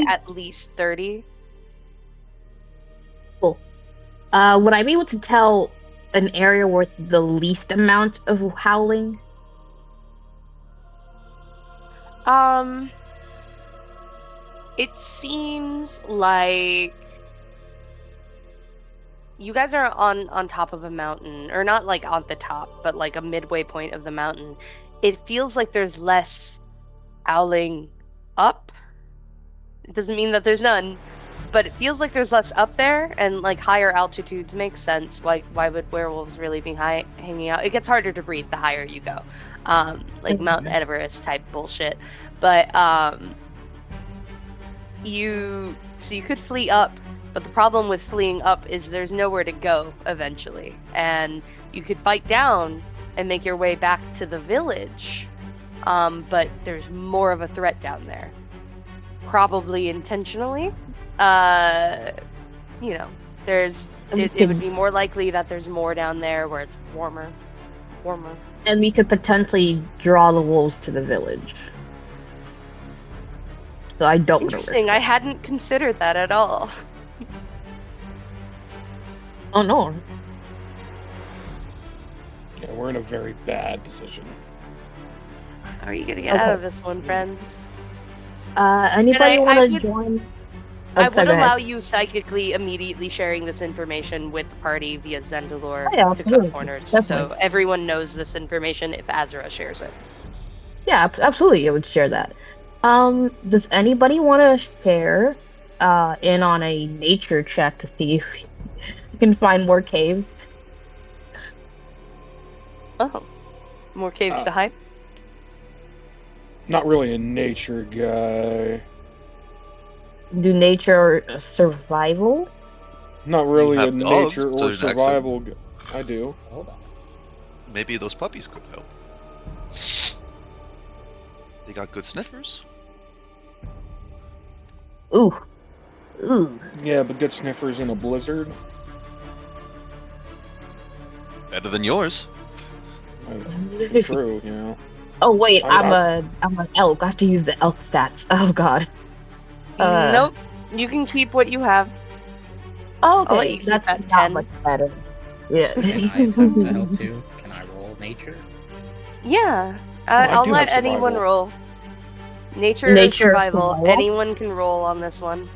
at least 30. Cool. Would I be able to tell an area with the least amount of howling? Um, it seems like you guys are on top of a mountain, or not like on the top, but like a midway point of the mountain. It feels like there's less howling up. It doesn't mean that there's none, but it feels like there's less up there, and like higher altitudes makes sense. Why would werewolves really be hanging out? It gets harder to breathe the higher you go, like Mount Everest type bullshit. But you could flee up, but the problem with fleeing up is there's nowhere to go eventually, and you could fight down and make your way back to the village, but there's more of a threat down there, probably intentionally. uh there's it would be more likely that there's more down there where it's warmer. And we could potentially draw the wolves to the village. So I don't want to risk Interesting. it. I hadn't considered that at all. Oh no. Yeah, we're in a very bad position. How are you gonna get out of this one, friends? Anybody want to join? I would allow you psychically immediately sharing this information with the party via Zendalore to cut corners. Definitely. So everyone knows this information if Azra shares it. Yeah, absolutely. I would share that. Does anybody want to share in on a nature check to see if you can find more caves? Oh, more caves to hide? Not really a nature guy. Do nature or survival? Not really a nature or survival guy. I do. Hold on. Maybe those puppies could help. They got good sniffers. Ooh. Yeah, but good sniffers in a blizzard. Better than yours. True, you know. Oh wait, I'm an elk. I have to use the elk stats. Oh god. Nope. You can keep what you have. Oh, okay. I'll let you keep That's that not 10. much better. Yeah. Can I attempt to help too? Can I roll nature? Yeah. I'll let anyone roll. Nature or survival. Anyone can roll on this one.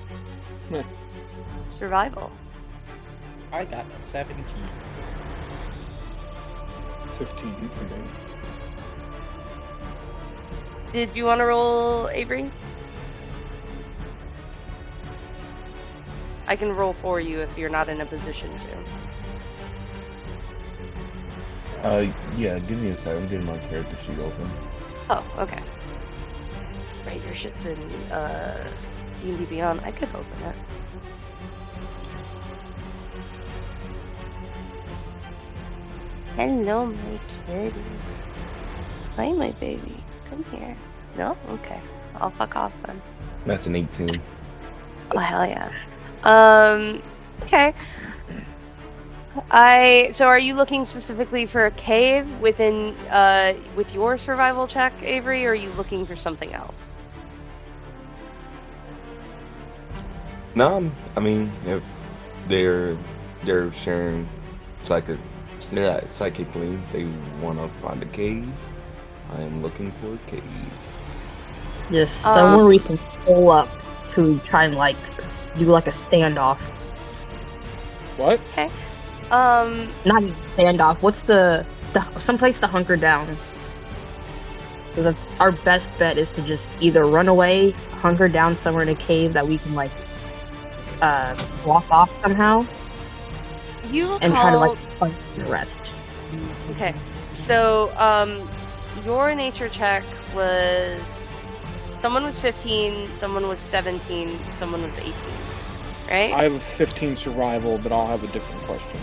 Survival. I got a 17. 15 for me. Did you want to roll, Avery? I can roll for you if you're not in a position to. Yeah, give me a second. I'm getting my character sheet open. Oh, okay. Right, your shit's in D&D Beyond. I could open it. Hello, my kitty. Hi, my baby. Come here. No? Okay. I'll fuck off then. That's an 18. Oh, hell yeah. Okay. So are you looking specifically for a cave within, with your survival check, Avery, or are you looking for something else? No, I mean, if they're sharing psychically, they want to find a cave. I am looking for a cave. Yes, somewhere we can pull up to try and do a standoff. What? Okay. Not even standoff. What's the someplace to hunker down? Because our best bet is to just either run away, hunker down somewhere in a cave that we can block off somehow, and try to find the rest. Okay, so your nature check was someone was 15, someone was 17, someone was 18, right? I have a 15 survival, but I'll have a different question.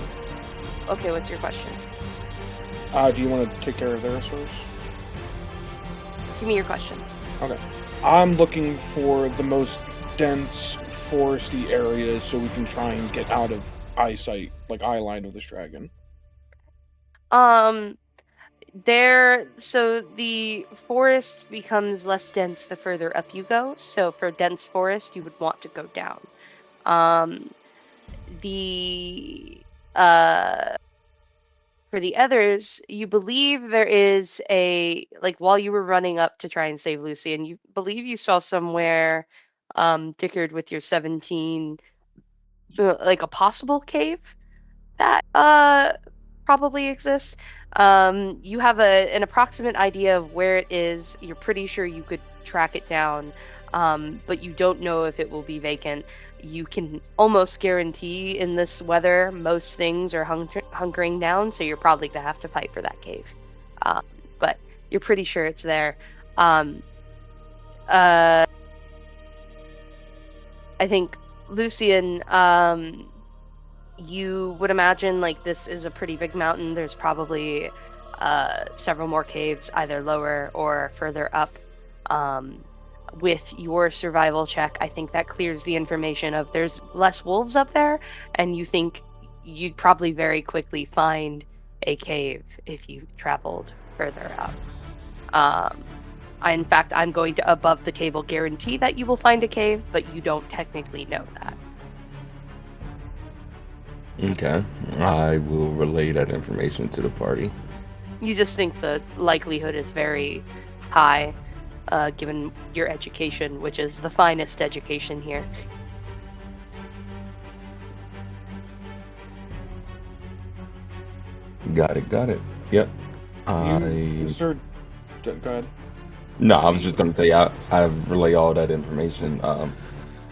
Okay, what's your question? Do you want to take care of theirs first? Give me your question. Okay. I'm looking for the most dense foresty areas so we can try and get out of eyesight, eye line of this dragon. So the forest becomes less dense the further up you go. So for dense forest, you would want to go down. The for the others, you believe there is while you were running up to try and save Lucy, and you believe you saw somewhere, Dickard with your 17, like a possible cave that probably exists. You have an approximate idea of where it is. You're pretty sure you could track it down, but you don't know if it will be vacant. You can almost guarantee in this weather most things are hunkering down, so you're probably gonna have to fight for that cave. But you're pretty sure it's there. I think Lucian, you would imagine like this is a pretty big mountain. There's probably several more caves, either lower or further up. With your survival check, I think that clears the information of there's less wolves up there, and you think you'd probably very quickly find a cave if you traveled further up. In fact, I'm going to above the table guarantee that you will find a cave, but you don't technically know that. Okay, I will relay that information to the party. You just think the likelihood is very high, given your education, which is the finest education here. Got it. Yep. Sir, go ahead. No, I was just gonna say I relay all that information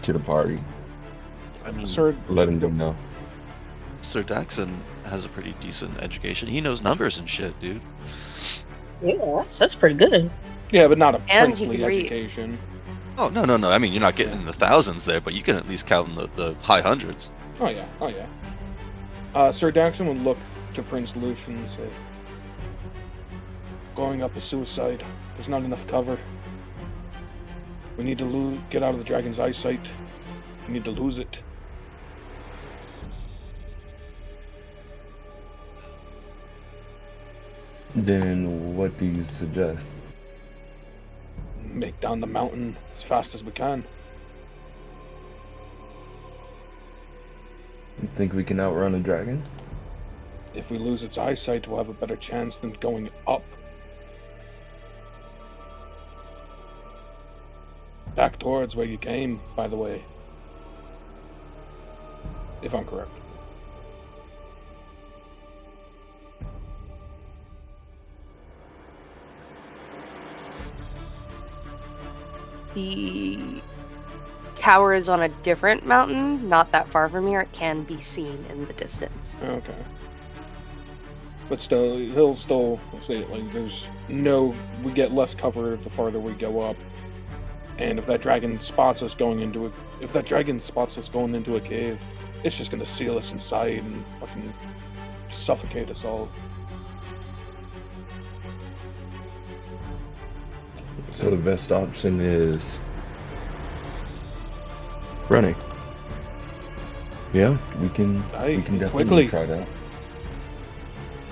to the party. I mean, Sir, Letting them know. Sir Daxon has a pretty decent education. He knows numbers and shit, dude. Yeah, that's pretty good. yeah, but not a And he princely can read. education. Oh, no. I mean, you're not getting in the thousands there, but you can at least count in the high hundreds. Oh yeah. Sir Daxon would look to Prince Lucian and say, "Going up is suicide. There's not enough cover. We need to get out of the dragon's eyesight. We need to lose it." Then what do you suggest? Make down the mountain as fast as we can. You think we can outrun a dragon? If we lose its eyesight, we'll have a better chance than going up. Back towards where you came, by the way. If I'm correct. The tower is on a different mountain, not that far from here. It can be seen in the distance. Okay. But still, he'll still say it like we get less cover the farther we go up. And if that dragon spots us going into a cave, it's just gonna seal us inside and fucking suffocate us all. So the best option is running. Yeah, we can definitely quickly try that.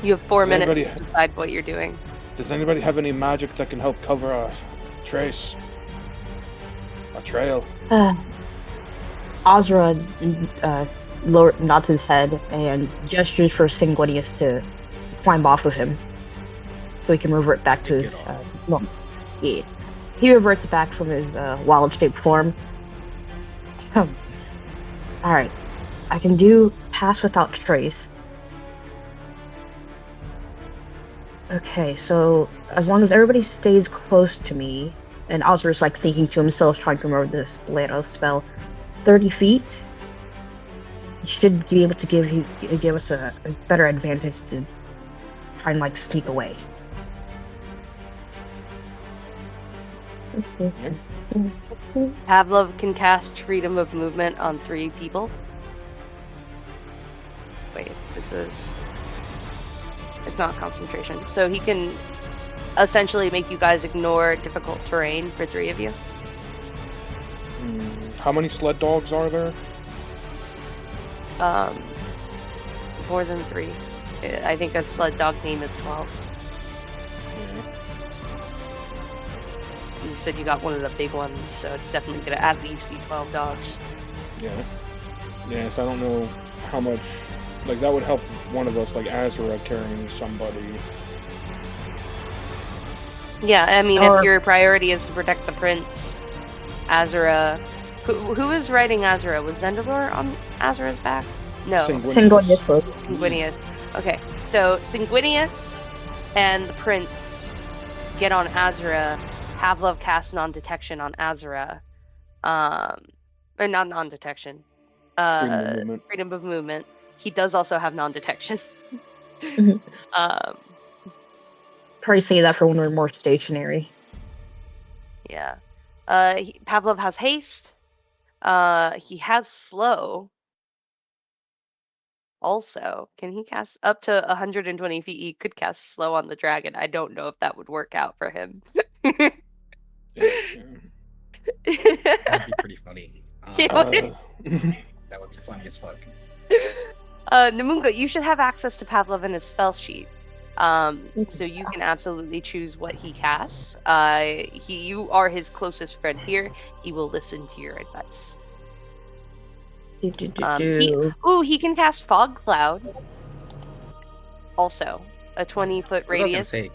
You have 4 Does minutes anybody- to decide what you're doing. Does anybody have any magic that can help cover a trail? Ozra nods his head and gestures for Sanguinius to climb off of him, so he can revert back to his normal. Yeah. He reverts back from his wild-shaped form. Alright. I can do pass without trace. Okay, so as long as everybody stays close to me, and Ozra's like thinking to himself, trying to remember this Lano spell, 30 feet should be able to give us a better advantage to try and like sneak away. Pavlov can cast freedom of movement on 3 people. Wait, it's not concentration. So he can essentially make you guys ignore difficult terrain for 3 of you. How many sled dogs are there? More than 3. I think a sled dog name is 12. You said you got one of the big ones, so it's definitely gonna at least be 12 dogs. Yeah. Yeah, so I don't know how much... Like, that would help one of us, like Azura carrying somebody. Yeah, I mean, Or- if your priority is to protect the prince, Azura... Who is riding Azura? Was Zendalor on Azura's back? No. Sanguinius was. Sanguinius. Okay, so Sanguinius and the prince get on Azura. Pavlov casts non-detection on Azura. Or not non-detection. Freedom of movement. Freedom of movement. He does also have non-detection. Mhm. Probably say that for when we're more stationary. Yeah. Pavlov has haste. He has slow. Also, can he cast up to 120 feet? He could cast slow on the dragon. I don't know if that would work out for him. Yeah. That'd be pretty funny. It would. That would be funny as fuck. Namungo, you should have access to Pavlov in his spell sheet. So you can absolutely choose what he casts. You are his closest friend here. He will listen to your advice. He can cast Fog Cloud. Also, a 20-foot I was gonna radius. say,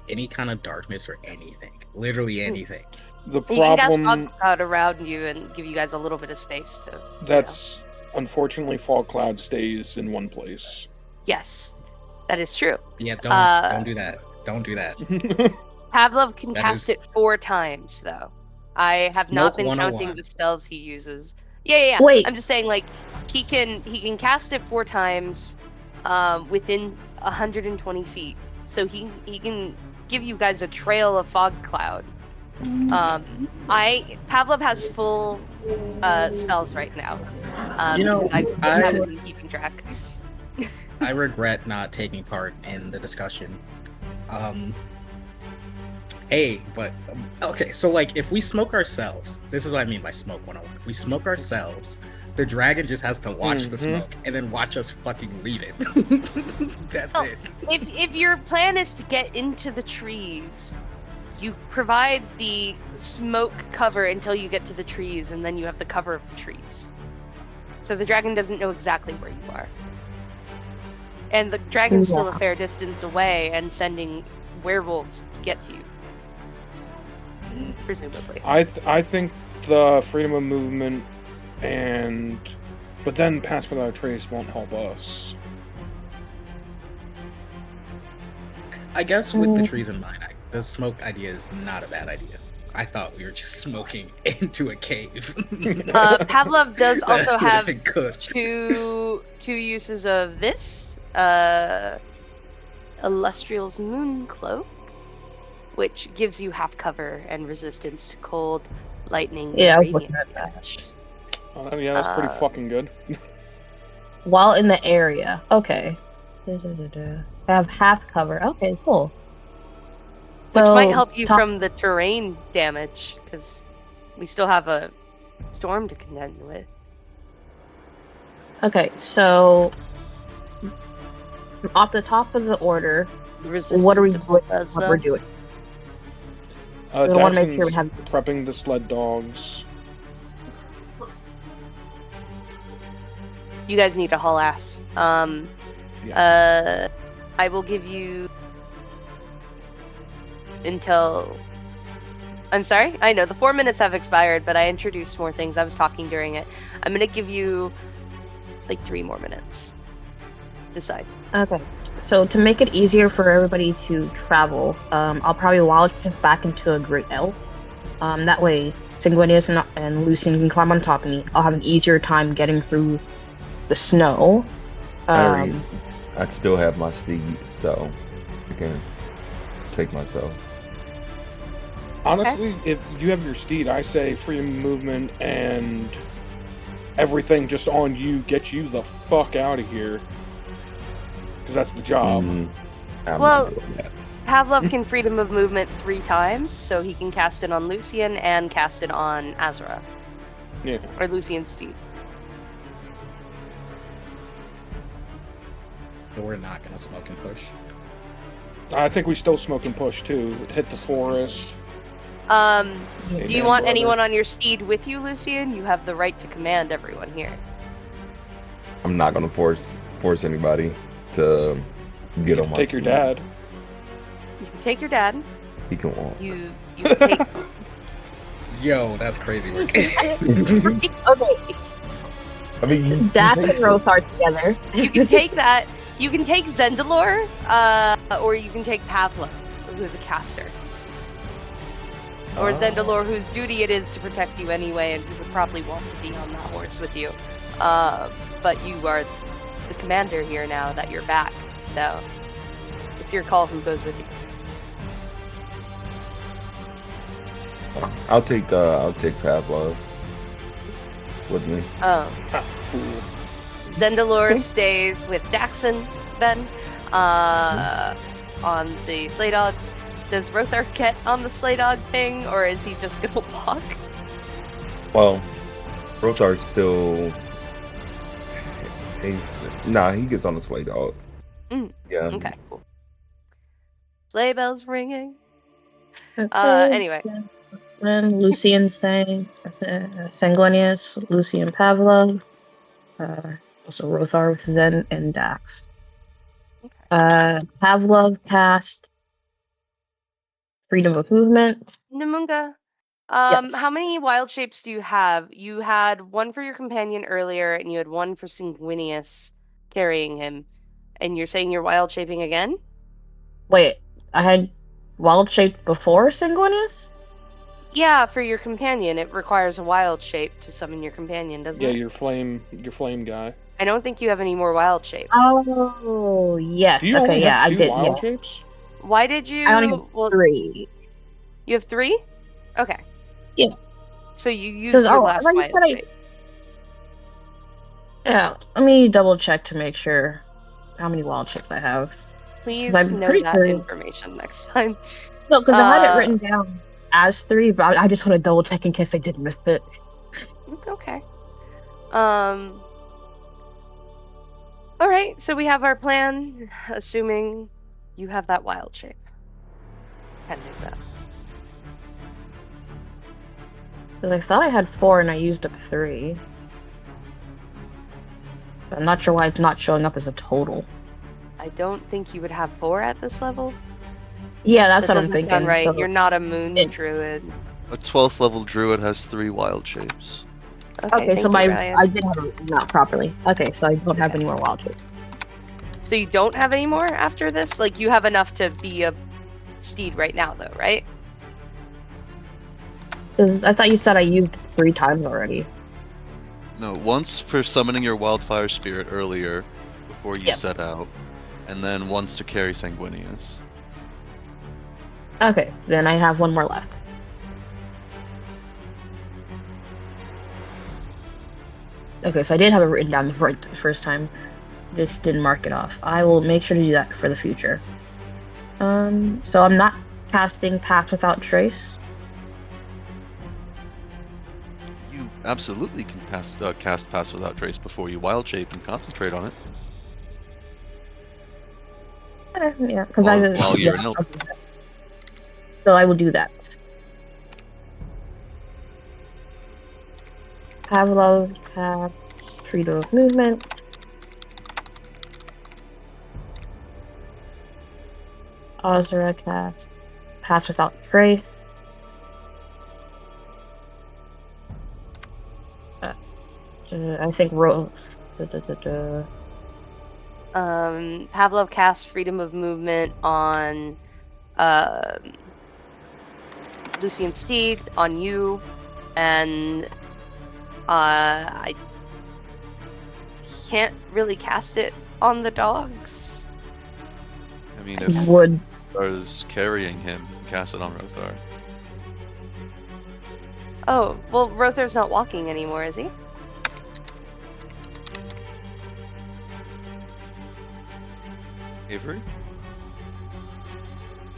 any kind of darkness or anything. Literally anything. The He can cast problem... Fog Cloud around you and give you guys a little bit of space to... That's... Unfortunately, Fog Cloud stays in one place. Yes, that is true. Yeah, don't do that. Don't do that. Pavlov can That cast is- it 4 times, though. I have not Smoke been counting 101. the spells he uses. Yeah. Wait. I'm just saying, like, he can cast it 4 times, within 120 feet. So he can give you guys a trail of Fog Cloud. Pavlov has full spells right now. Because I haven't been keeping track. I regret not taking part in the discussion. Okay, so like if we smoke ourselves, this is what I mean by smoke 101. If we smoke ourselves, the dragon just has to watch the Mhm. smoke and then watch us fucking leave it. That's Oh. it. If your plan is to get into the trees, you provide the smoke cover until you get to the trees, and then you have the cover of the trees. So the dragon doesn't know exactly where you are. And the dragon's still a fair distance away and sending werewolves to get to you. Presumably. I think the freedom of movement but then Pass Without a Trace won't help us. I guess with the trees in mind, the smoke idea is not a bad idea. I thought we were just smoking into a cave. Pavlov does That also would've have been good. two uses of this. Illustrial's Moon Cloak, which gives you half cover and resistance to cold, lightning, Yeah, I was and looking radiant at that. damage. Oh, yeah, that's pretty fucking good. While in the area. Okay. Have half cover. Okay, cool. Which So, might help you top- from the terrain damage, because we still have a storm to contend with. Okay, so off the top of the order, Resistance what are we to doing? cold does, What though. we're doing? I want to make sure we Daxon's have. prepping the sled dogs. You guys need to haul ass. I will give you until. I'm sorry? I know the 4 minutes have expired, but I introduced more things. I was talking during it. I'm gonna give you like 3 more minutes. Decide. Okay, so to make it easier for everybody to travel, I'll probably wild shift back into a great elk. That way, Sanguinius and Lucian can climb on top of me. I'll have an easier time getting through the snow. I still have my steed, so I can take myself. Honestly, if you have your steed, I say freedom of movement and everything just on you, get you the fuck out of here. Because that's the job. I'm Well- not doing that. Pavlov can freedom of movement 3 times, so he can cast it on Lucian and cast it on Azura. Yeah. Or Lucian's steed. But we're not gonna smoke and push. I think we still smoke and push too. Hit the Smoke and forest. Do you want anyone on your steed with you, Lucian? You have the right to command everyone here. I'm not gonna force anybody to get on my Take your steed. dad. You can take your dad. He can walk. You can take. Yo, that's crazy work. Okay, I mean, he's Dax and Rothar together. You can take that. You can take Zendalor, or you can take Pavlo, who's a caster. Or Zendalor, whose duty it is to protect you anyway, and who would probably want to be on that horse with you. But you are the commander here now that you're back, so it's your call who goes with you. I'll take Pavlov with me. Oh. Fool. Zendalor stays with Daxon then, on the sleigh dogs. Does Rothar get on the sleigh dog thing, or is he just gonna walk? Well, Rothar's still. He gets on the sleigh dog. Yeah. Okay, cool. Sleigh bells ringing. Anyway. Then Lucian Sanguinius, Lucian Pavlov, also Rothar with Zen and Dax. Okay. Pavlov cast Freedom of Movement. Namunga, Yes. how many wild shapes do you have? You had one for your companion earlier, and you had one for Sanguinius carrying him. And you're saying you're wild shaping again? Wait, I had wild shape before Sanguinius? Yeah, for your companion, it requires a wild shape to summon your companion, doesn't Yeah, it? your flame guy. I don't think you have any more wild shape. Oh, yes. Do you Okay, only yeah, have I two did. wild Yeah. shapes? Why did you? I only have well, 3. you have 3? Okay. Yeah. So you used 'Cause, your I last thought you wild said shape. Yeah, let me double check to make sure how many wild shapes I have. Please I'm know pretty that sure- information next time. No, because I had it Uh, written down as 3, but I just want to double check in case I did miss it. It's okay. All right, so we have our plan, assuming you have that wild shape. Pending that. 'Cause I thought I had 4 and I used up 3. But I'm not sure why it's not showing up as a total. I don't think you would have 4 at this level. Yeah, that's That what I'm doesn't thinking. sound right. So You're not a moon it- druid. A 12th level druid has 3 wild shapes. okay, so thank you, Ryan. I did have it written out properly. Okay, so I don't have Okay. any more wild shapes. So you don't have any more after this? Like, you have enough to be a steed right now, though, right? 'Cause I thought you said I used 3 times already. No, once for summoning your wildfire spirit earlier, before you Yep. set out, and then once to carry Sanguinius. Okay, then I have 1 more left. Okay, so I did have it written down the first time. Just didn't mark it off. I will make sure to do that for the future. So I'm not casting Path Without Trace. You absolutely can cast Pass Without Trace before you wild shape and concentrate on it. Yeah, because While you're an elf. I'll do that. So I will do that. Pavlov casts Freedom of Movement. Ozra casts Pass Without Trace. I think Pavlov casts Freedom of Movement on Lucian Steed, on you, and I can't really cast it on the dogs. I mean, if would. Rothar's carrying him, you can cast it on Rothar. Oh, well, Rothar's not walking anymore, is he? Avery?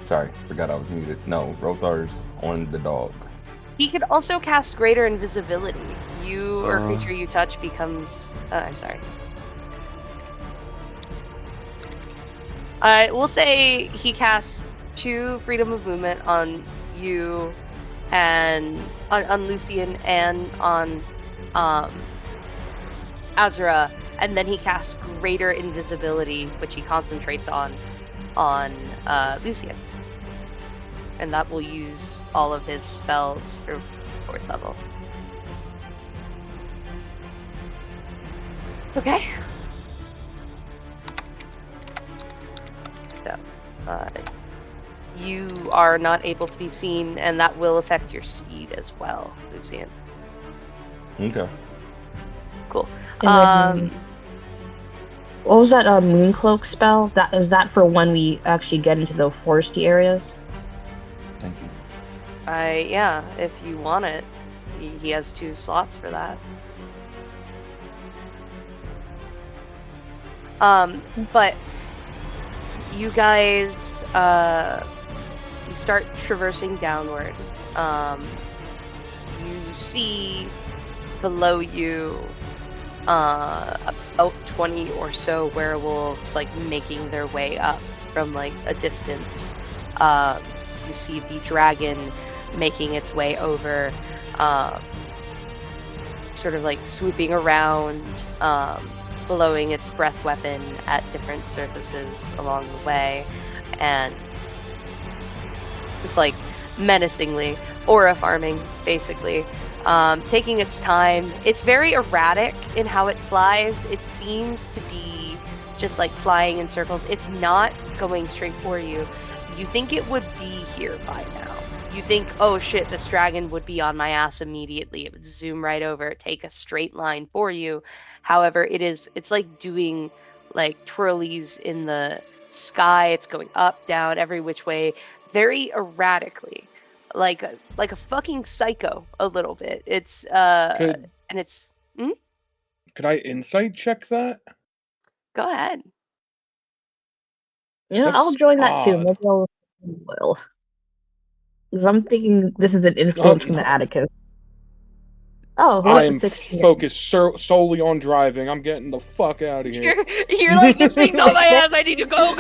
Sorry, forgot I was muted. No, Rothar's on the dog. He could also cast Greater Invisibility. You or Uh. creature you touch becomes. I'm sorry. We'll say he casts 2 Freedom of Movement on you and on Lucian and on Azura, and then he casts Greater Invisibility, which he concentrates on Lucian, and that will use all of his spells for 4th level. Okay. So, you are not able to be seen, and that will affect your steed as well, Lucian. Okay. Cool. And then, what was that Mooncloak spell? Is that for when we actually get into the foresty areas? Thank you. Yeah, if you want it, he has 2 slots for that. But you guys, you start traversing downward. You see below you about 20 or so werewolves like making their way up from like a distance. You see the dragon making its way over, sort of like swooping around, blowing its breath weapon at different surfaces along the way, and just like menacingly aura farming, basically. Taking its time. It's very erratic in how it flies. It seems to be just like flying in circles. It's not going straight for you. You think it would be here by now. You think, oh shit, this dragon would be on my ass immediately. It would zoom right over, take a straight line for you. However, it's like doing like twirlies in the sky. It's going up, down, every which way, very erratically. Like a fucking psycho a little bit. It's Could and it's could I insight check that? go ahead. Yeah, That's I'll join that too. odd. Maybe I'll will. Because I'm thinking this is an influence from the Atticus. Oh, what's the I'm 16? focused solely on driving. I'm getting the fuck out of here. You're like, this thing's on my ass. I need to go.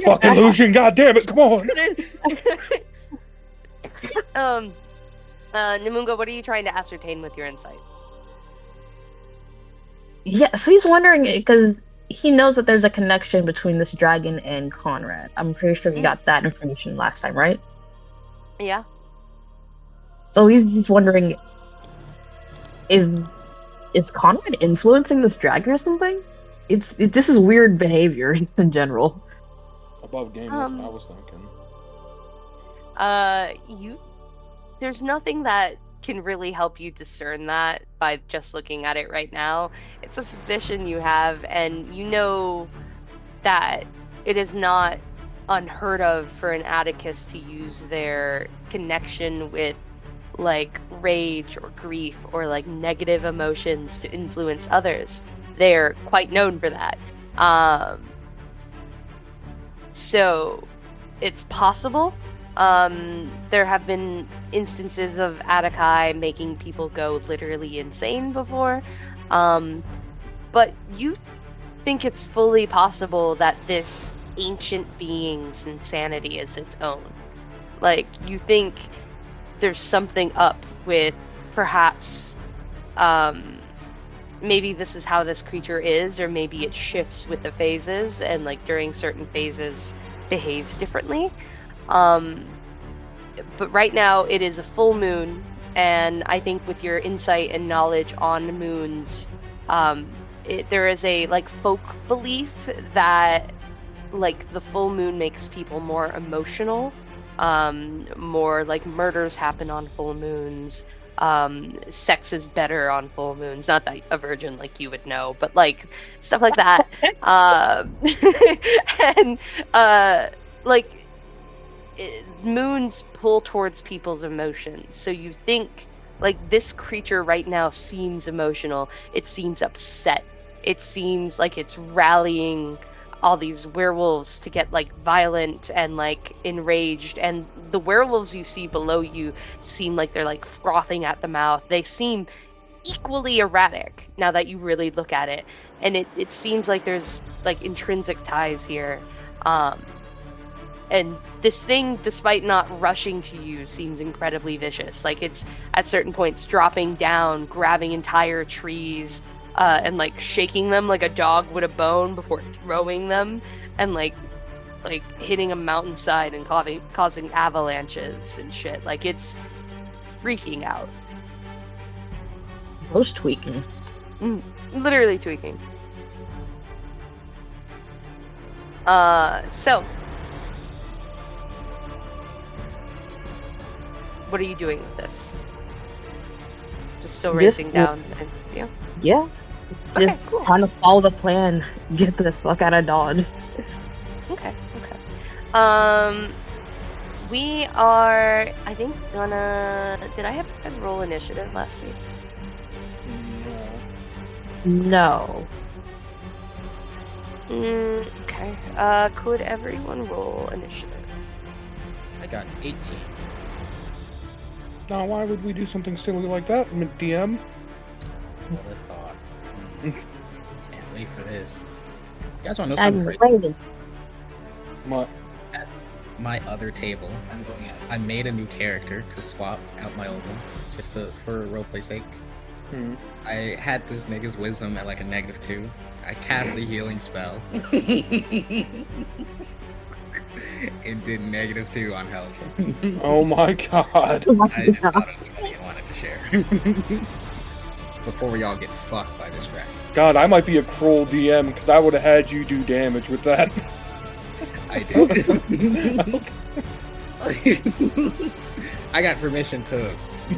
Fucking Lucian, goddammit, come on! Namunga, what are you trying to ascertain with your insight? Yeah, so he's wondering because he knows that there's a connection between this dragon and Conrad. I'm pretty sure he got that information last time, right? Yeah. So he's just wondering, is Conrad influencing this dragon or something? This is weird behavior in general. Above game, that's what I was thinking. There's nothing that can really help you discern that by just looking at it right now. It's a suspicion you have, and you know that it is not unheard of for an Atticus to use their connection with like rage or grief or like negative emotions to influence others. They're quite known for that. So it's possible. There have been instances of Attici making people go literally insane before. But you think it's fully possible that this ancient being's insanity is its own. Like, you think there's something up with perhaps maybe this is how this creature is, or maybe it shifts with the phases and like during certain phases behaves differently. But right now it is a full moon, and I think with your insight and knowledge on moons, there is a like folk belief that like the full moon makes people more emotional. More like murders happen on full moons. Sex is better on full moons. Not that a virgin like you would know, but like stuff like that. And like moons pull towards people's emotions. So you think like this creature right now seems emotional. It seems upset. It seems like it's rallying all these werewolves to get like violent and like enraged, and the werewolves you see below you seem like they're like frothing at the mouth. They seem equally erratic now that you really look at it, and it seems like there's like intrinsic ties here. And this thing, despite not rushing to you, seems incredibly vicious. Like, it's at certain points dropping down, grabbing entire trees, and like shaking them like a dog would a bone before throwing them, and like hitting a mountainside and causing avalanches and shit. Like, it's freaking out. Those tweaking. Literally tweaking. So what are you doing with this? Just still racing down? And, Yeah. Okay, Just cool. trying to follow the plan. Get the fuck out of Dodge. Okay. We are, I think, gonna... Did I have you guys roll initiative last week? No. Okay. Could everyone roll initiative? I got 18. Now, why would we do something silly like that, DM? What a thought. Can't wait for this. You guys want to know I'm something crazy? waiting. What? At my other table, I made a new character to swap out my old one, just for roleplay sake. I had this nigga's wisdom at like a -2. I cast a healing spell. And did -2 on health. Oh my god. I just thought it was funny and wanted to share. Before we all get fucked by this dragon. God, I might be a cruel DM because I would have had you do damage with that. I did. I got permission to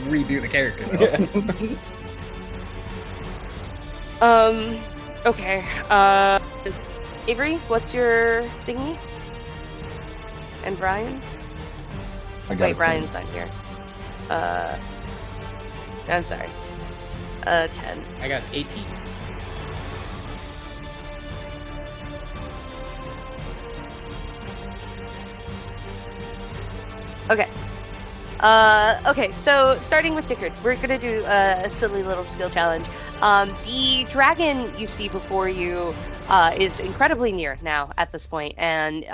redo the character though. Okay. Avery, what's your thingy? And Brian? I got Wait, it. Brian's not here. I'm sorry. 10. I got 18. Okay. Okay, so starting with Dickard, we're gonna do a silly little skill challenge. The dragon you see before you is incredibly near now at this point, and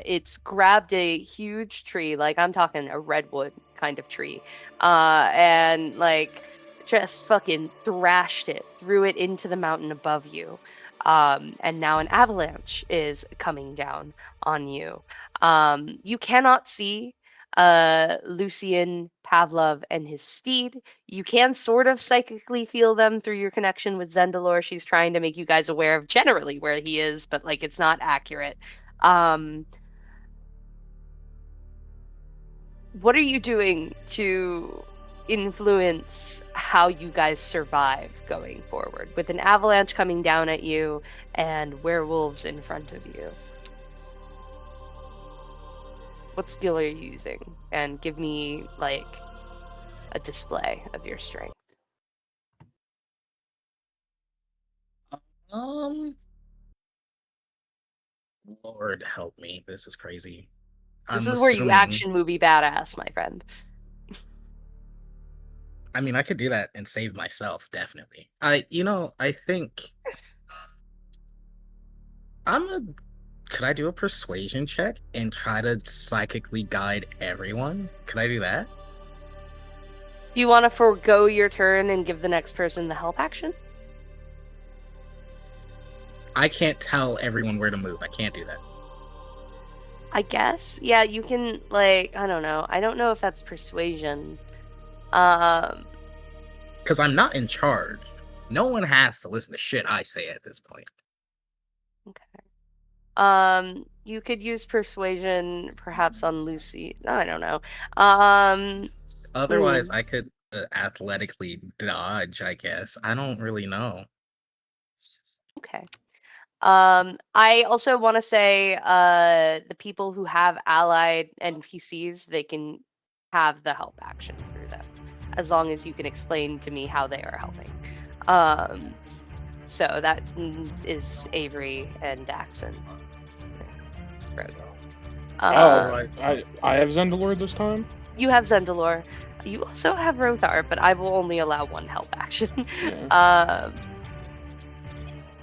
it's grabbed a huge tree, like I'm talking a redwood kind of tree, and like just fucking thrashed it, threw it into the mountain above you. And now an avalanche is coming down on you. You cannot see Lucian, Pavlov, and his steed. You can sort of psychically feel them through your connection with Zendalore. She's trying to make you guys aware of generally where he is, but like it's not accurate. What are you doing to influence how you guys survive going forward with an avalanche coming down at you and werewolves in front of you? What skill are you using? And give me, like, a display of your strength. Lord help me. This is crazy. This I'm is where you assuming- action movie badass, my friend. I mean, I could do that and save myself, definitely. I think could I do a persuasion check and try to psychically guide everyone? Could I do that? Do you want to forego your turn and give the next person the help action? I can't tell everyone where to move. I can't do that. I guess. Yeah, you can, like, I don't know. I don't know if that's persuasion. Because I'm not in charge. No one has to listen to shit I say at this point. Okay. You could use persuasion perhaps on Lucy. I don't know. Otherwise, I could athletically dodge, I guess. I don't really know. Okay. I also want to say the people who have allied NPCs, they can have the help action through them, as long as you can explain to me how they are helping. So that is Avery and Daxon. I have Zendalore this time? You have Zendalore. You also have Rothar, but I will only allow one help action. Yeah.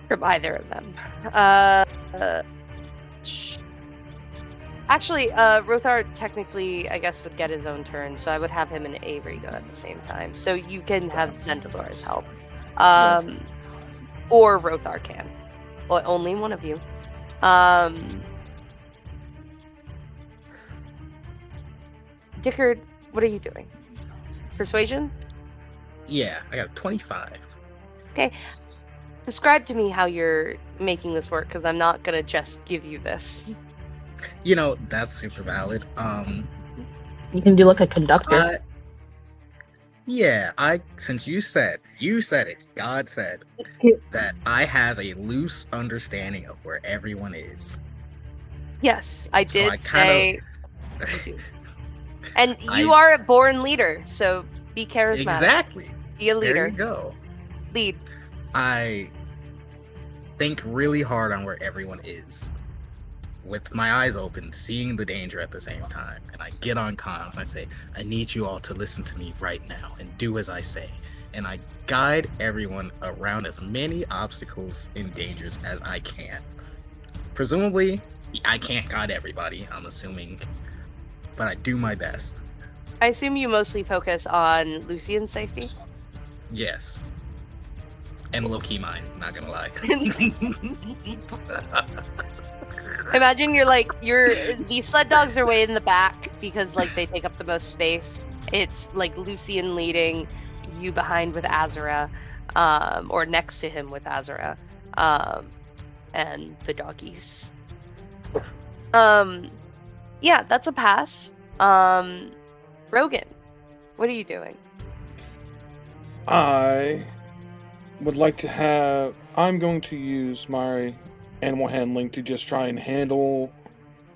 From either of them. Actually, Rothar technically, I guess, would get his own turn, so I would have him and Avery go at the same time. So you can have Zendalor's help. Or Rothar can. Well, only one of you. Dickard, what are you doing? Persuasion? Yeah, I got a 25. Okay. Describe to me how you're making this work, because I'm not going to just give you this. You know, that's super valid. You can do like a conductor. Since you said it, God said that I have a loose understanding of where everyone is. Yes, I So did I kind say. And you are a born leader, so be charismatic. Exactly. Be a leader. There you go. Lead. I think really hard on where everyone is, with my eyes open, seeing the danger at the same time. And I get on comms and I say, I need you all to listen to me right now and do as I say. And I guide everyone around as many obstacles and dangers as I can. Presumably, I can't guide everybody, I'm assuming, but I do my best. I assume you mostly focus on Lucian's safety? Yes. And low-key mine, not gonna lie. Imagine these sled dogs are way in the back because like they take up the most space. It's like Lucian leading, you behind with Azura, or next to him with Azura, and the doggies. Yeah, that's a pass. Rogan, what are you doing? I would like to have... I'm going to use my animal handling to just try and handle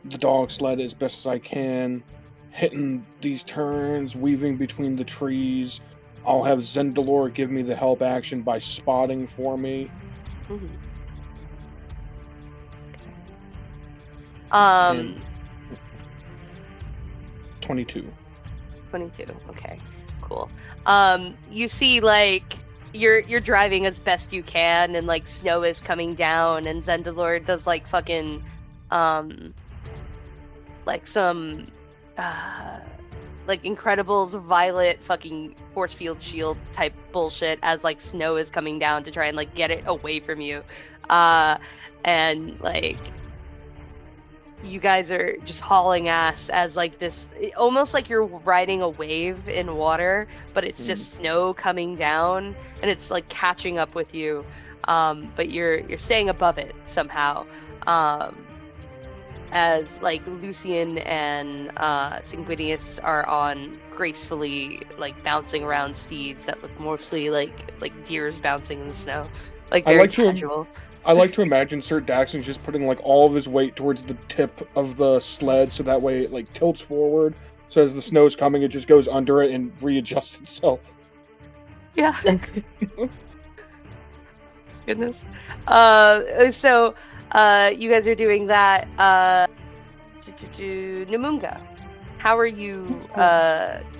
the dog sled as best as I can, hitting these turns, weaving between the trees. I'll have Zendalor give me the help action by spotting for me. Mm-hmm. And 22. 22. Okay, cool. You see, like, you're driving as best you can, and like snow is coming down, and Zendalor does like fucking, like some, like Incredibles Violet fucking force field shield type bullshit as like snow is coming down to try and like get it away from you, and like. You guys are just hauling ass as like this, almost like you're riding a wave in water, but it's just snow coming down and it's like catching up with you, but you're staying above it somehow, as like Lucian and Sanguinius are on gracefully like bouncing around steeds that look mostly like deers bouncing in the snow, like very casual. I like to imagine Sir Daxon just putting like all of his weight towards the tip of the sled, so that way it like tilts forward. So as the snow's coming, it just goes under it and readjusts itself. Yeah. Goodness. So you guys are doing that. Namunga, how are you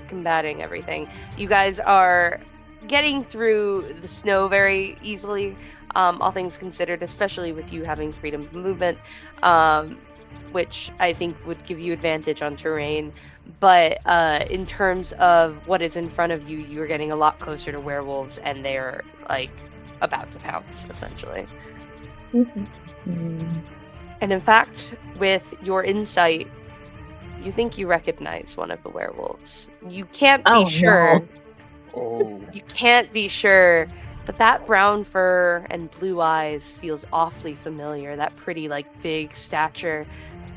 combating everything? You guys are getting through the snow very easily. All things considered, especially with you having freedom of movement, which I think would give you advantage on terrain. But in terms of what is in front of you, you're getting a lot closer to werewolves, and they're like about to pounce, essentially. And in fact, with your insight, you think you recognize one of the werewolves. You can't be sure. No. Oh. You can't be sure. But that brown fur and blue eyes feels awfully familiar. That pretty, like, big stature.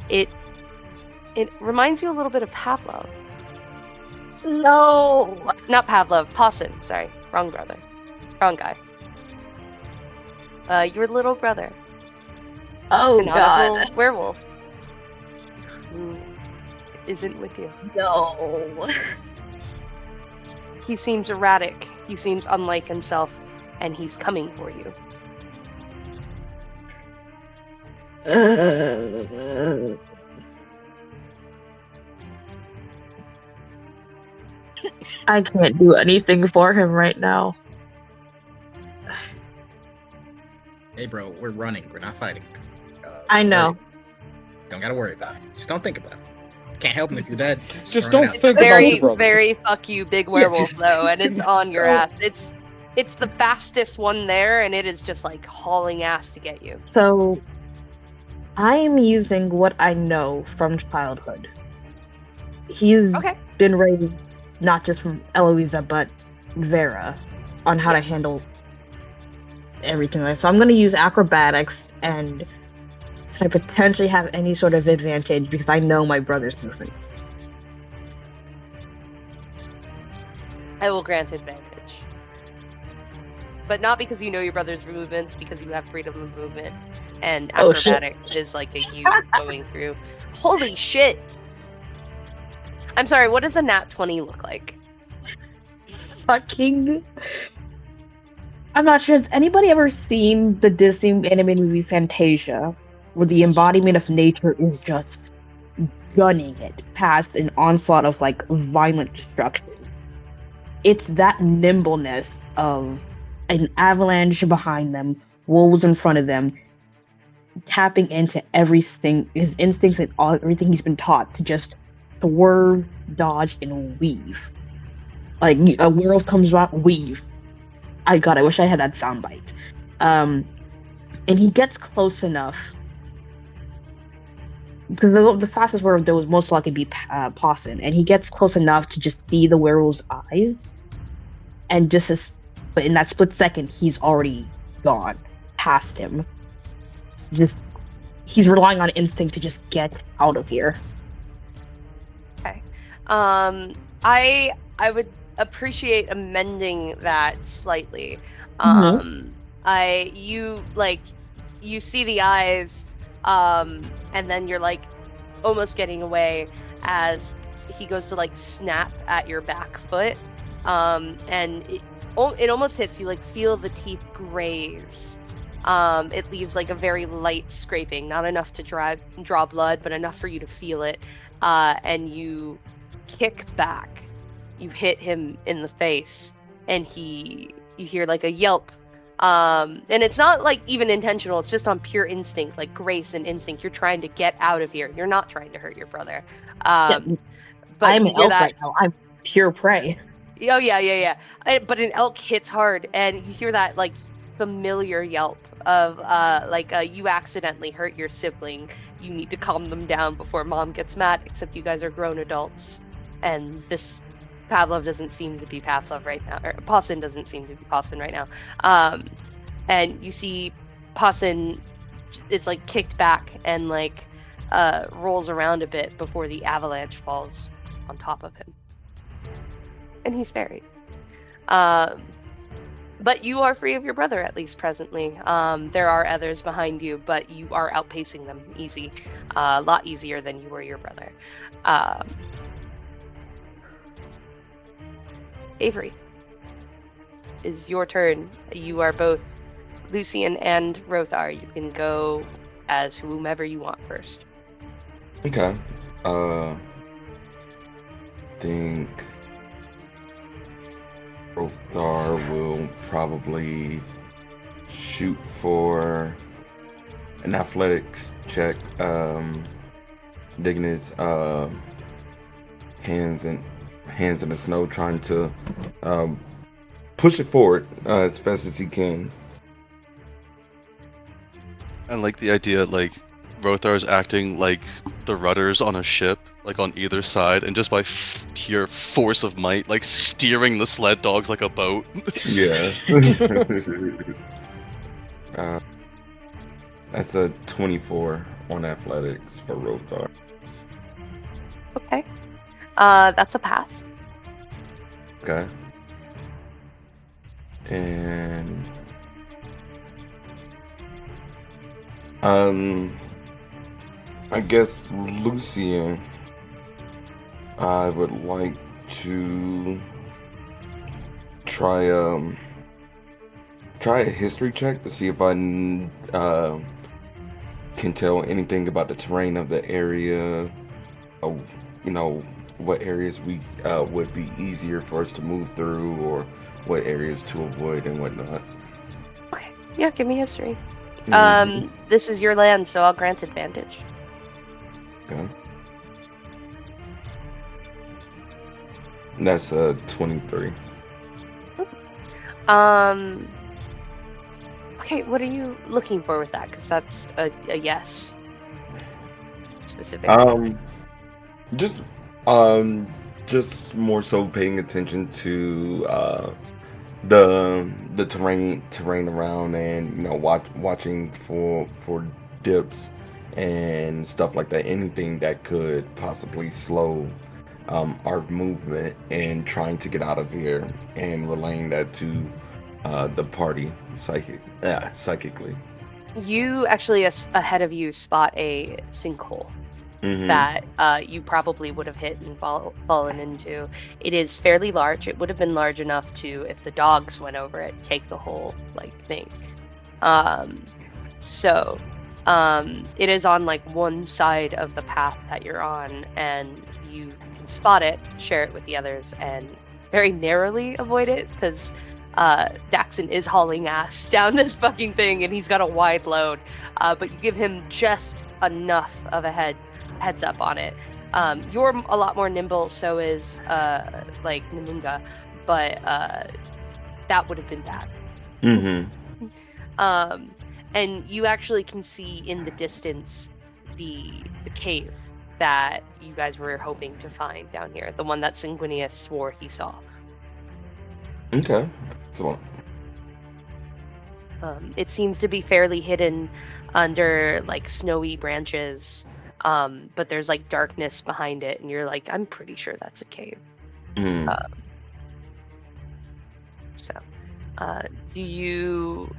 It reminds you a little bit of Pavlov. No. Not Pavlov. Pawson. Sorry. Wrong brother. Wrong guy. Your little brother. Oh, Canonical God. werewolf. Who isn't with you. No. He seems erratic. He seems unlike himself. And he's coming for you. I can't do anything for him right now. Hey, bro, we're running. We're not fighting. I know. Don't gotta worry about it. Just don't think about it. Can't help him if you're dead. Just throw it don't out. It's think about very, your brother. very fuck you, big werewolf just- though, and it's just on your don't. ass. It's the fastest one there, and it is just like hauling ass to get you. So, I am using what I know from childhood. He's Okay. been raised not just from Eloisa, but Vera on how to handle everything. So I'm going to use acrobatics, and I potentially have any sort of advantage because I know my brother's movements. I will grant advantage. But not because you know your brother's movements, because you have freedom of movement. And Oh, shit. acrobatics is like a you going through. Holy shit! I'm sorry, what does a nat 20 look like? Fucking. I'm not sure. Has anybody ever seen the Disney animated movie Fantasia, where the embodiment of nature is just gunning it past an onslaught of like violent destruction? It's that nimbleness of an avalanche behind them, wolves in front of them, tapping into everything, his instincts and everything he's been taught to just swerve, dodge, and weave. Like a werewolf comes out, weave. I wish I had that soundbite. And he gets close enough because the fastest werewolf there was most likely be Pawson, and he gets close enough to just see the werewolf's eyes, and but in that split second, he's already gone past him. He's relying on instinct to just get out of here. Okay. I would appreciate amending that slightly. You see the eyes, and then you're like almost getting away as he goes to like snap at your back foot, and it almost hits you, like feel the teeth graze. It leaves like a very light scraping, not enough to draw blood, but enough for you to feel it, and you kick back. You hit him in the face, and you hear like a yelp. And it's not like even intentional, it's just on pure instinct, like grace and instinct. You're trying to get out of here. You're not trying to hurt your brother. But I'm you an hear elf that. right now. I'm pure prey. Oh yeah. But an elk hits hard, and you hear that like familiar yelp of you accidentally hurt your sibling. You need to calm them down before mom gets mad. Except you guys are grown adults, and this Pavlov doesn't seem to be Pavlov right now, or Pawson doesn't seem to be Pawson right now. And you see Pawson is like kicked back and like rolls around a bit before the avalanche falls on top of him, and he's buried. But you are free of your brother, at least presently. There are others behind you, but you are outpacing them easy, a lot easier than you were your brother. Avery, is your turn. You are both Lucian and Rothar. You can go as whomever you want first. Okay. Think Rothar will probably shoot for an athletics check, digging his hands in the snow, trying to push it forward as fast as he can. I like the idea, like, Rothar's acting like the rudders on a ship, like on either side, and just by pure force of might, like steering the sled dogs like a boat. Yeah. That's a 24 on athletics for Rothar. Okay. That's a pass. Okay. And I guess Lucian, I would like to try a history check to see if I can tell anything about the terrain of the area. What areas we would be easier for us to move through, or what areas to avoid and whatnot. Okay. Yeah, give me history. Mhm. This is your land, so I'll grant advantage. Okay. That's 23. Okay, what are you looking for with that? Because that's a yes. Specifically. Just just more so paying attention to the terrain around, and watching for dips and stuff like that, anything that could possibly slow our movement, and trying to get out of here and relaying that to the party psychically. You actually, ahead of you, spot a sinkhole that you probably would have hit and fallen into. It is fairly large. It would have been large enough to, if the dogs went over it, take the whole thing. So it is on one side of the path that you're on, and you can spot it, share it with the others, and very narrowly avoid it, because Daxon is hauling ass down this fucking thing, and he's got a wide load. But you give him just enough of a heads up on it. You're a lot more nimble, so is Namunga, but that would have been bad. And you actually can see in the distance the cave that you guys were hoping to find down here, the one that Sanguinius swore he saw. Okay. Excellent. It seems to be fairly hidden under snowy branches, but there's darkness behind it, and you're I'm pretty sure that's a cave. Do you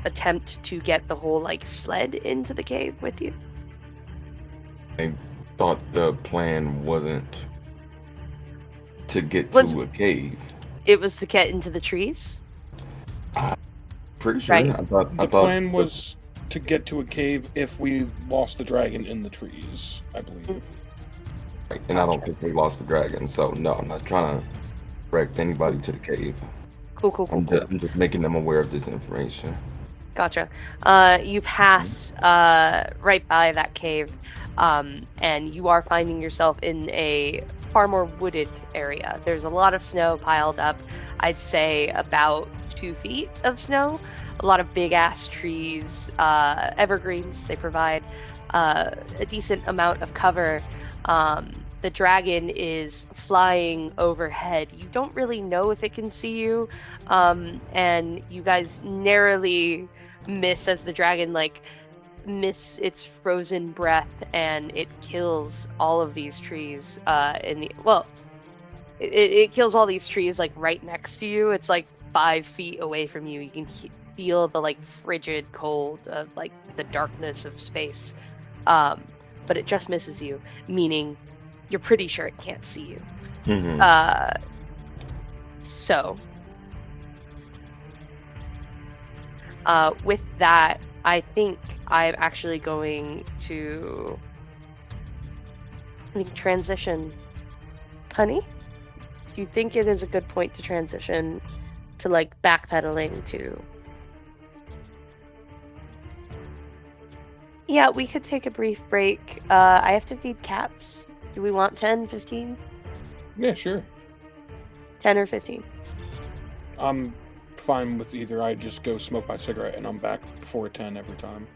attempt to get the whole sled into the cave with you? I thought the plan wasn't to get to a cave. It was to get into the trees? Pretty sure. Right. The plan was to get to a cave if we lost the dragon in the trees, I believe. Right. And I don't think we lost the dragon, so no, I'm not trying to direct anybody to the cave. Cool. I'm just making them aware of this information. Gotcha. You pass right by that cave, and you are finding yourself in a far more wooded area. There's a lot of snow piled up. I'd say about 2 feet of snow. A lot of big ass trees, evergreens. They provide a decent amount of cover. The dragon is flying overhead. You don't really know if it can see you, and you guys narrowly miss as the dragon miss its frozen breath, and it kills all of these trees it kills all these trees right next to you. It's 5 feet away from you. You can feel the frigid cold of the darkness of space, but it just misses you, meaning you're pretty sure it can't see you. With that, I think I'm actually going to transition. Honey, do you think it is a good point to transition to backpedaling to? Yeah, we could take a brief break. I have to feed cats. Do we want 10, 15? Yeah, sure. 10 or 15? I'm fine with either. I just go smoke my cigarette and I'm back before 10 every time.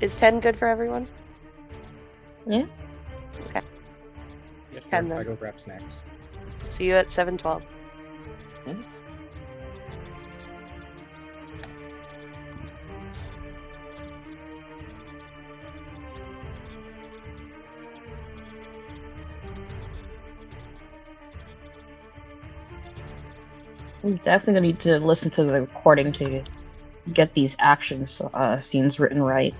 Is 10 good for everyone? Yeah. Okay. Yes, 10 then. I go grab snacks. See you at 7:12. I'm definitely gonna need to listen to the recording to get these actions scenes written right.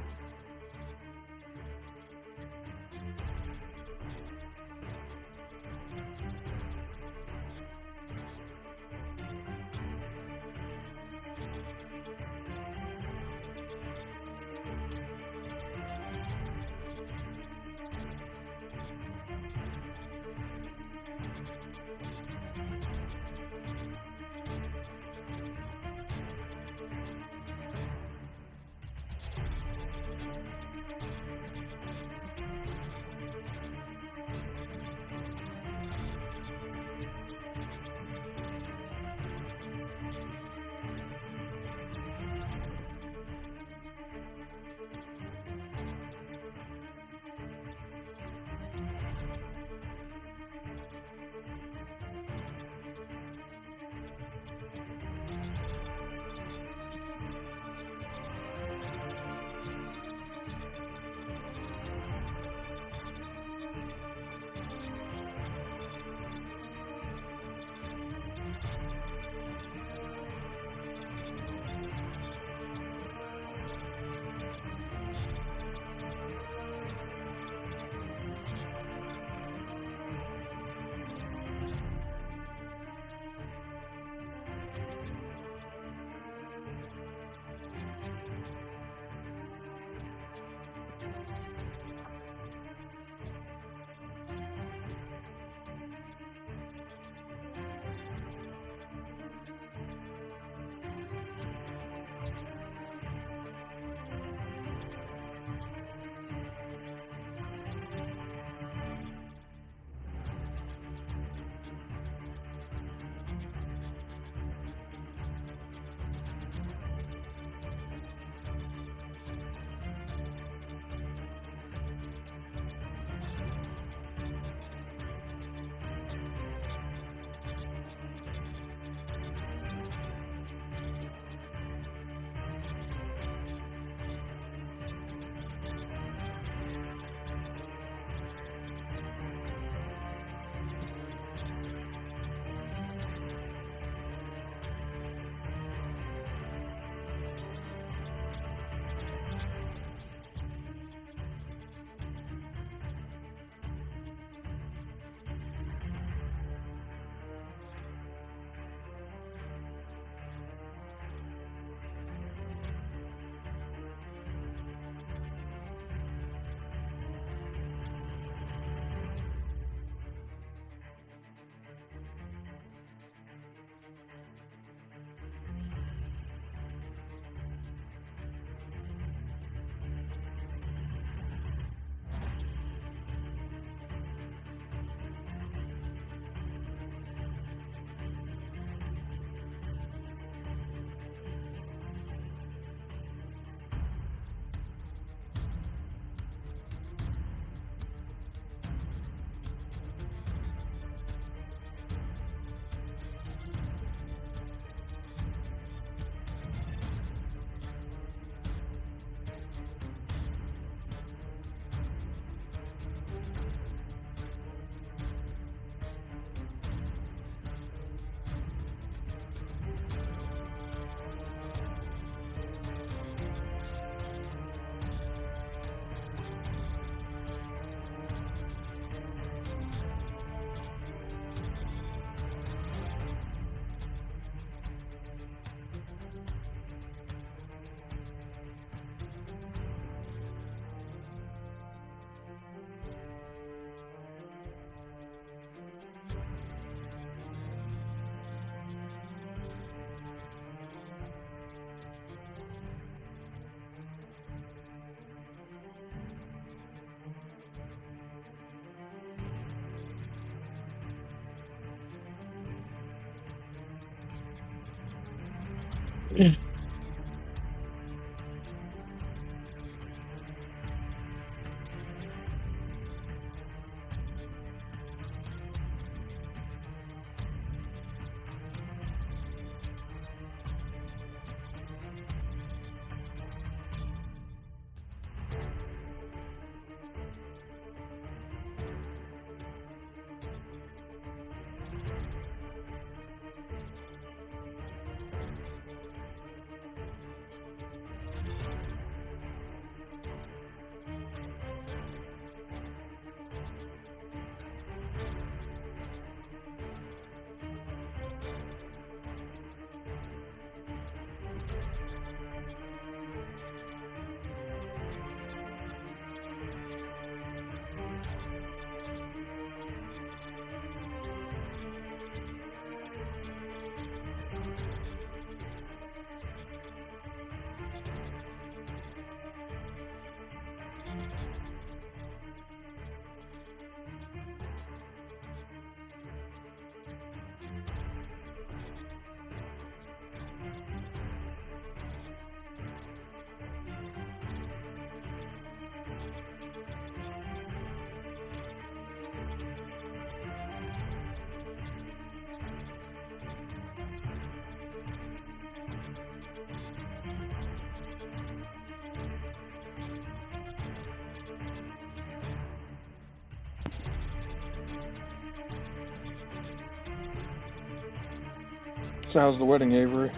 So how's the wedding, Avery?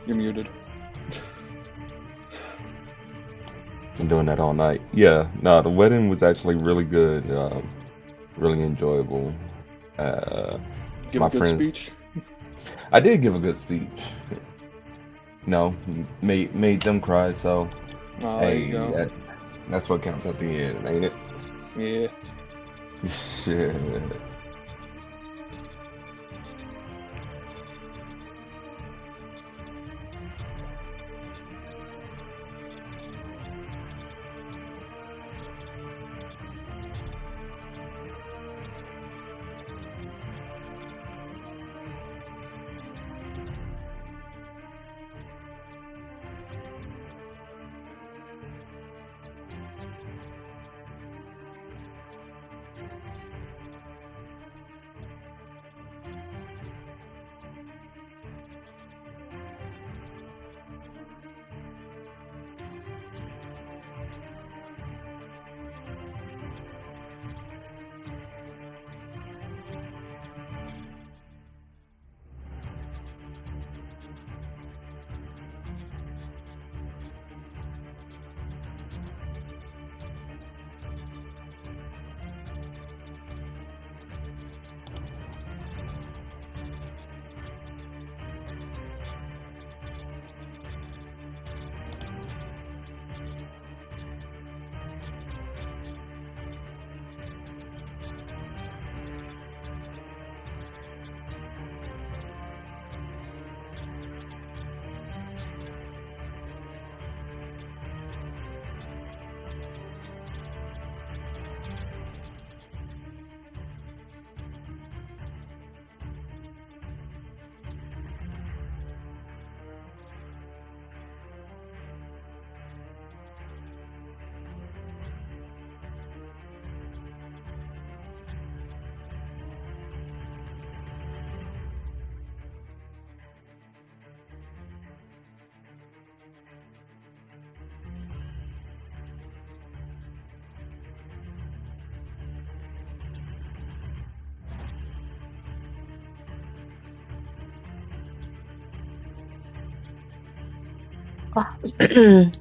You're muted. Been doing that all night. Yeah, no, the wedding was actually really good. Really enjoyable. Give my a good friends, speech. I did give a good speech. No, made them cry. So Oh, there you go. That's what counts at the end, ain't it? Yeah. Shit.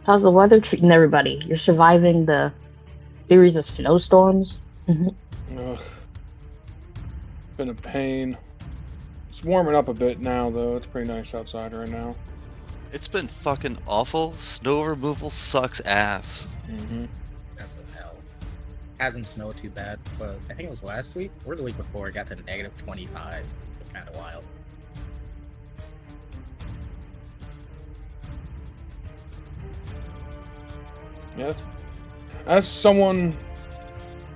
How's the weather treating everybody? You're surviving the series of snowstorms? Ugh. Been a pain. It's warming up a bit now, though. It's pretty nice outside right now. It's been fucking awful. Snow removal sucks ass. Mm-hmm. That's a hell. Hasn't snowed too bad, but I think it was last week or the week before it got to negative 25. It's kind of wild. Yeah. As someone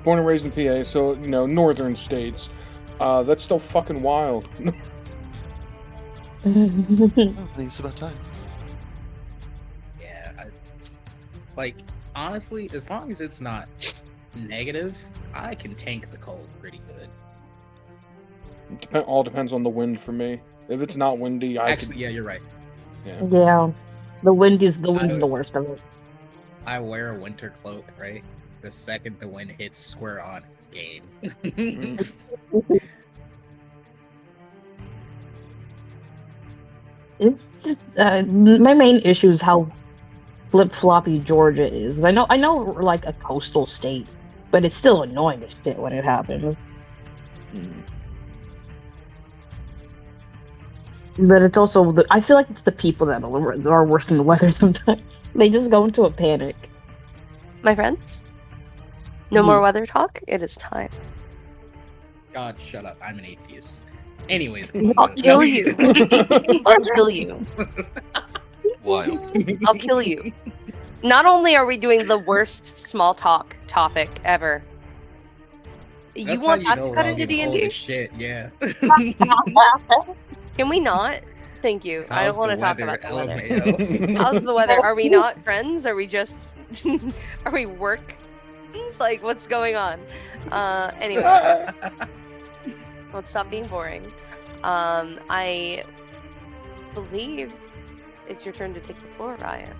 born and raised in PA, so, you know, northern states, that's still fucking wild. Oh, I think it's about time. Yeah, like honestly, as long as it's not negative, I can tank the cold pretty good. All depends on the wind for me. If it's not windy, Actually, yeah, you're right. Yeah. Yeah, the wind's the worst of it. I wear a winter cloak, right? The second the wind hits square on, it's game. It's just, my main issue is how flip floppy Georgia is. I know we're like a coastal state, but it's still annoying as shit when it happens. But it's also I feel like it's the people that are worse than the weather sometimes. They just go into a panic. My friends, no more weather talk. It is time. God, shut up! I'm an atheist. Anyways, I'll kill you. I'll kill you. Wild. I'll kill you. Not only are we doing the worst small talk topic ever. That's you want how that you know to cut we're all into getting old D&D? as shit, yeah. Can we not? Thank you. I don't want to talk about the weather. LMAO. How's the weather? Are we not friends? Are we just are we work? Like what's going on? Anyway. Let's stop being boring. I believe it's your turn to take the floor, Raya.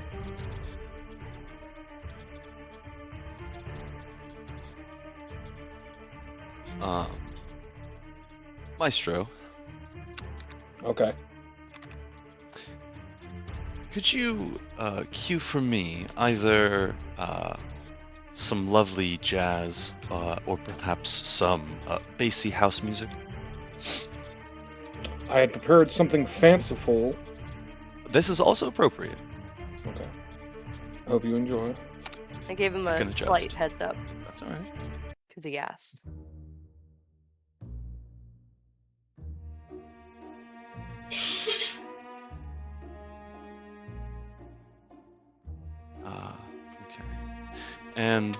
Maestro, Okay. could you cue for me either some lovely jazz or perhaps some bassy house music? I had prepared something fanciful. This is also appropriate. Okay. I hope you enjoy. I gave him a slight heads up. That's all right. Because he asked. Okay. And,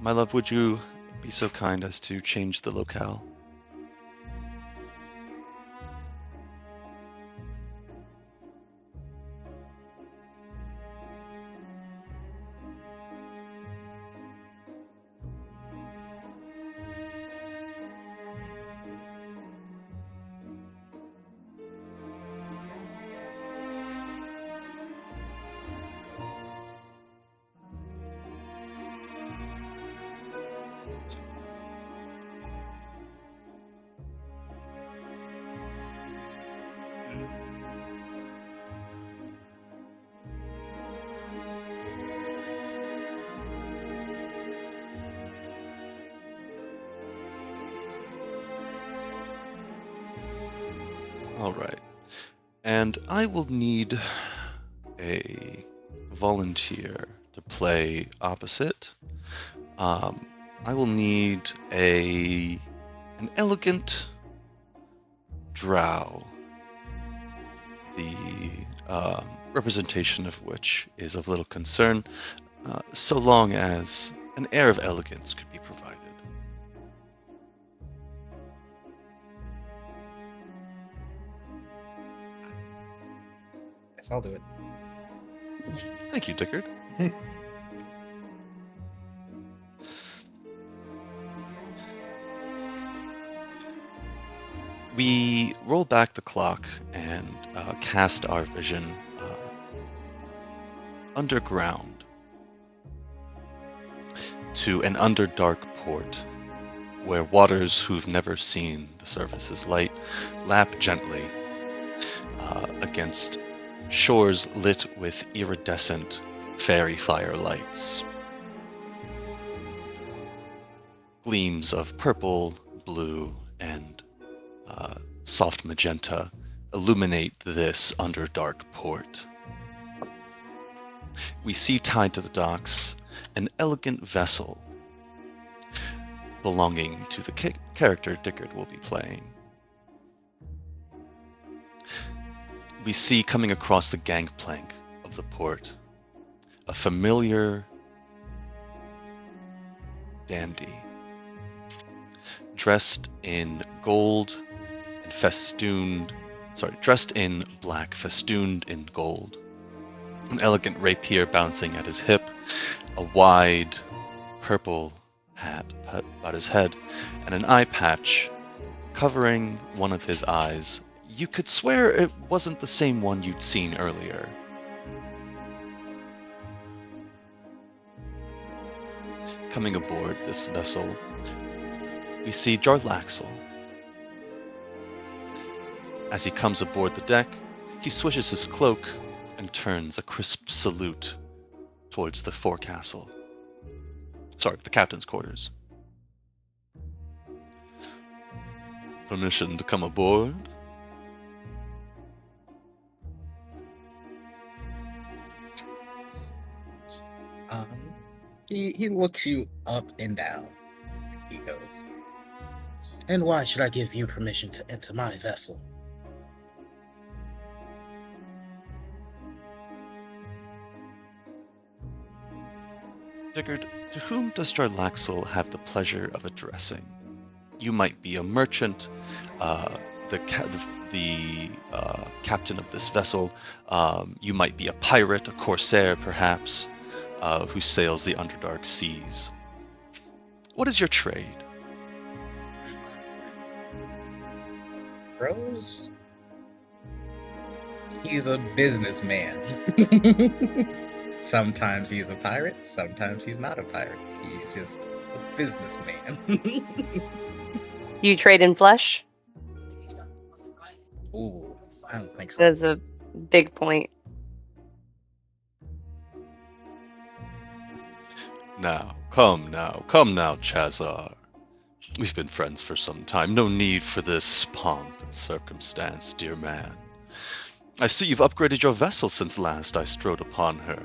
my love, would you be so kind as to change the locale? All right. And I will need a volunteer to play opposite. I will need an elegant drow, the representation of which is of little concern, so long as an air of elegance could be provided. Yes, I'll do it. Thank you, Dickard. We roll back the clock and cast our vision underground to an underdark port where waters who've never seen the surface's light lap gently against shores lit with iridescent fairy fire lights. Gleams of purple, blue, and soft magenta illuminate this underdark port. We see tied to the docks an elegant vessel belonging to the character Dickard will be playing. We see coming across the gangplank of the port a familiar dandy, dressed in gold and festooned dressed in black, festooned in gold. An elegant rapier bouncing at his hip, a wide purple hat about his head, and an eye patch covering one of his eyes. You could swear it wasn't the same one you'd seen earlier. Coming aboard this vessel, we see Jarlaxle. As he comes aboard the deck, he swishes his cloak and turns a crisp salute towards the forecastle. Sorry, the captain's quarters. Permission to come aboard? He looks you up and down. He goes, "And why should I give you permission to enter my vessel?" Sigurd, to whom does Jarlaxle have the pleasure of addressing? You might be a merchant, the captain of this vessel. You might be a pirate, a corsair, perhaps, who sails the underdark seas. What is your trade? Rose, he's a businessman. Sometimes he's a pirate, sometimes he's not a pirate. He's just a businessman. You trade in flesh? Ooh, I don't think so. That's a big point. Come now, Chazar. We've been friends for some time. No need for this pomp and circumstance, dear man. I see you've upgraded your vessel since last I strode upon her.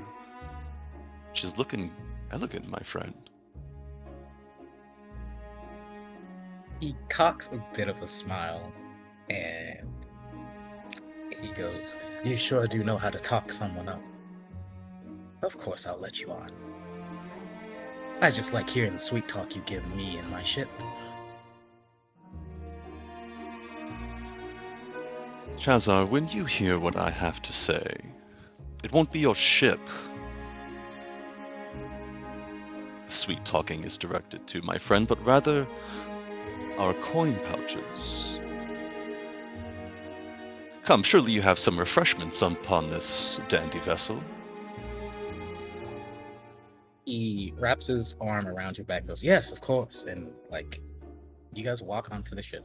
She's looking elegant, my friend. He cocks a bit of a smile, and he goes, "You sure do know how to talk someone up. Of course I'll let you on. I just like hearing the sweet talk you give me and my ship." Chazar, when you hear what I have to say, it won't be your ship the sweet talking is directed to, my friend, but rather our coin pouches. Come, surely you have some refreshments upon this dandy vessel. He wraps his arm around your back and goes, "Yes, of course." And you guys walk onto the ship.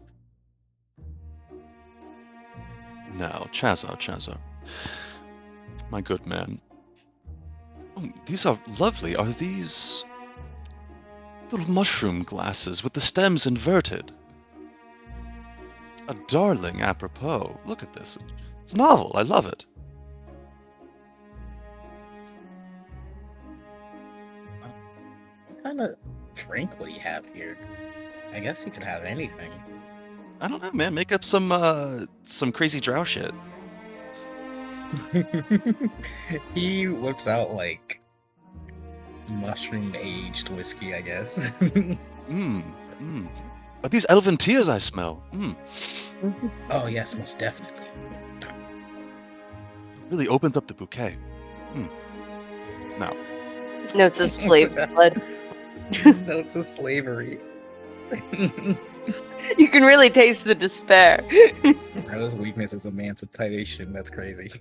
Now, Chazar, my good man. Oh, these are lovely. Are these little mushroom glasses with the stems inverted? A darling apropos. Look at this. It's novel. I love it. What kind of drink would he have here? I guess he could have anything. I don't know, man. Make up some crazy drow shit. He whips out mushroom aged whiskey, I guess. Are these elven tears I smell? Oh yes, most definitely. Really opens up the bouquet. Now. Notes of slave blood. Notes of slavery. You can really taste the despair. His weakness is emancipation. That's crazy.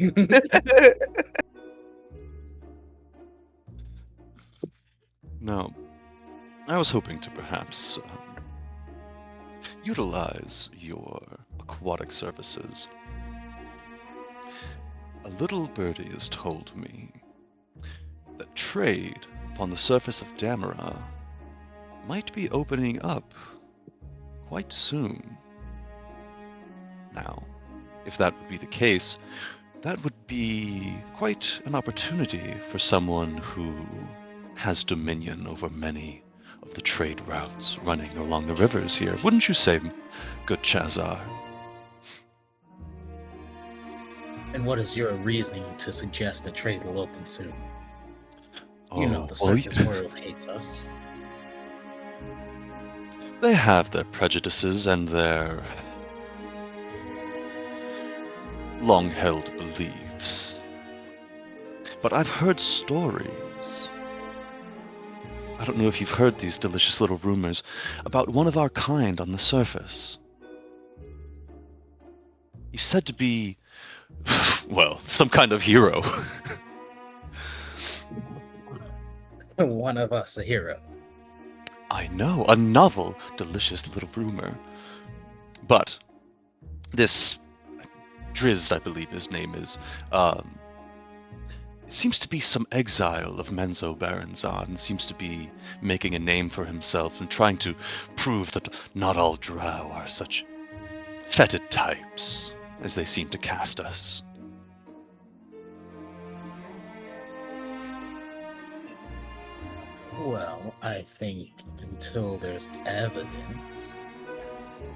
Now, I was hoping to perhaps utilize your aquatic services. A little birdie has told me that trade upon the surface of Damara might be opening up quite soon. Now, if that would be the case, that would be quite an opportunity for someone who has dominion over many of the trade routes running along the rivers here. Wouldn't you say, good Chazar? And what is your reasoning to suggest that trade will open soon? Oh, you know the surface world hates us. They have their prejudices and their long-held beliefs. But I've heard stories. I don't know if you've heard these delicious little rumors about one of our kind on the surface. He's said to be, well, some kind of hero. One of us a hero. I know, a novel, delicious little rumor. But this Driz, I believe his name is, seems to be some exile of Menzoberranzan, and seems to be making a name for himself and trying to prove that not all drow are such fetid types as they seem to cast us. Well, I think until there's evidence,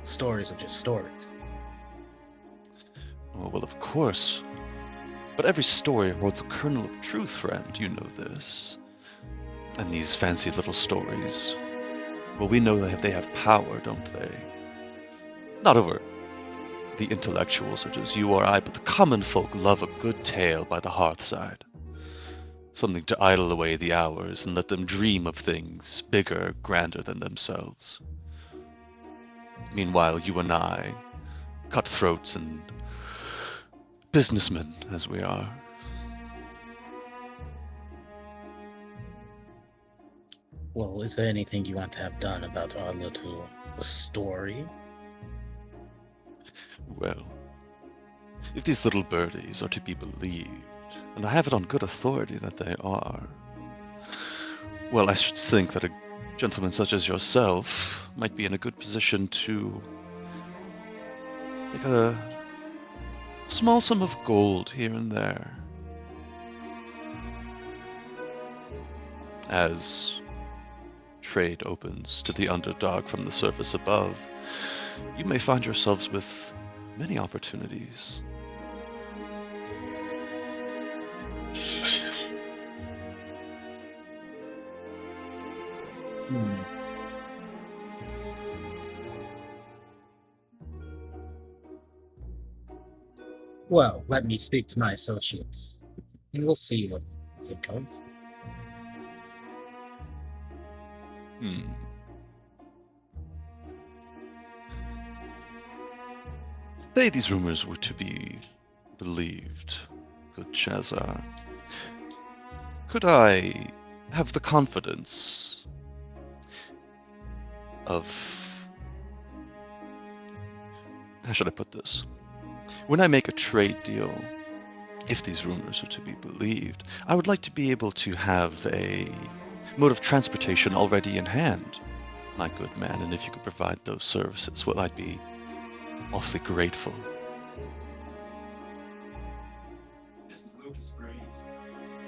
stories are just stories. Oh, well, of course. But every story holds a kernel of truth, friend. You know this. And these fancy little stories, well, we know they have power, don't they? Not over the intellectuals such as you or I, but the common folk love a good tale by the hearthside. Something to idle away the hours and let them dream of things bigger, grander than themselves. Meanwhile, you and I, cutthroats and businessmen as we are. Well, is there anything you want to have done about our little story? Well, if these little birdies are to be believed, and I have it on good authority that they are, well, I should think that a gentleman such as yourself might be in a good position to make a small sum of gold here and there. As trade opens to the underdog from the surface above, you may find yourselves with many opportunities. Well, let me speak to my associates, and we'll see what we think of. Say these rumors were to be believed, good Chazar. Could I have the confidence of... How should I put this? When I make a trade deal, if these rumors are to be believed, I would like to be able to have a mode of transportation already in hand, my good man, and if you could provide those services, well, I'd be awfully grateful.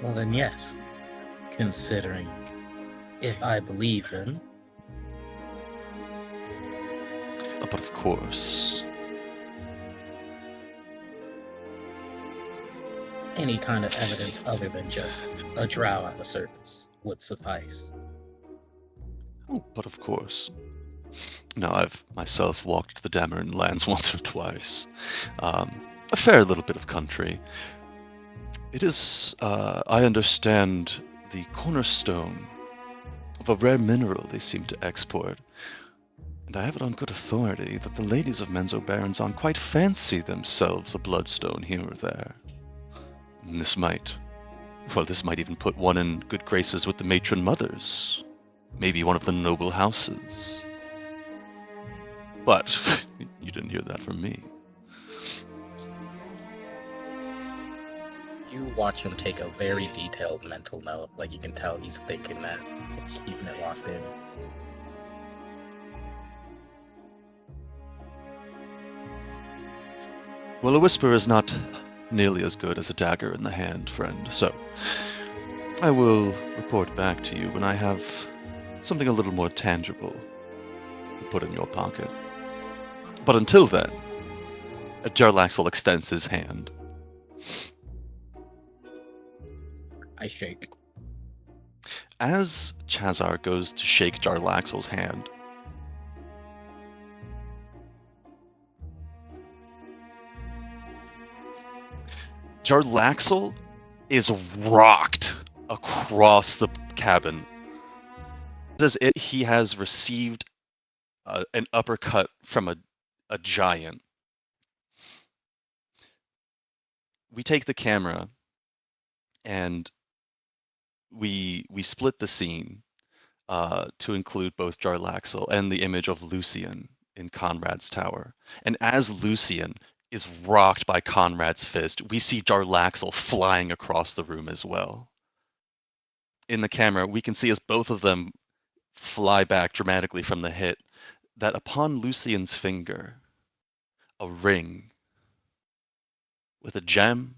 Well then, yes. Considering if I believe them. But of course, Any kind of evidence other than just a drow on the surface would suffice. oh, but of course. Now, I've myself walked the Dameron lands once or twice. A fair little bit of country. It is, I understand, the cornerstone of a rare mineral they seem to export. And I have it on good authority that the ladies of Menzoberranzan quite fancy themselves a bloodstone here or there. And this might even put one in good graces with the matron mothers. Maybe one of the noble houses. But you didn't hear that from me. You watch him take a very detailed mental note. Like, you can tell he's thinking that, keeping it locked in. Well, a whisper is not nearly as good as a dagger in the hand, friend, so I will report back to you when I have something a little more tangible to put in your pocket. But until then, Jarlaxle extends his hand. I shake. As Chazar goes to shake Jarlaxle's hand, Jarlaxle is rocked across the cabin. As if he has received an uppercut from a giant. We take the camera and we split the scene to include both Jarlaxle and the image of Lucian in Conrad's tower. And as Lucian is rocked by Conrad's fist, we see Jarlaxle flying across the room as well. In the camera, we can see as both of them fly back dramatically from the hit, that upon Lucian's finger, a ring with a gem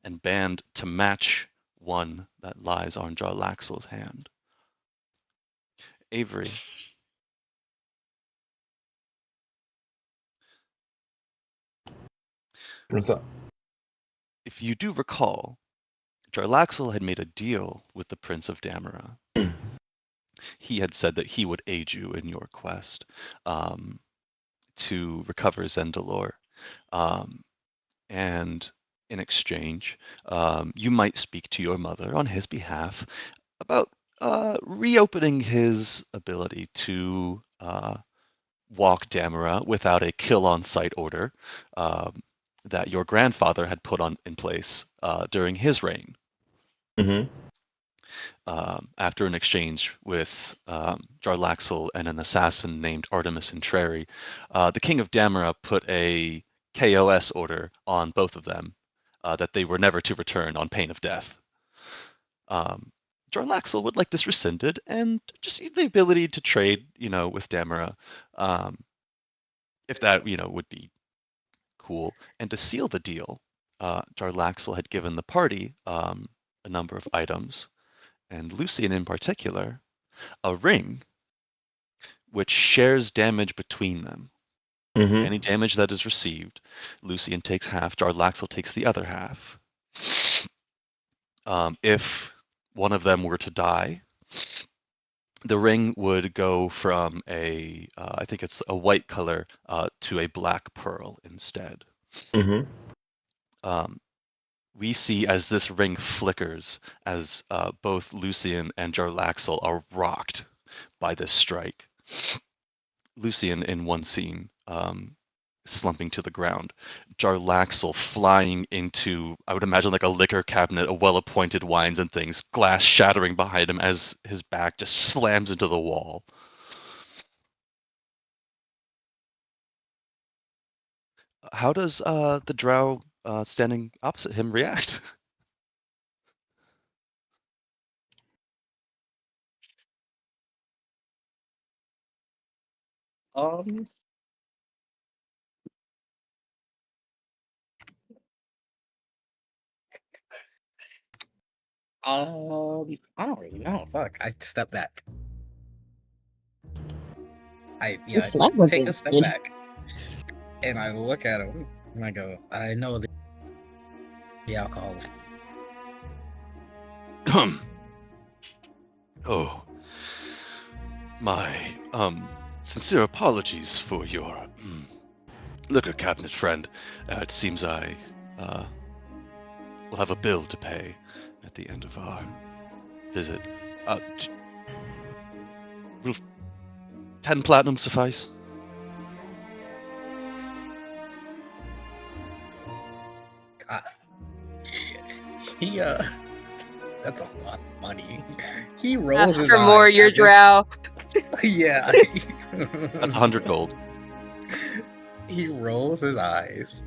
and band to match one that lies on Jarlaxle's hand. Avery. What's up? If you do recall, Jarlaxle had made a deal with the Prince of Damara. He had said that he would aid you in your quest to recover Zendalore. And in exchange, you might speak to your mother on his behalf about reopening his ability to walk Damara without a kill-on-sight order that your grandfather had put in place during his reign. Mm-hmm. After an exchange with Jarlaxle and an assassin named Artemis Intreri, the King of Damara put a KOS order on both of them that they were never to return on pain of death. Jarlaxle would like this rescinded and just the ability to trade, with Damara, if that, would be cool. And to seal the deal, Jarlaxle had given the party a number of items, and Lucian in particular, a ring which shares damage between them. Mm-hmm. Any damage that is received, Lucian takes half, Jarlaxle takes the other half. If one of them were to die, the ring would go from I think it's a white color, to a black pearl instead. Mm-hmm. We see as this ring flickers, as both Lucian and Jarlaxle are rocked by this strike. Lucian in one scene, slumping to the ground. Jarlaxle flying into, I would imagine, like a liquor cabinet of well-appointed wines and things, glass shattering behind him as his back just slams into the wall. How does the drow standing opposite him react? I don't really know. Fuck. I step back. I take a step back. And I look at him and I go, I know the alcohol is. Oh. My sincere apologies for your liquor cabinet friend. It seems I will have a bill to pay at the end of our visit. Will 10 platinum suffice? Shit. That's a lot of money. He rolls his eyes. For more, your drow. Yeah. That's 100 gold. He rolls his eyes.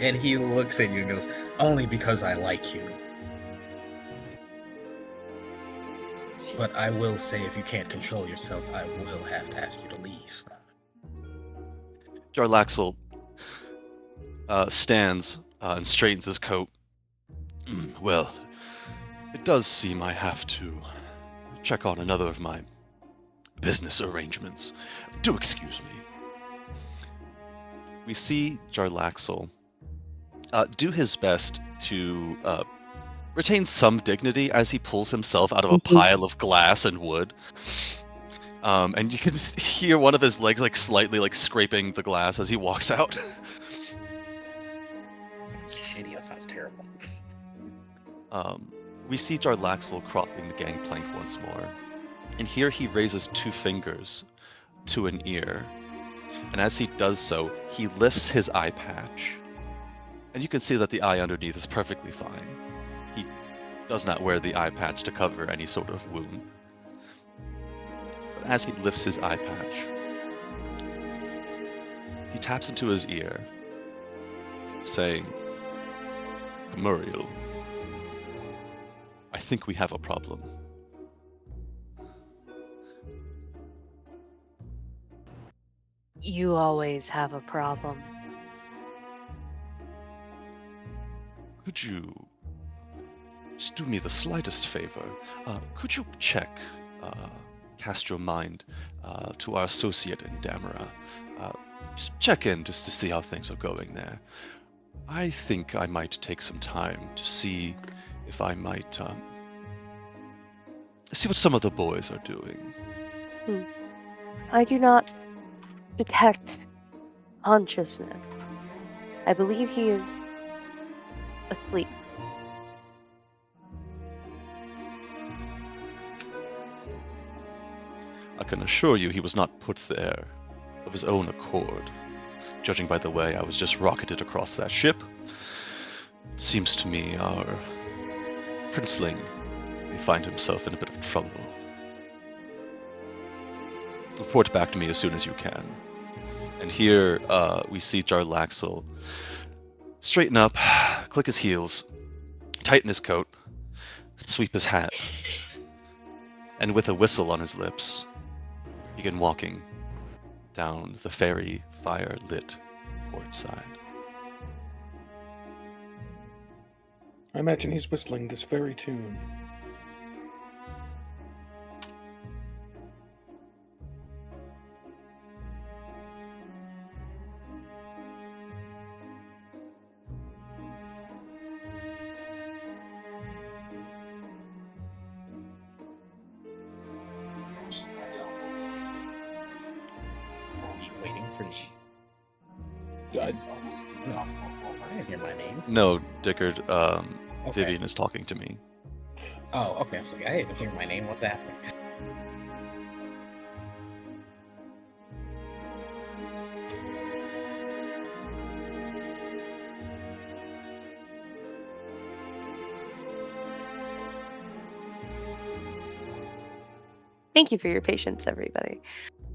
And he looks at you and goes, only because I like you. But I will say, if you can't control yourself, I will have to ask you to leave. Jarlaxle stands and straightens his coat. Well, it does seem I have to check on another of my business arrangements. Do excuse me. We see Jarlaxle do his best to retain some dignity as he pulls himself out of a pile of glass and wood. And you can hear one of his legs slightly scraping the glass as he walks out. That's shitty. That sounds terrible. We see Jarlaxle crossing the gangplank once more, and here he raises 2 fingers to an ear, and as he does so, he lifts his eye patch, and you can see that the eye underneath is perfectly fine. He does not wear the eye patch to cover any sort of wound. But as he lifts his eye patch, he taps into his ear, saying, "Gamuriel, I think we have a problem." You always have a problem. Could you just do me the slightest favor? Could you cast your mind to our associate in Damara? Just check in just to see how things are going there. I think I might take some time to see if I might see what some of the boys are doing. I do not detect consciousness. I believe he is asleep. I can assure you he was not put there of his own accord. Judging by the way I was just rocketed across that ship, it seems to me our princeling may find himself in a bit of trouble. Report back to me as soon as you can. And here we see Jarlaxle straighten up, click his heels, tighten his coat, sweep his hat, and with a whistle on his lips, begin walking down the fairy fire-lit port side. I imagine he's whistling this very tune. Waiting for me. I didn't hear my name. No, Dickard, Okay. Vivian is talking to me. Oh, okay. I was like, I didn't hear my name. What's happening? Thank you for your patience, everybody.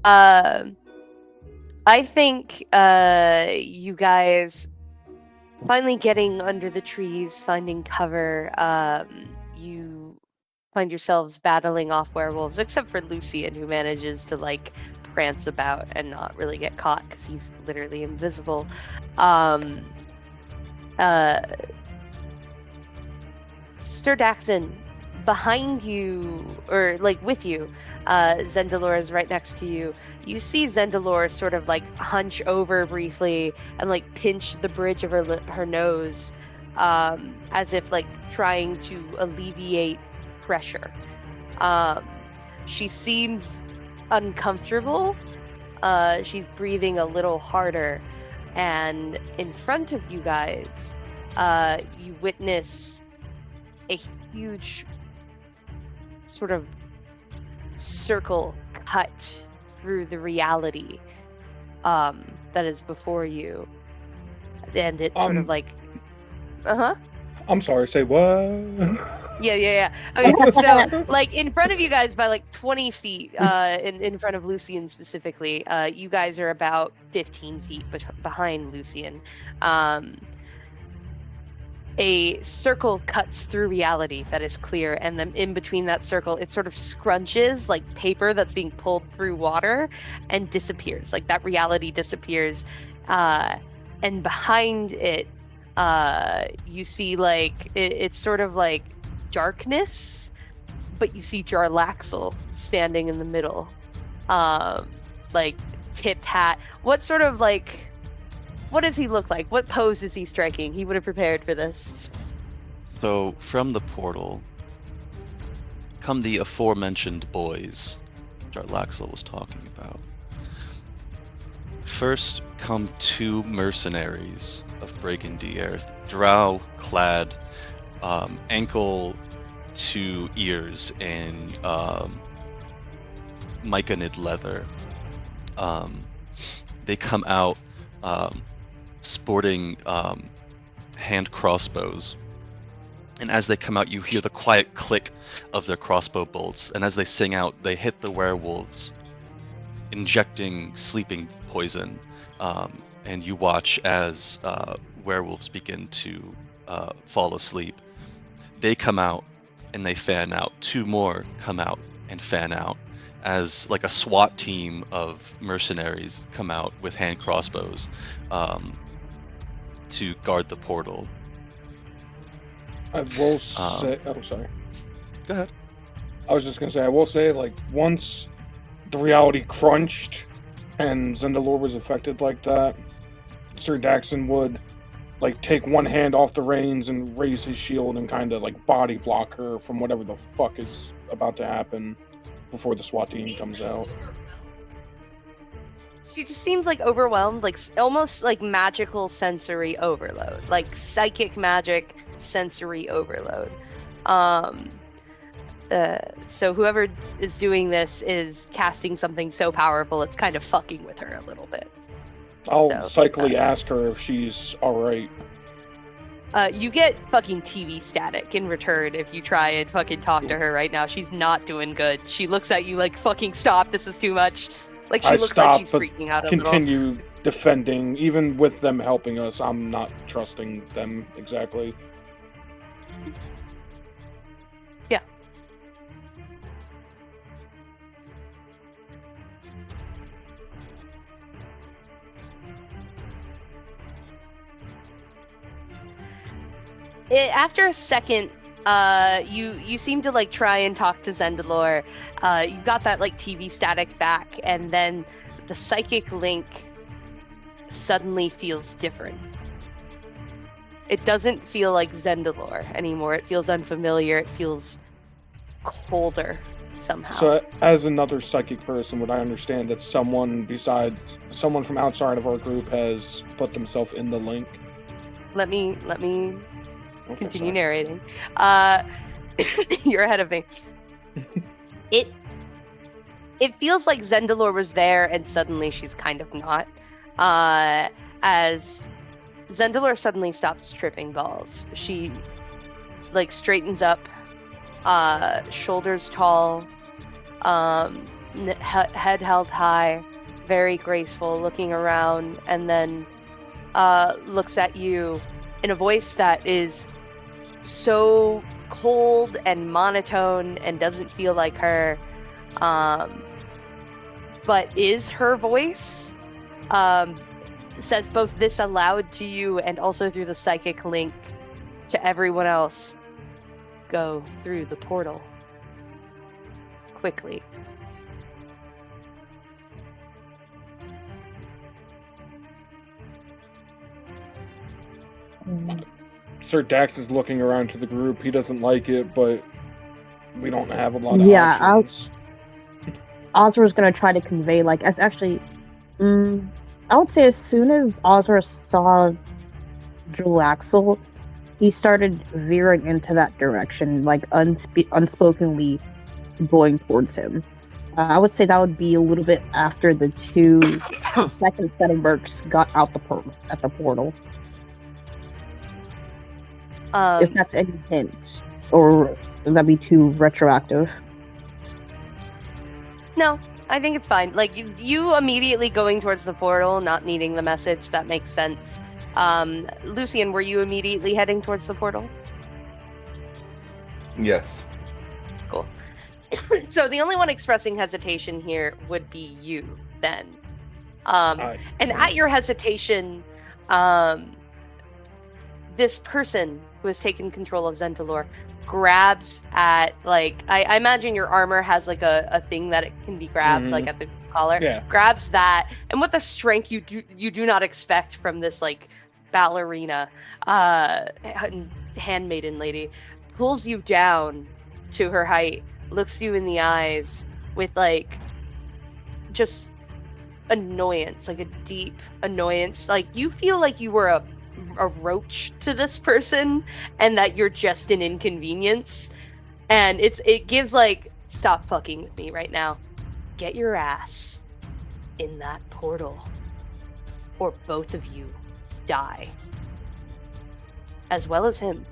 I think you guys finally getting under the trees, finding cover. You find yourselves battling off werewolves, except for Lucian, who manages to like prance about and not really get caught because he's literally invisible. Sir Daxon, behind you, or like with you, Zendalore is right next to you. You see Zendalore sort of like hunch over briefly and like pinch the bridge of her nose, as if like trying to alleviate pressure. She seems uncomfortable. She's breathing a little harder, and in front of you guys, you witness a huge sort of circle cut through the reality that is before you, and it's sort of like I'm sorry, say what? yeah. Okay, so like in front of you guys by like 20 feet, in front of Lucian specifically, you guys are about 15 feet behind Lucian. A circle cuts through reality that is clear, and then in between that circle, it sort of scrunches like paper that's being pulled through water and disappears. Like that reality disappears, and behind it, you see like it's sort of like darkness, but you see Jarlaxle standing in the middle, like tipped hat. What sort of like? What does he look like? What pose is he striking? He would have prepared for this. So, from the portal come the aforementioned boys Jarlaxle was talking about. First come 2 mercenaries of Breaking Dier, drow clad, ankle to ears in myconid leather. They come out sporting hand crossbows. And as they come out, you hear the quiet click of their crossbow bolts. And as they sing out, they hit the werewolves, injecting sleeping poison. And you watch as werewolves begin to fall asleep. They come out and they fan out. 2 more come out and fan out as like a SWAT team of mercenaries come out with hand crossbows to guard the portal. I will say... oh, sorry. Go ahead. I was just going to say, I will say, like, once the reality crunched and Zendalore was affected like that, Sir Daxon would, like, take one hand off the reins and raise his shield and kind of, like, body block her from whatever the fuck is about to happen before the SWAT team comes out. She just seems like overwhelmed, like almost like magical sensory overload, like psychic magic sensory overload. So whoever is doing this is casting something so powerful it's kind of fucking with her a little bit. I'll psychically ask her if she's alright. You get fucking TV static in return if you try and fucking talk to her right now. She's not doing good. She looks at you like, fucking stop, this is too much. Like, she looks like she's freaking out a little. Continue defending. Even with them helping us, I'm not trusting them exactly. Yeah. After a second, you seem to like try and talk to Zendalore. You got that like TV static back, and then the psychic link suddenly feels different. It doesn't feel like Zendalore anymore. It feels unfamiliar. It feels colder somehow. So, as another psychic person, would I understand that someone from outside of our group has put themselves in the link? Let me Okay, continue sorry. narrating. You're ahead of me. It feels like Zendalore was there and suddenly she's kind of not. As Zendalore suddenly stops tripping balls. She like straightens up, shoulders tall, head held high, very graceful, looking around, and then looks at you in a voice that is so cold and monotone and doesn't feel like her, but is her voice. Says both this aloud to you and also through the psychic link to everyone else. Go through the portal. Quickly. Sir Dax is looking around to the group. He doesn't like it, but we don't have a lot of options. Ozra's gonna try to convey, like, as actually, I would say as soon as Ozra saw Julaxel, he started veering into that direction, like unspokenly going towards him. I would say that would be a little bit after the second set of mercs got out at the portal. If that's any hint, or would that be too retroactive? No, I think it's fine. Like, you immediately going towards the portal, not needing the message, that makes sense. Lucian, were you immediately heading towards the portal? Yes. Cool. So the only one expressing hesitation here would be you, then. And at your hesitation, this person who has taken control of Zendalore grabs at, like, I imagine your armor has like a thing that it can be grabbed, like at the collar. Yeah. Grabs that, and with the strength you do not expect from this like ballerina, handmaiden lady, pulls you down to her height, looks you in the eyes with like just annoyance, like a deep annoyance. Like, you feel like you were a a roach to this person and that you're just an inconvenience. And it gives like, stop fucking with me right now. Get your ass in that portal, or both of you die, as well as him.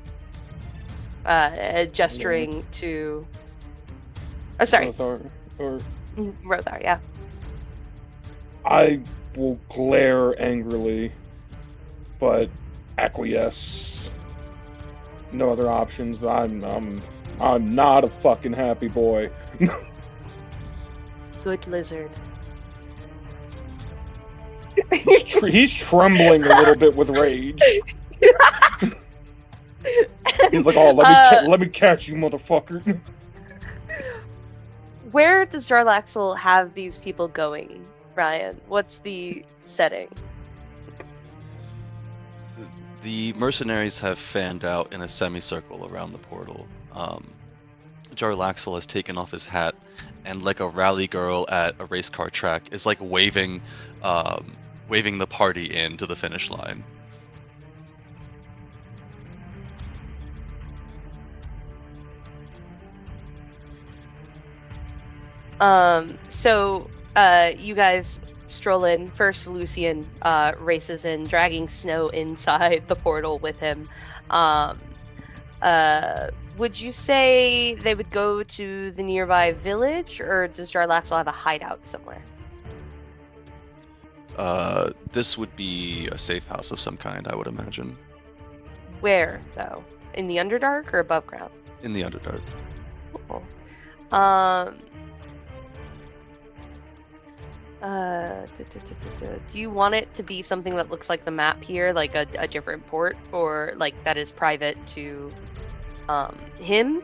Gesturing to. Oh, sorry. Rothar, or Rothar, yeah. I will glare angrily, but acquiesce. No other options. But I'm not a fucking happy boy. Good lizard. He's trembling a little bit with rage. He's like, "Oh, let me catch you, motherfucker." Where does Jarlaxle have these people going, Ryan? What's the setting? The mercenaries have fanned out in a semicircle around the portal. Jarlaxle has taken off his hat, and like a rally girl at a race car track, is like waving the party in to the finish line. So you guys stroll in. First, Lucian races in, dragging Snow inside the portal with him. Would you say they would go to the nearby village, or does Jarlaxle have a hideout somewhere? This would be a safe house of some kind, I would imagine. Where, though? In the Underdark or above ground? In the Underdark. Cool. Do you want it to be something that looks like the map here, like a different port, or like that is private to him,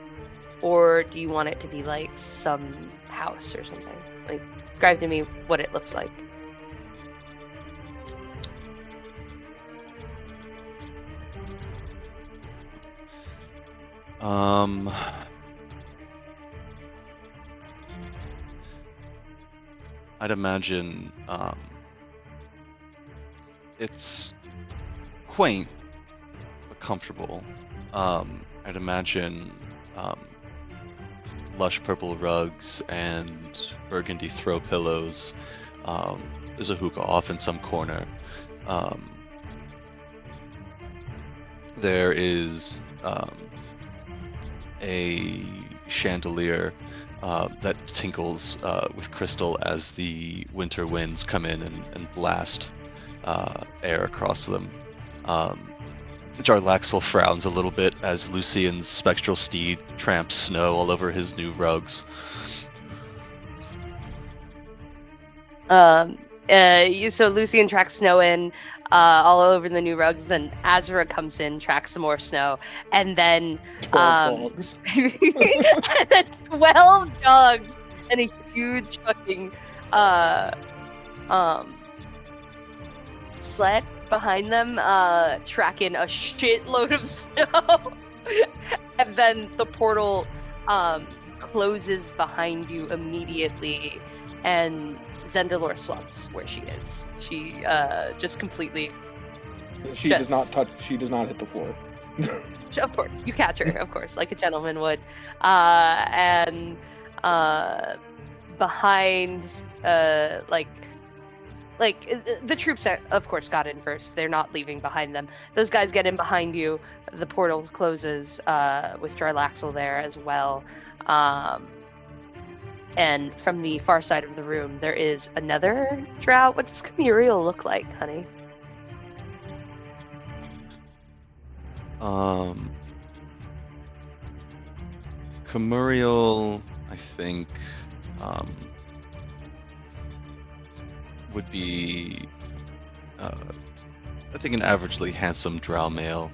or do you want it to be like some house or something? Like, describe to me what it looks like. I'd imagine it's quaint but comfortable. I'd imagine lush purple rugs and burgundy throw pillows. There's a hookah off in some corner. There is a chandelier that tinkles with crystal as the winter winds come in and blast air across them. Jarlaxle frowns a little bit as Lucian's spectral steed tramps snow all over his new rugs. So Lucian tracks Snow in all over the new rugs. Then Azura comes in, tracks some more snow, and then 12 dogs. and then 12 dogs and a huge fucking sled behind them, tracking a shitload of snow. And then the portal closes behind you immediately, and Zendalor slumps where she is. She just completely. She does not touch. She does not hit the floor. Of course, you catch her, of course, like a gentleman would. And behind, like the troops, of course, got in first. They're not leaving behind them. Those guys get in behind you. The portal closes with Jarlaxle there as well. And from the far side of the room, there is another drow. What does Camuriel look like, honey? Camuriel, I think, would be, I think, an averagely handsome drow male.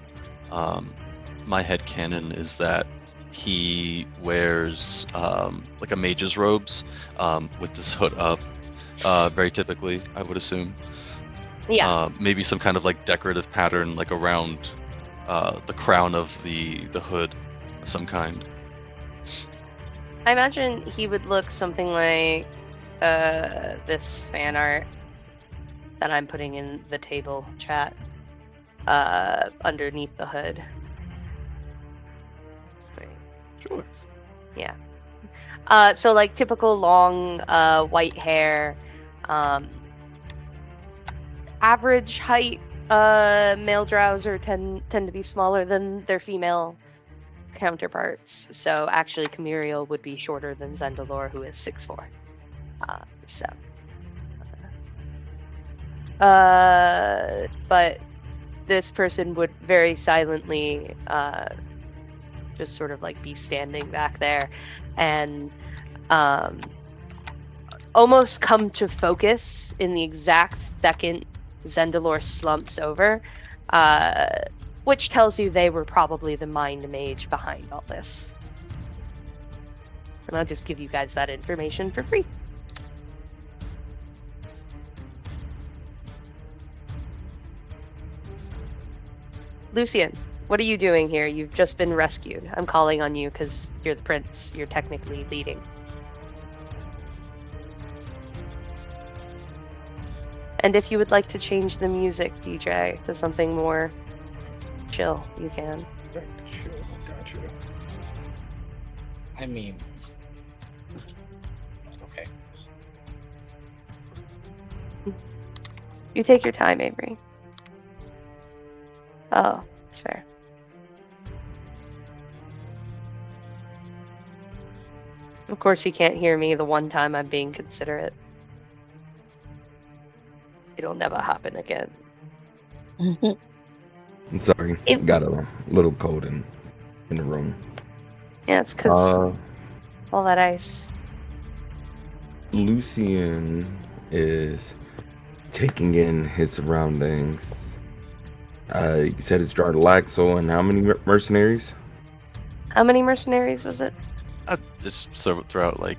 My headcanon is that he wears like a mage's robes with this hood up, very typically, I would assume. Yeah. Maybe some kind of like decorative pattern like around the crown of the hood of some kind. I imagine he would look something like this fan art that I'm putting in the table chat. underneath the hood. Sure. Yeah. So like typical long white hair, average height. Male drowser tend to be smaller than their female counterparts. So actually, Camuriel would be shorter than Zendalor, who is 6'4". But this person would very silently just sort of like be standing back there and almost come to focus in the exact second Zendalor slumps over, which tells you they were probably the mind mage behind all this. And I'll just give you guys that information for free. Lucian, what are you doing here? You've just been rescued. I'm calling on you because you're the prince. You're technically leading. And if you would like to change the music, DJ, to something more chill, you can. Chill, gotcha. I mean, okay. You take your time, Avery. Oh, that's fair. Of course he can't hear me the one time I'm being considerate. It'll never happen again. I'm sorry, got a little cold in the room. Yeah, it's because all that ice. Lucian is taking in his surroundings. You said it's Jarlaxle and how many mercenaries? How many mercenaries was it? I'd just throw out like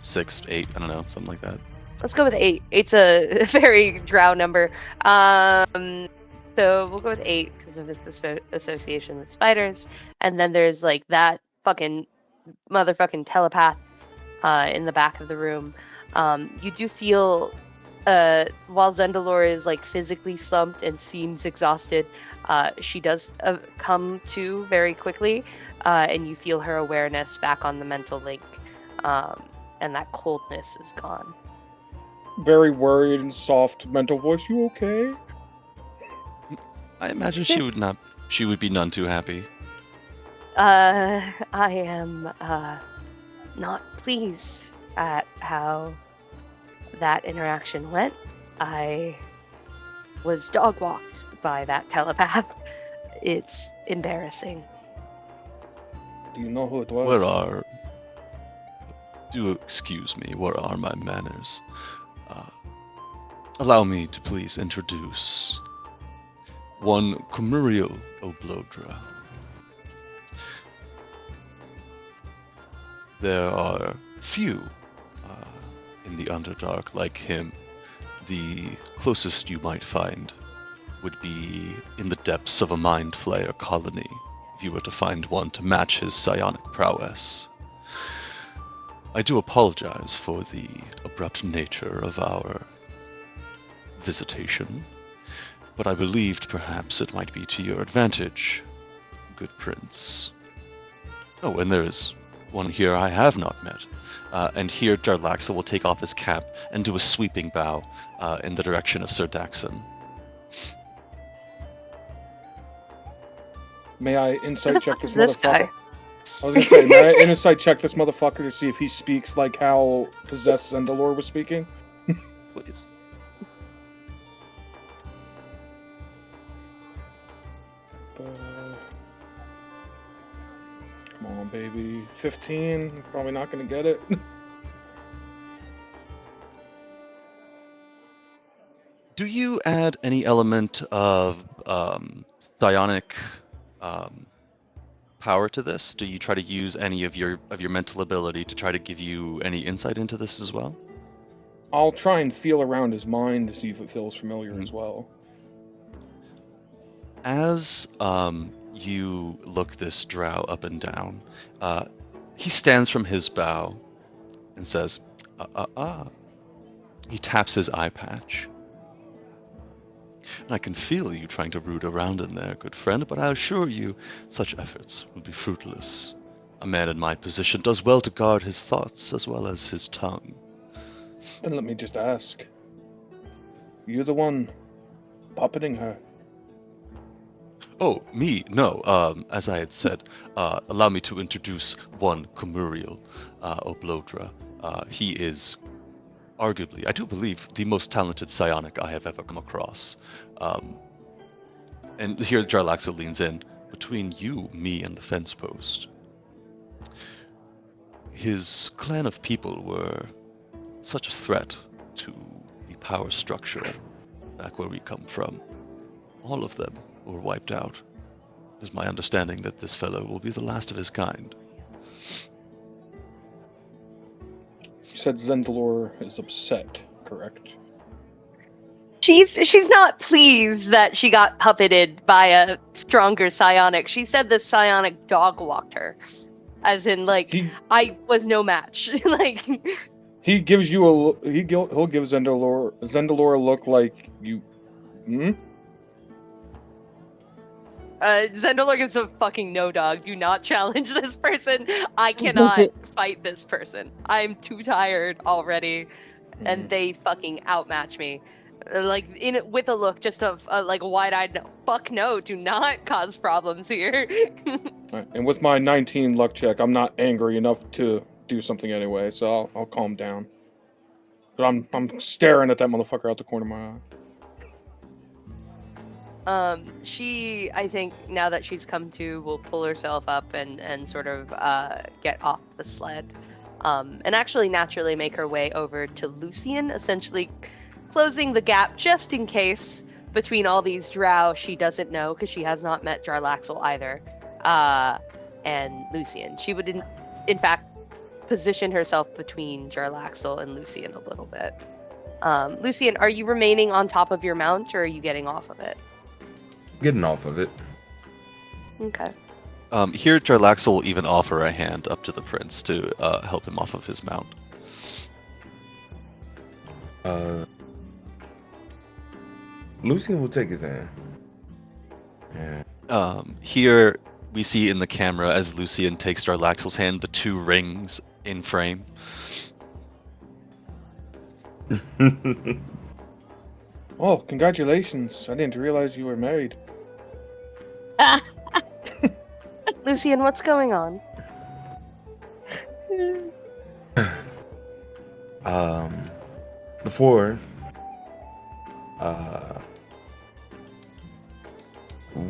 6, 8, I don't know, something like that. Let's go with 8. 8's a very drow number. So we'll go with 8 because of its association with spiders. And then there's like that fucking motherfucking telepath in the back of the room. You do feel, while Zendalor is like physically slumped and seems exhausted, she does come to very quickly, and you feel her awareness back on the mental link, and that coldness is gone. Very worried and soft mental voice. You okay? I imagine she would be none too happy. I am not pleased at how that interaction went. I was dog walked by that telepath. It's embarrassing. Do you know who it was? Do excuse me, what are my manners? Allow me to please introduce one Camuriel Oblodra. There are few in the Underdark like him. The closest you might find would be in the depths of a Mind Flayer colony, if you were to find one to match his psionic prowess. I do apologize for the abrupt nature of our visitation, but I believed perhaps it might be to your advantage, good prince. Oh, and there is one here I have not met. And here Jarlaxle will take off his cap and do a sweeping bow in the direction of Sir Daxon. May I insight check this This motherfucker? guy. I was gonna say, may I insight check this motherfucker to see if he speaks like how possessed Zendalor was speaking? Please. Come on, baby. 15. Probably not gonna get it. Do you add any element of psionic power to this? Do you try to use any of your mental ability to try to give you any insight into this as well? I'll try and feel around his mind to see if it feels familiar as well. As you look this drow up and down, he stands from his bow and says, He taps his eye patch. And I can feel you trying to root around in there, good friend, but I assure you, such efforts will be fruitless. A man in my position does well to guard his thoughts as well as his tongue. Then let me just ask. You're the one puppeting her. Oh, me? No. As I had said, allow me to introduce one Kumuriel Oblodra. He is arguably, I do believe, the most talented psionic I have ever come across. And here Jarlaxle leans in. Between you, me, and the fence post, his clan of people were such a threat to the power structure back where we come from. All of them were wiped out. It is my understanding that this fellow will be the last of his kind. You said Zendalor is upset, correct? She's not pleased that she got puppeted by a stronger psionic. She said the psionic dog walked her. As in, like, I was no match. Like, he gives you he'll give Zendalor a look like you. Zendalor gives a fucking no, dog. Do not challenge this person. I cannot fight this person. I'm too tired already, and they fucking outmatch me. Like, with a look just of like a wide-eyed no. Fuck no, do not cause problems here. Right. And with my 19 luck check, I'm not angry enough to do something anyway, so I'll calm down. But I'm staring at that motherfucker out the corner of my eye. She, I think, now that she's come to, will pull herself up and sort of get off the sled. And actually naturally make her way over to Lucian, essentially closing the gap just in case between all these drow she doesn't know, because she has not met Jarlaxle either, and Lucian. She would, in fact, position herself between Jarlaxle and Lucian a little bit. Lucian, are you remaining on top of your mount, or are you getting off of it? Getting off of it. Okay. Here, Jarlaxle will even offer a hand up to the prince to help him off of his mount. Lucian will take his hand. Yeah. Here, we see in the camera as Lucian takes Jarlaxle's hand, the two rings in frame. Oh, congratulations. I didn't realize you were married. Lucian, what's going on? Before,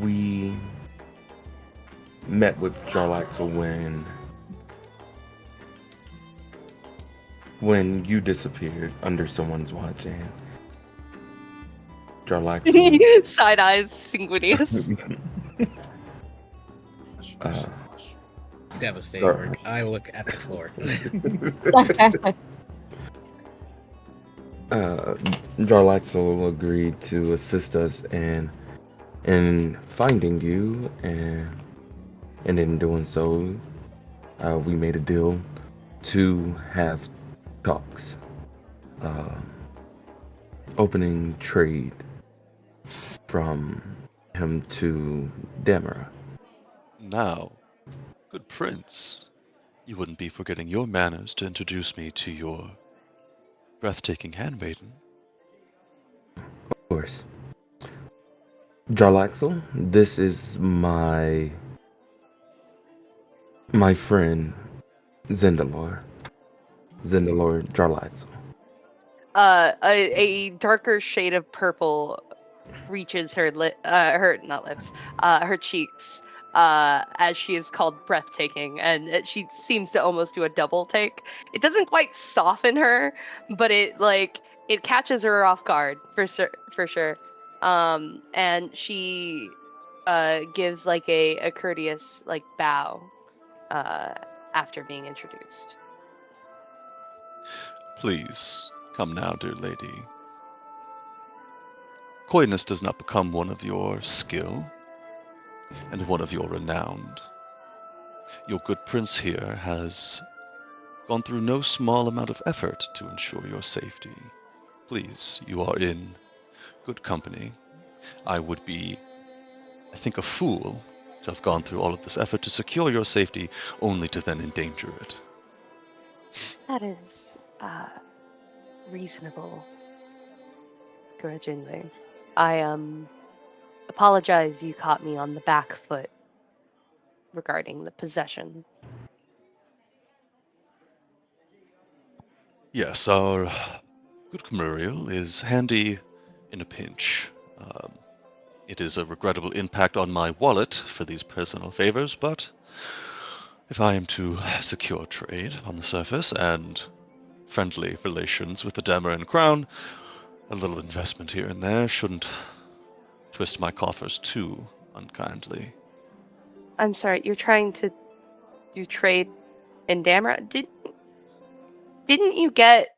we met with Jarlaxle when you disappeared under someone's watch, and Jarlaxle Side eyes, Sanguinius. Devastating work. I look at the floor. Jarlaxle agreed to assist us in finding you, and in doing so, we made a deal to have talks, opening trade from him to Damara. Now, good prince, you wouldn't be forgetting your manners to introduce me to your breathtaking handmaiden. Of course. Jarlaxle, this is my friend Zendalor. Zendalor Jarlaxle. A darker shade of purple reaches her her cheeks, as she is called breathtaking, and she seems to almost do a double take. It doesn't quite soften her, but it catches her off guard for sure. And she gives like a courteous like bow after being introduced. Please, come now, dear lady. Coyness does not become one of your skill, and one of your renown. Your good prince here has gone through no small amount of effort to ensure your safety. Please, you are in good company, I would be, I think, a fool to have gone through all of this effort to secure your safety only to then endanger it. That is reasonable. Grudgingly. I apologize you caught me on the back foot regarding the possession. Yes, our good Camuriel is handy in a pinch. It is a regrettable impact on my wallet for these personal favors, but if I am to secure trade on the surface and friendly relations with the Damaran Crown, a little investment here and there shouldn't twist my coffers too unkindly. I'm sorry, you're trying to do trade in Damara? Didn't you get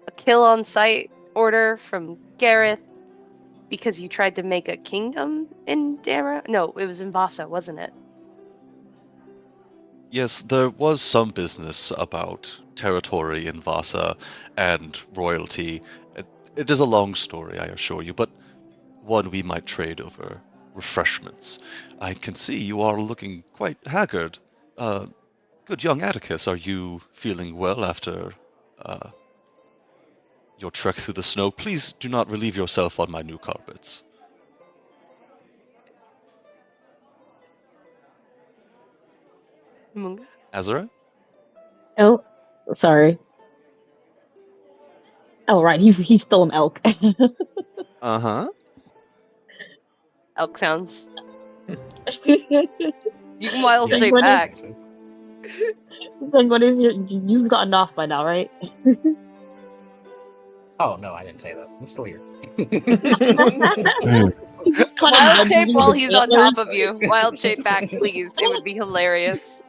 a kill on sight order from Gareth because you tried to make a kingdom in Damara? No, it was in Vasa, wasn't it? Yes, there was some business about territory in Vasa and royalty. It is a long story, I assure you, but one we might trade over refreshments. I can see you are looking quite haggard. Good young Atticus, are you feeling well after your trek through the snow? Please do not relieve yourself on my new carpets. Munga? Azura? Oh, sorry. Oh, right. He's still an elk. Uh-huh. Elk sounds. You can wild shape What is- back. So what is you've gotten off by now, right? Oh no, I didn't say that. I'm still here. He's kinda Wild nudging shape his while he's on top antlers. of you. Wild shape back, please. It would be hilarious.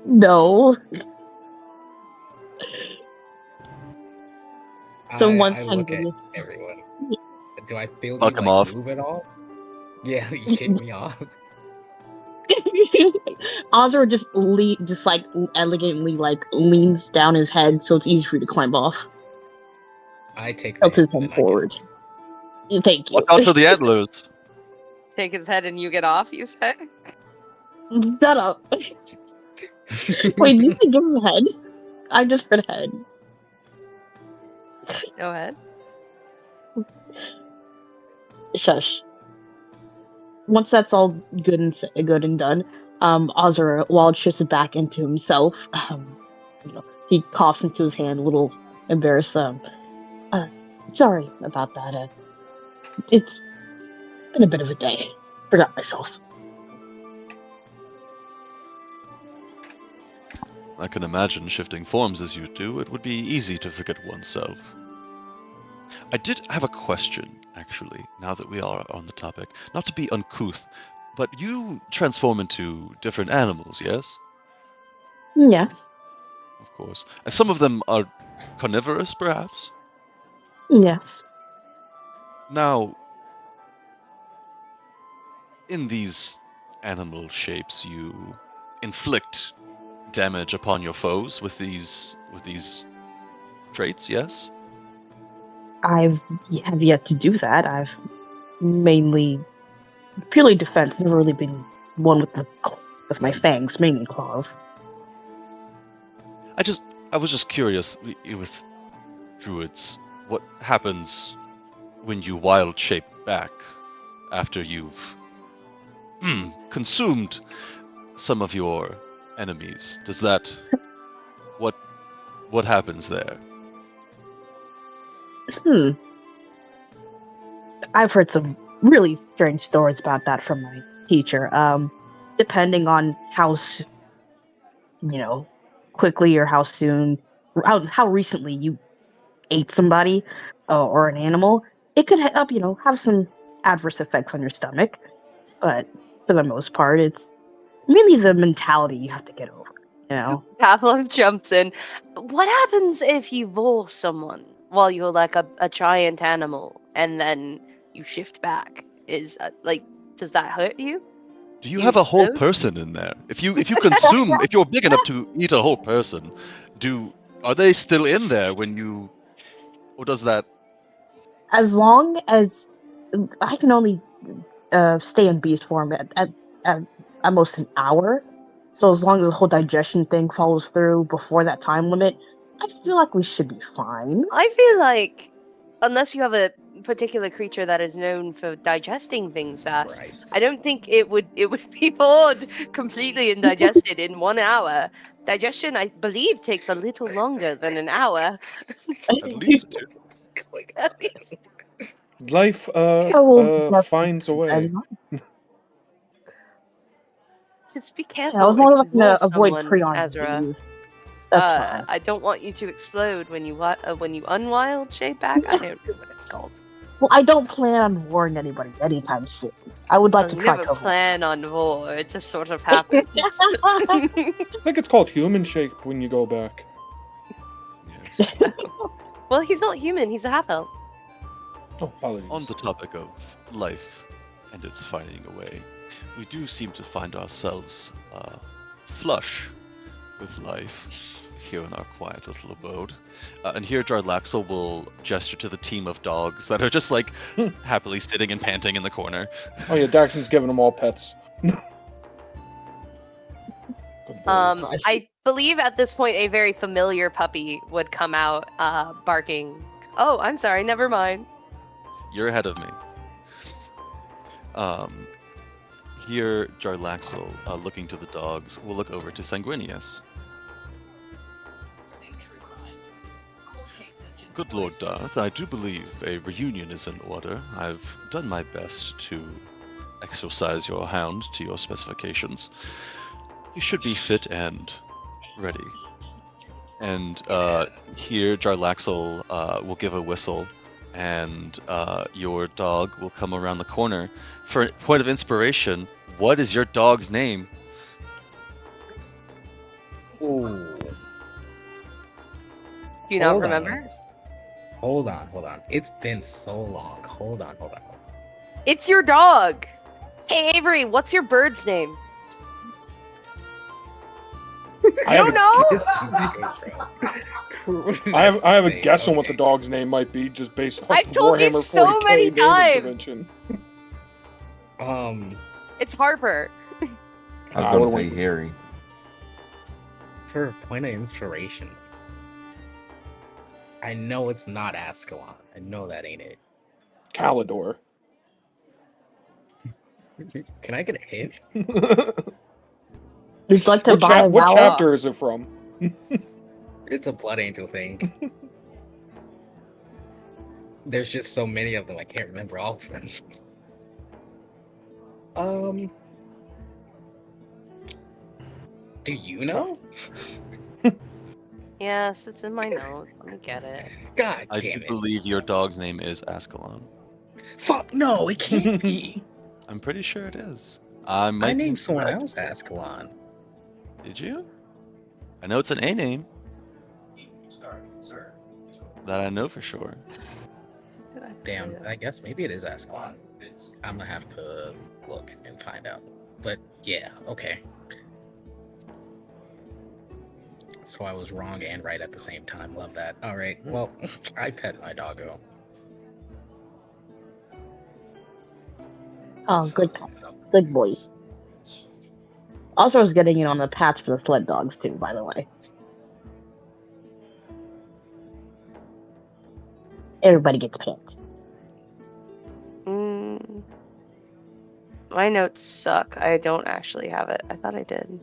No. So I once look at Hungary everyone. Do I feel Fuck you him like off. move at all? Yeah, you kick me off. Ozra just elegantly leans down his head so it's easy for you to climb off. I take the Helps his hit head and then I get forward. off. Thank you. Watch out for the antlers. Take his head and you get off, you say? Shut up. Wait, did you say give him a head? I just heard head. Go ahead. Shush. Once that's all good and done, Ozra wild shifts back into himself. He coughs into his hand, a little embarrassed. Sorry about that. It's been a bit of a day. Forgot myself. I can imagine shifting forms as you do. It would be easy to forget oneself. I did have a question, actually, now that we are on the topic. Not to be uncouth, but you transform into different animals, yes? Yes. Of course. And some of them are carnivorous, perhaps? Yes. Now, in these animal shapes, you inflict damage upon your foes with these traits, yes? I have yet to do that. I've mainly purely defense. Never really been one with my fangs, mainly claws. I was just curious with druids, what happens when you wild shape back after you've consumed some of your enemies? Does that what happens there? I've heard some really strange stories about that from my teacher. Depending on how quickly or how soon, how recently you ate somebody or an animal, it could have some adverse effects on your stomach. But for the most part, it's really the mentality you have to get over. Pavlov jumps in. What happens if you roll someone while you're like a giant animal and then you shift back? Does that hurt you? Do you have a whole explode? person in there? If you consume, if you're big enough to eat a whole person, are they still in there when you, or does that? as long as I can only stay in beast form at most an hour. So as long as the whole digestion thing follows through before that time limit, I feel like we should be fine. I feel like unless you have a particular creature that is known for digesting things fast, Christ. I don't think it would be bored completely and digested in 1 hour. Digestion, I believe, takes a little longer than an hour. At least two. What's going on? At least. Life Definitely finds a way. Just be Yeah, careful as long if as I you can roll avoid someone, prion Ezra. disease, that's fine. I don't want you to explode when you unwild shape back. I don't know what it's called. Well, I don't plan on warring anybody anytime soon. I would like Well, to you try never to plan on war. It just sort of happens. I think it's called human shape when you go back. Yes. Well, he's not human. He's a half elf. Oh, apologies. On the topic of life and its finding a way, we do seem to find ourselves flush with life here in our quiet little abode. And here Jarlaxle will gesture to the team of dogs that are just like happily sitting and panting in the corner. Oh yeah, Daxon's giving them all pets. Good boy. I believe at this point a very familiar puppy would come out barking. Oh, I'm sorry, never mind. You're ahead of me. Here Jarlaxle, looking to the dogs, will look over to Sanguinius. Good Lord Darth, I do believe a reunion is in order. I've done my best to exercise your hound to your specifications. You should be fit and ready. And here Jarlaxle will give a whistle, and your dog will come around the corner. For a point of inspiration, what is your dog's name? Ooh. Do you not Hold on. remember? Hold on. It's been so long. Hold on. It's your dog. Hey, Avery, what's your bird's name? I You have don't a- know? This nigga, bro. I have a That's guess on what the insane. dog's name might be, just based off I've the told you Warhammer so 40K many damage times. dimension. It's Harper. I was I going would've to say went- Harry. For a point of inspiration, I know it's not Ascalon. I know that ain't it. Calidor. Can I get a hint? Would you like to buy a what vowel? chapter is it from? It's a Blood Angel thing. There's just so many of them, I can't remember all of them. Do you know? Yes, it's in my notes. Let me get it. God I damn do it. believe your dog's name is Ascalon. Fuck, no, it can't be. I'm pretty sure it is. I might I be named someone incorrect. else Ascalon. Did you? I know it's an A name. That I know for sure. Did I Damn, put it? I guess maybe it is Ascalon. I'm gonna have to look and find out. But yeah, okay. So I was wrong and right at the same time. Love that. All right. Well, I pet my doggo. Oh, good boy. Also, I was getting in on the path for the sled dogs too. By the way, everybody gets pants. My notes suck. I don't actually have it. I thought I did.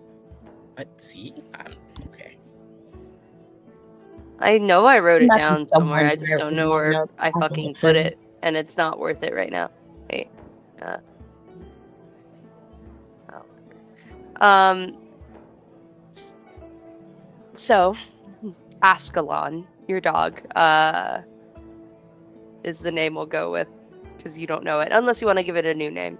Let's see. Okay. I know I wrote it Not down just somewhere. I someone just don't know wrote where notes. I I can fucking make put sure. it, and it's not worth it right now. Wait. So, Ascalon, your dog, is the name we'll go with, because you don't know it, unless you want to give it a new name.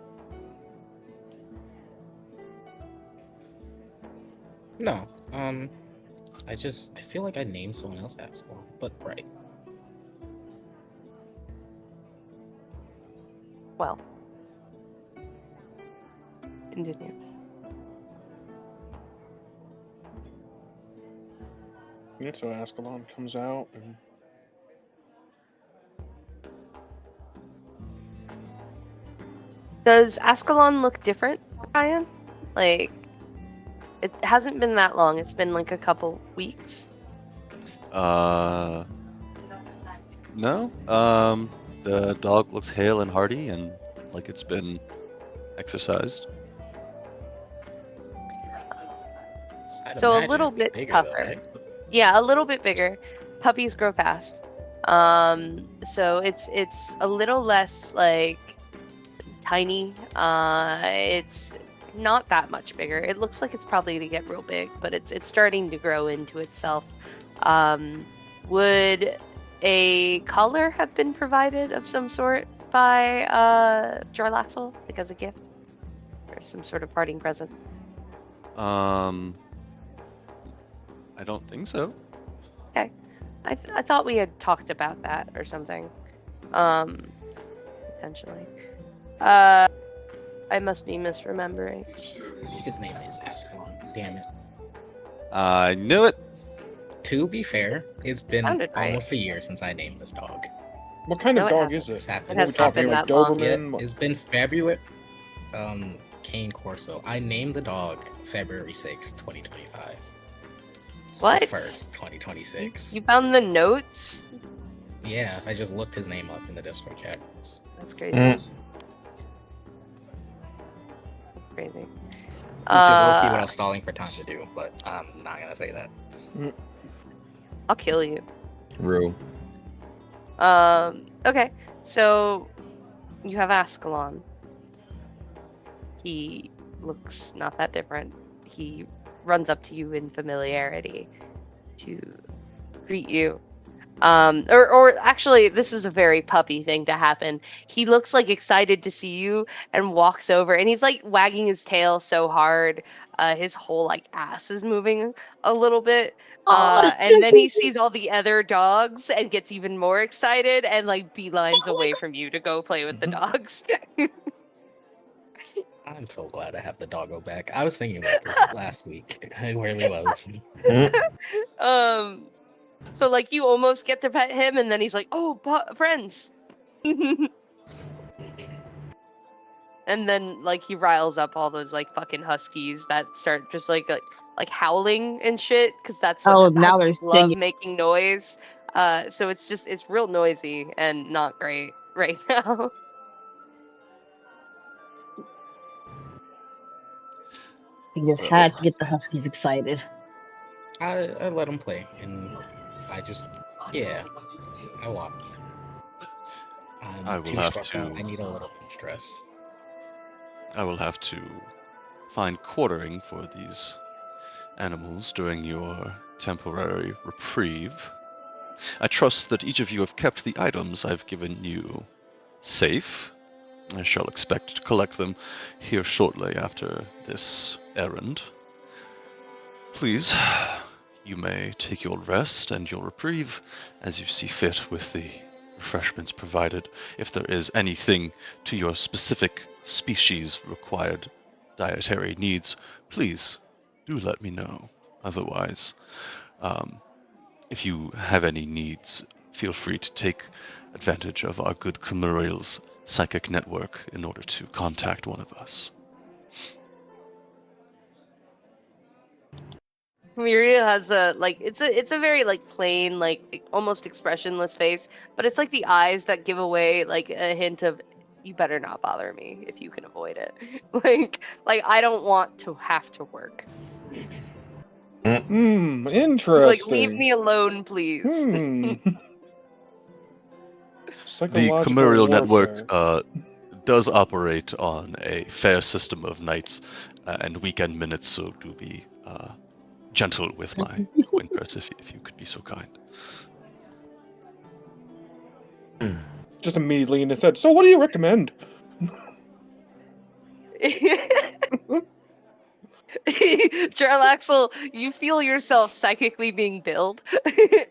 No. I feel like I named someone else Ascalon, but right. Well, continue. Yeah, so Ascalon comes out and Does Ascalon look different, Ryan? Like, it hasn't been that long. It's been like a couple weeks. No. The dog looks hale and hearty and like it's been exercised. I'd So a imagine little it'd be bit bigger, though, tougher. right? Yeah, a little bit bigger. Puppies grow fast. So it's a little less like tiny. It's not that much bigger. It looks like it's probably to get real big, but it's starting to grow into itself. Would a collar have been provided of some sort by Jarlaxle, like as a gift? Or some sort of parting present? I don't think so. Okay. I thought we had talked about that or something. Potentially. I must be misremembering. His name is Ascalon. Damn it. I knew it. To be fair, it's been Sounded right. almost a year since I named this dog. What kind No, of it dog hasn't. is it? This happened. It Are we hasn't talking been like that long. Yeah, Doberman? it's been February. Cane Corso. I named the dog February 6th, 2025. It's What? the first, 2026. You found the notes? Yeah, I just looked his name up in the Discord chat. That's crazy. Mm. Crazy. Which is low-key what I was stalling for time to do, but I'm not gonna say that. I'll kill you. Real. Okay, so you have Ascalon. He looks not that different. He runs up to you in familiarity to greet you. Or actually, this is a very puppy thing to happen. He looks like excited to see you and walks over, and he's like wagging his tail so hard, his whole like ass is moving a little bit. And then he sees all the other dogs and gets even more excited and like beelines away from you to go play with the dogs. I'm so glad I have the doggo back. I was thinking about this last week. I really was. So like you almost get to pet him, and then he's like, "Oh, friends." And then like he riles up all those like fucking huskies that start just like howling and shit, because that's what Oh, the now they're huskies love, singing. making noise. So it's real noisy and not great right now. You just had to get the huskies excited. I let him play, and I just, I watch. I I'm will too have stressed to- out. I need a little stress. I will have to find quartering for these animals during your temporary reprieve. I trust that each of you have kept the items I've given you safe. I shall expect to collect them here shortly after this errand. Please, you may take your rest and your reprieve as you see fit with the refreshments provided. If there is anything to your specific species required dietary needs, please do let me know. Otherwise, if you have any needs, feel free to take advantage of our good Camuriel's psychic network in order to contact one of us. Muriel has a like it's a very like plain, like almost expressionless face, but it's like the eyes that give away like a hint of, you better not bother me if you can avoid it. like I don't want to have to work. Interesting. Like, leave me alone, please. The Psychological Camuriel warfare. network does operate on a fair system of nights and weekend minutes, so do be gentle with my winkers if you could be so kind. Just immediately in his head. So what do you recommend? Jarlaxle, you feel yourself psychically being billed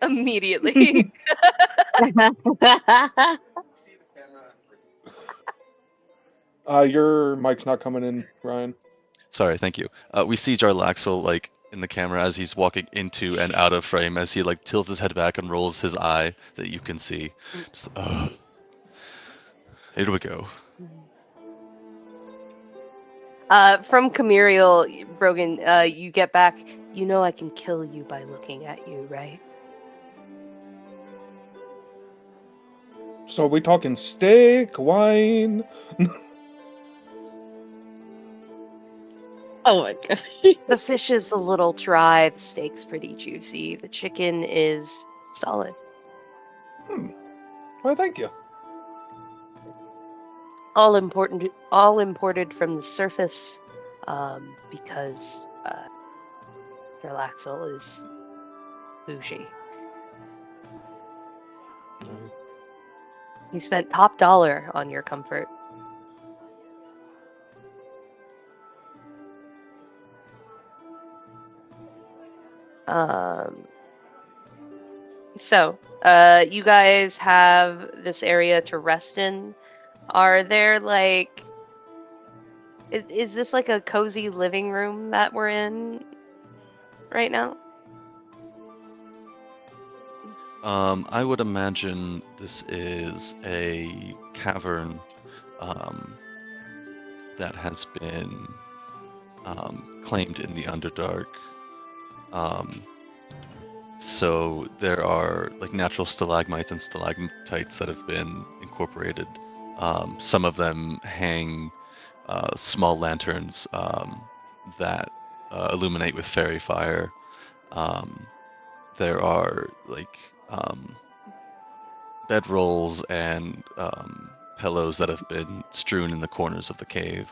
immediately. Your mic's not coming in, Ryan. Sorry, thank you. We see Jarlaxle like in the camera as he's walking into and out of frame, as he like tilts his head back and rolls his eye that you can see. Just, here we go. From Camiriel, Brogan, you get back. You know I can kill you by looking at you, right? So are we talking steak, wine? Oh my god. The fish is a little dry. The steak's pretty juicy. The chicken is solid. Well, thank you. All imported from the surface, because Relaxel is bougie. He spent top dollar on your comfort. So, you guys have this area to rest in. Are there like... Is this like a cozy living room that we're in right now? I would imagine this is a cavern that has been claimed in the Underdark. So there are like natural stalagmites and stalagmites that have been incorporated. Some of them hang small lanterns that illuminate with fairy fire. There are like bedrolls and pillows that have been strewn in the corners of the cave.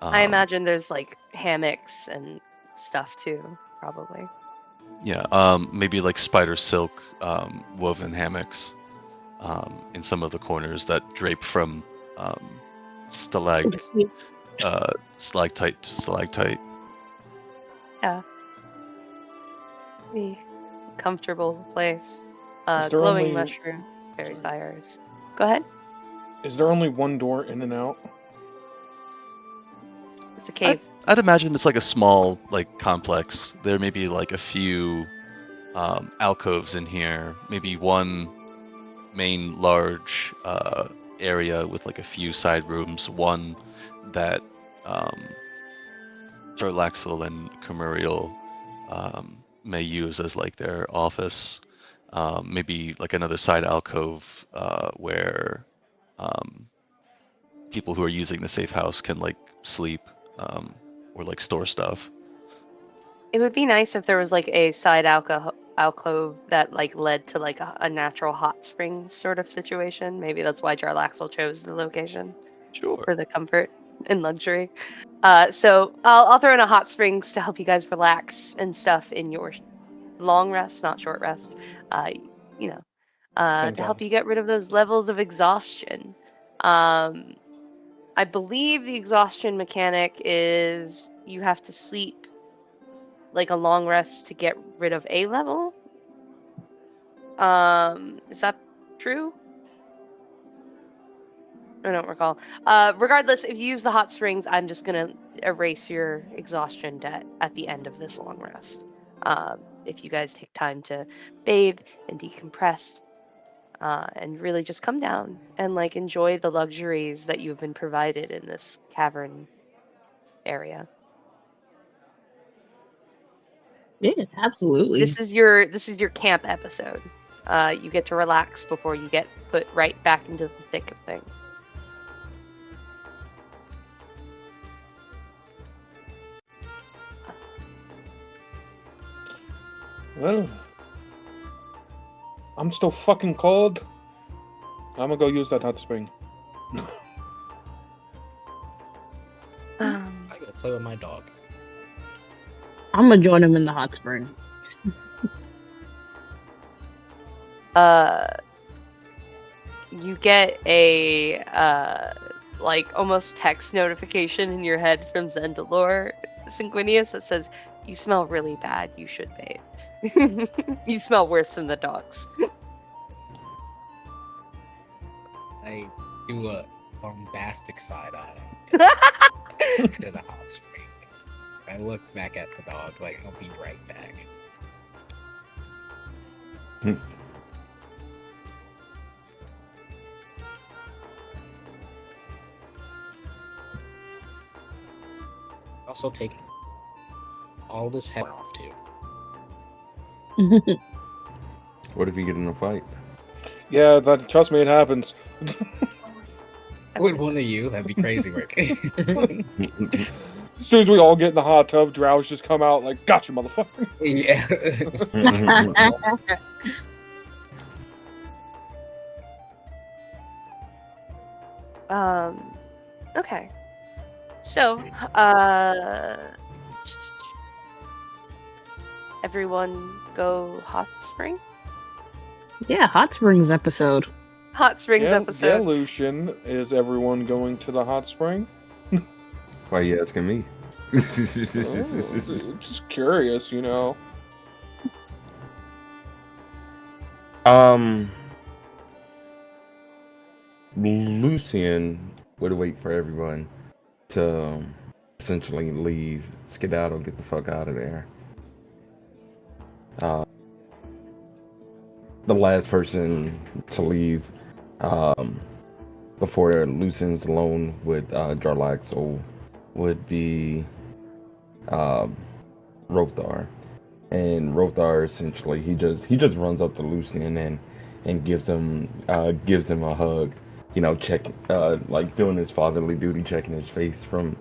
I imagine there's like hammocks and stuff too, probably. Yeah, maybe like spider silk woven hammocks in some of the corners that drape from stalagmite to stalactite. Yeah. The comfortable place. Is there Glowing only- mushroom, fairy fires. Go ahead. Is there only one door in and out? It's a cave. I'd imagine it's like a small like complex. There may be like a few alcoves in here, maybe one main large area with like a few side rooms, one that Jarlaxle and Camuriel may use as like their office. Maybe like another side alcove where people who are using the safe house can like sleep or like store stuff. It would be nice if there was like a side alcove that like led to like a natural hot spring sort of situation. Maybe that's why Jarlaxle chose the location Sure. for the comfort and luxury. So I'll throw in a hot springs to help you guys relax and stuff in your long rest, not short rest. You know, Thank to help God. you get rid of those levels of exhaustion. I believe the exhaustion mechanic is you have to sleep like a long rest to get rid of a level. Is that true? I don't recall. Regardless, if you use the hot springs, I'm just gonna erase your exhaustion debt at the end of this long rest. If you guys take time to bathe and decompress, and really just come down and like enjoy the luxuries that you've been provided in this cavern area. Yeah, absolutely. This is your camp episode. You get to relax before you get put right back into the thick of things. Well, I'm still fucking cold. I'm gonna go use that hot spring. I gotta play with my dog. I'm gonna join him in the hot spring. You get a like almost text notification in your head from Zendalore Sanguinius that says, "You smell really bad. You should bathe. You smell worse than the dogs." I do a bombastic side eye to the hot spring. I look back at the dog like I'll be right back. also take all this head off too. What if you get in a fight? Yeah, trust me, it happens. With one of you, that'd be crazy work. As soon as we all get in the hot tub, Drows just come out like, gotcha, motherfucker. Yeah. Okay. So, everyone go hot spring? Yeah, Hot Springs episode. Hot springs Yeah, episode. Lucian, is everyone going to the hot spring? Why are you asking me? Just curious, you know. Lucian would wait for everyone to essentially leave, skedaddle, get the fuck out of there. The last person to leave before Lucian's alone with Jarlaxle would be Rothar. And Rothar essentially he just runs up to Lucian and gives him a hug, you know, like doing his fatherly duty, checking his face for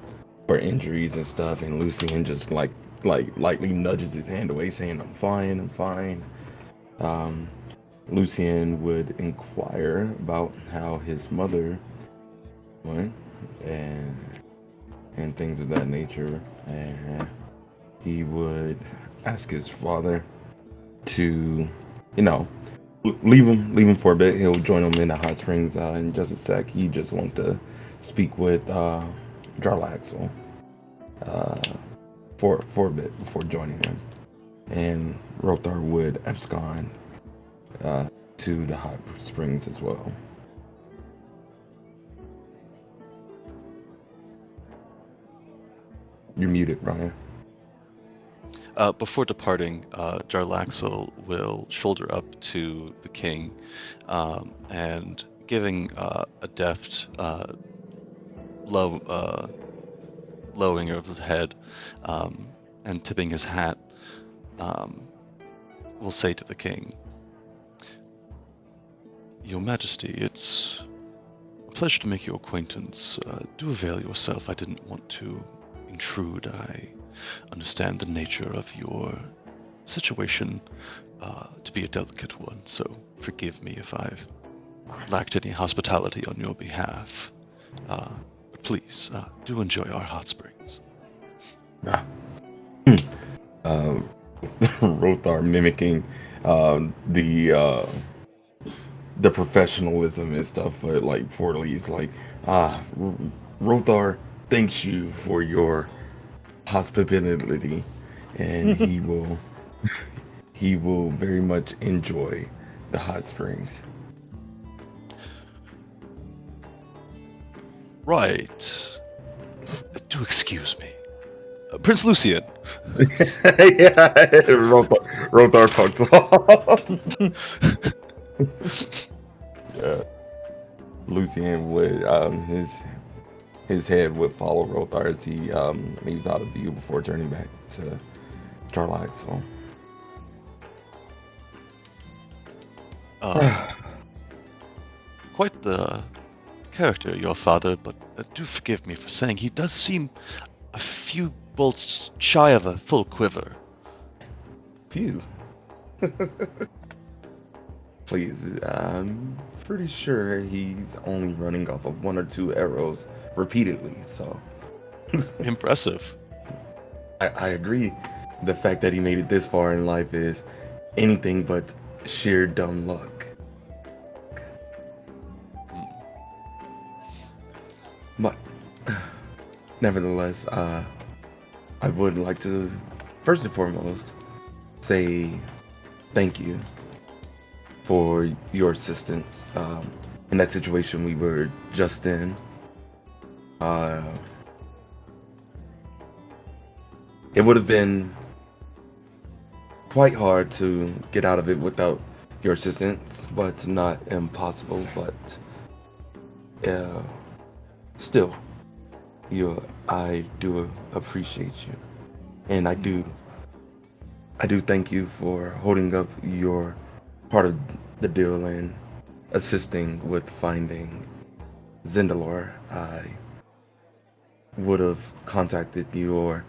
injuries and stuff, and Lucian just like lightly nudges his hand away, saying, I'm fine. Lucian would inquire about how his mother went and things of that nature, and he would ask his father to, you know, leave him for a bit. He'll join him in the hot springs in just a sec. He just wants to speak with Jarlaxle for a bit before joining him, and Rothar would abscond to the hot springs as well. You're muted, Brian. Before departing, Jarlaxle will shoulder up to the king, and giving a deft lowering of his head and tipping his hat, will say to the king, Your Majesty, it's a pleasure to make your acquaintance. Do avail yourself. I didn't want to intrude. I understand the nature of your situation to be a delicate one, so forgive me if I've lacked any hospitality on your behalf. But please, do enjoy our hot springs. Rothar mimicking the professionalism and stuff, but like poorly. He's like, Rothar thanks you for your hospitality, and he will very much enjoy the hot springs. Right. Do excuse me. Prince Lucian. Yeah, Rothar fucks off. Yeah. Lucian would his head would follow Rothar as he leaves out of view before turning back to Jarlaxle. Quite the character, your father, but do forgive me for saying he does seem a few bolts shy of a full quiver. Few. Please, I'm pretty sure he's only running off of 1 or 2 arrows repeatedly, so. Impressive. I agree. The fact that he made it this far in life is anything but sheer dumb luck. But, nevertheless, I would like to, first and foremost, say thank you for your assistance in that situation we were just in. It would have been quite hard to get out of it without your assistance, but not impossible. But still, I do appreciate you, and I do thank you for holding up your part of the deal and assisting with finding Zendalor. I would have contacted you or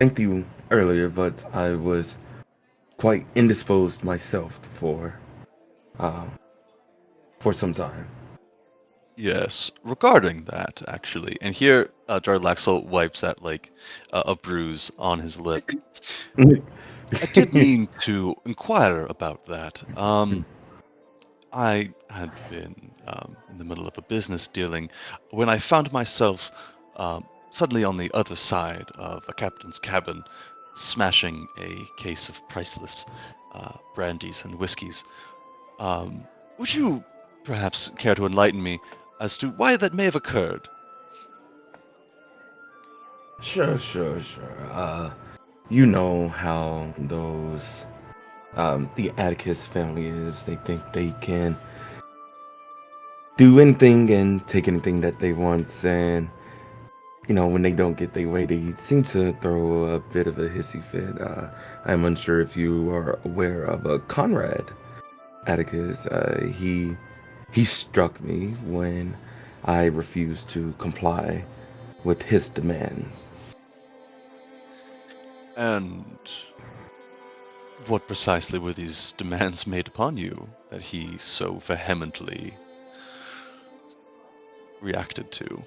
thanked you earlier, but I was quite indisposed myself for some time. Yes, regarding that, actually, and here Darlaxel wipes at like a bruise on his lip. I did mean to inquire about that. I had been in the middle of a business dealing when I found myself suddenly on the other side of a captain's cabin, smashing a case of priceless brandies and whiskies. Would you perhaps care to enlighten me as to why that may have occurred? Sure. You know how those the Atticus family is. They think they can do anything and take anything that they want, and when they don't get their way, they seem to throw a bit of a hissy fit. I'm unsure if you are aware of Conrad Atticus. He struck me when I refused to comply with his demands. And what precisely were these demands made upon you that he so vehemently reacted to?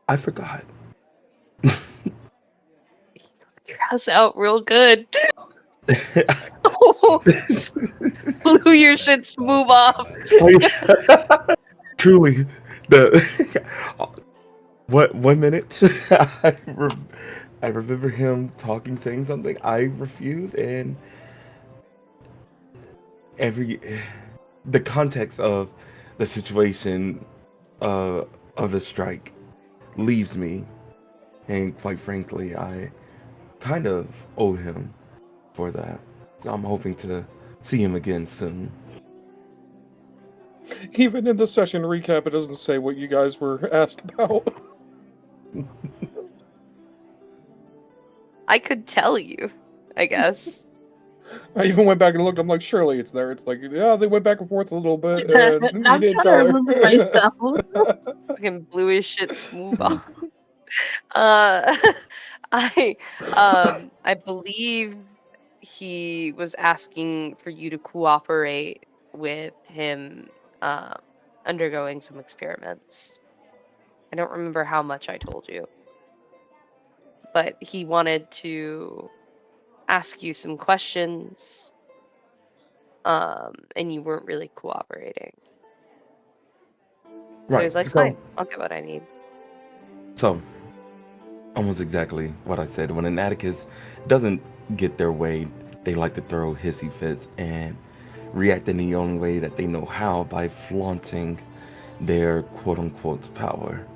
I forgot. Your house out real good. Blew your shit smooth off. Truly, the what 1 minute I remember him saying something. I refused, and the context of the situation of the strike leaves me, and quite frankly, I kind of owe him for that. So I'm hoping to see him again soon. Even in the session recap, it doesn't say what you guys were asked about. I could tell you, I guess. I even went back and looked. I'm like, surely it's there. It's like, yeah, they went back and forth a little bit. And I'm trying to remember myself. Fucking blew his shit smooth off. I believe he was asking for you to cooperate with him undergoing some experiments. I don't remember how much I told you, but he wanted to ask you some questions, and you weren't really cooperating. So he's like, fine, I'll get what I need. So, almost exactly what I said. When an Atticus doesn't get their way, they like to throw hissy fits and react in the only way that they know how, by flaunting their quote-unquote power.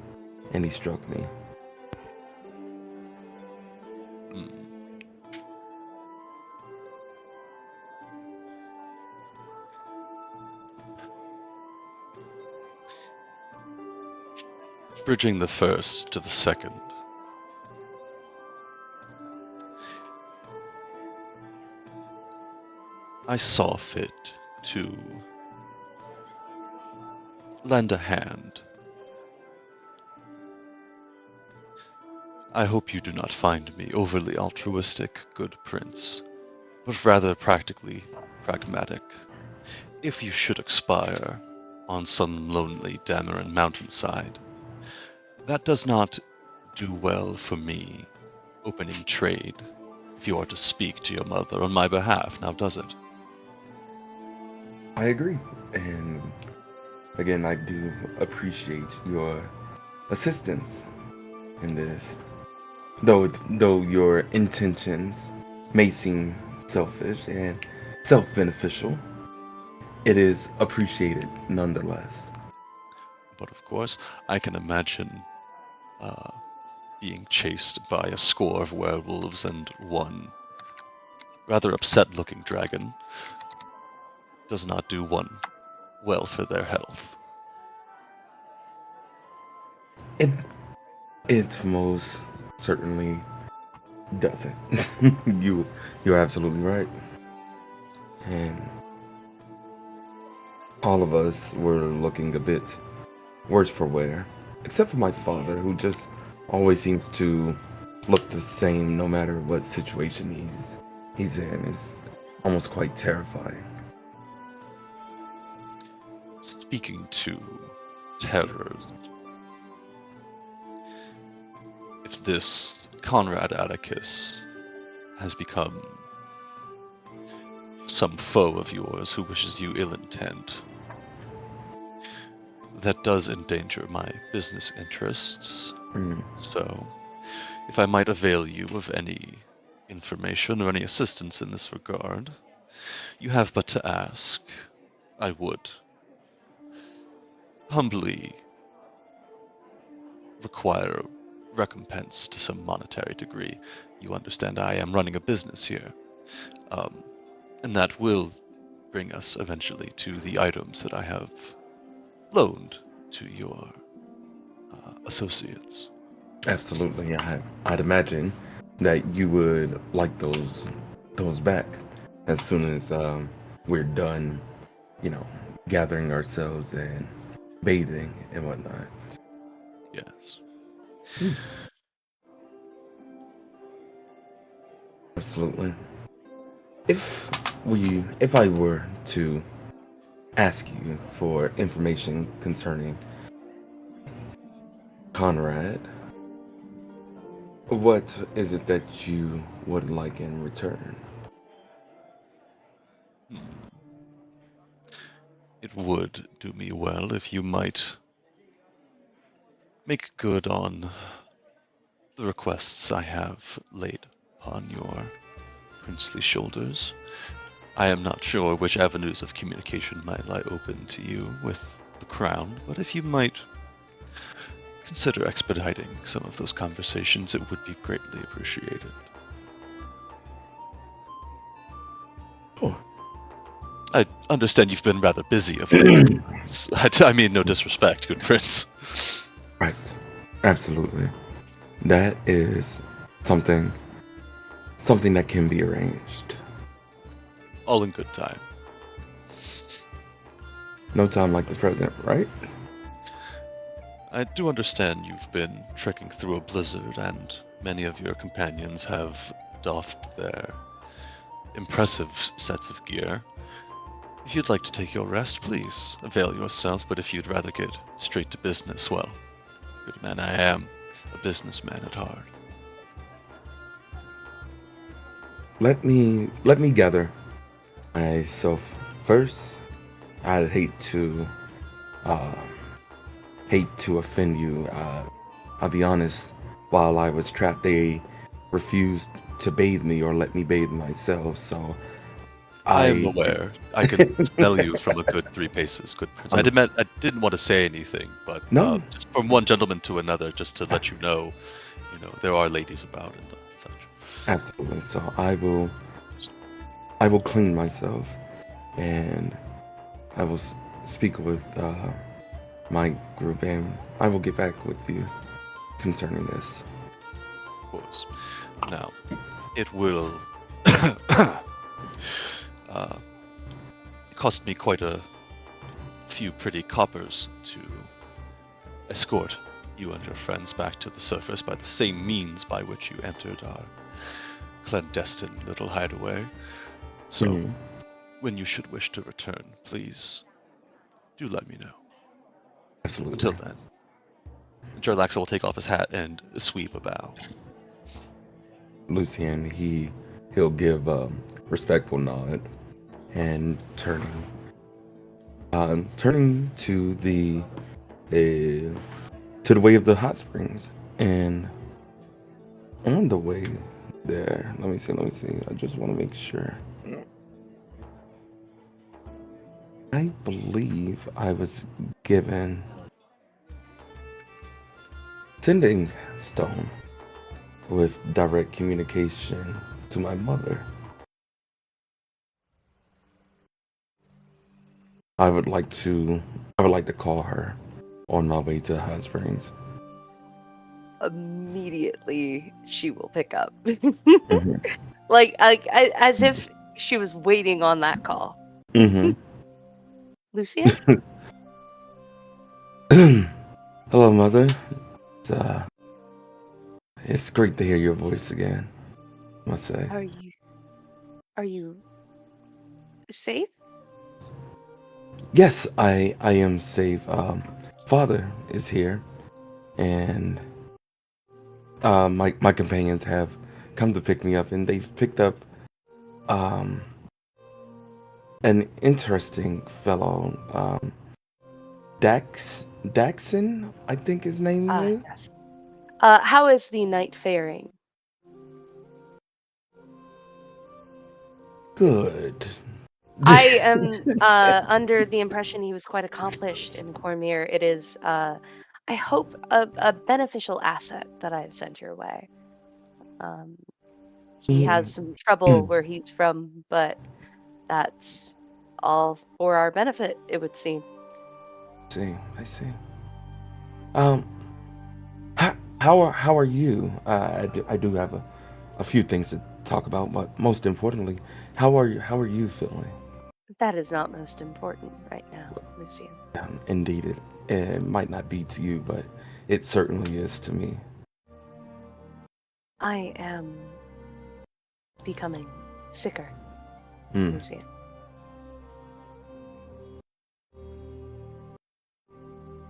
And he struck me. Bridging the first to the second. I saw fit to lend a hand. I hope you do not find me overly altruistic, good prince, but rather practically pragmatic. If you should expire on some lonely Damaran mountainside, that does not do well for me, opening trade, if you are to speak to your mother on my behalf, now does it? I agree, and again, I do appreciate your assistance in this. Though your intentions may seem selfish and self-beneficial, it is appreciated nonetheless. But of course, I can imagine being chased by a score of werewolves and one rather upset-looking dragon does not do one well for their health. It it most certainly doesn't. You're absolutely right. And all of us were looking a bit worse for wear, except for my father, who just always seems to look the same no matter what situation he's in. It's almost quite terrifying. Speaking to terrors, if this Conrad Atticus has become some foe of yours who wishes you ill intent, that does endanger my business interests. So, if I might avail you of any information or any assistance in this regard, you have but to ask. I would humbly require recompense to some monetary degree. You understand I am running a business here. And that will bring us eventually to the items that I have loaned to your associates. Absolutely, I'd imagine that you would like those back as soon as we're done, gathering ourselves and bathing and whatnot. Yes. Absolutely. If I were to ask you for information concerning Conrad, what is it that you would like in return? It would do me well if you might make good on the requests I have laid upon your princely shoulders. I am not sure which avenues of communication might lie open to you with the crown, but if you might consider expediting some of those conversations, it would be greatly appreciated. Oh. I understand you've been rather busy of late. I mean no disrespect, good prince. Right. Absolutely. That is something that can be arranged. All in good time. No time like the present, right? I do understand you've been trekking through a blizzard, and many of your companions have doffed their impressive sets of gear. If you'd like to take your rest, please avail yourself, but if you'd rather get straight to business, well, good man, I am a businessman at heart. Let me gather myself first. I'd hate to offend you. I'll be honest, while I was trapped, they refused to bathe me or let me bathe myself, so I am aware. I can smell you from a good 3 paces, good prince. I didn't want to say anything, but no. Just from one gentleman to another, just to let you know, there are ladies about and such. Absolutely. So I will clean myself, and I will speak with my group, and I will get back with you concerning this. Of course. Now, it will cost me quite a few pretty coppers to escort you and your friends back to the surface by the same means by which you entered our clandestine little hideaway. So, when you should wish to return, please do let me know. Absolutely. Until then, Jarlaxle will take off his hat and sweep a bow. Lucien, he'll give a respectful nod and turning to the way of the hot springs, and on the way there, let me see, I just want to make sure. I believe I was given sending stone with direct communication to my mother. I would like to call her on my way to Hot Springs. immediately she will pick up. Mhm. like as if she was waiting on that call. Mhm. Lucian? Hello, Mother. It's great to hear your voice again, I must say. Are you safe? Yes, I am safe. Father is here, and my companions have come to pick me up, and they've picked up um an interesting fellow, Daxon, I think his name is. Yes. How is the night faring? Good. I am under the impression he was quite accomplished in Cormyr. It is, I hope, a beneficial asset that I've sent your way. He has some trouble where he's from, but that's all for our benefit, it would seem. I see. Um, how are you? I do have a few things to talk about, but most importantly, how are you feeling? That is not most important right now, Lucian. Indeed, it might not be to you, but it certainly is to me. I am becoming sicker, Hmm. Lucian.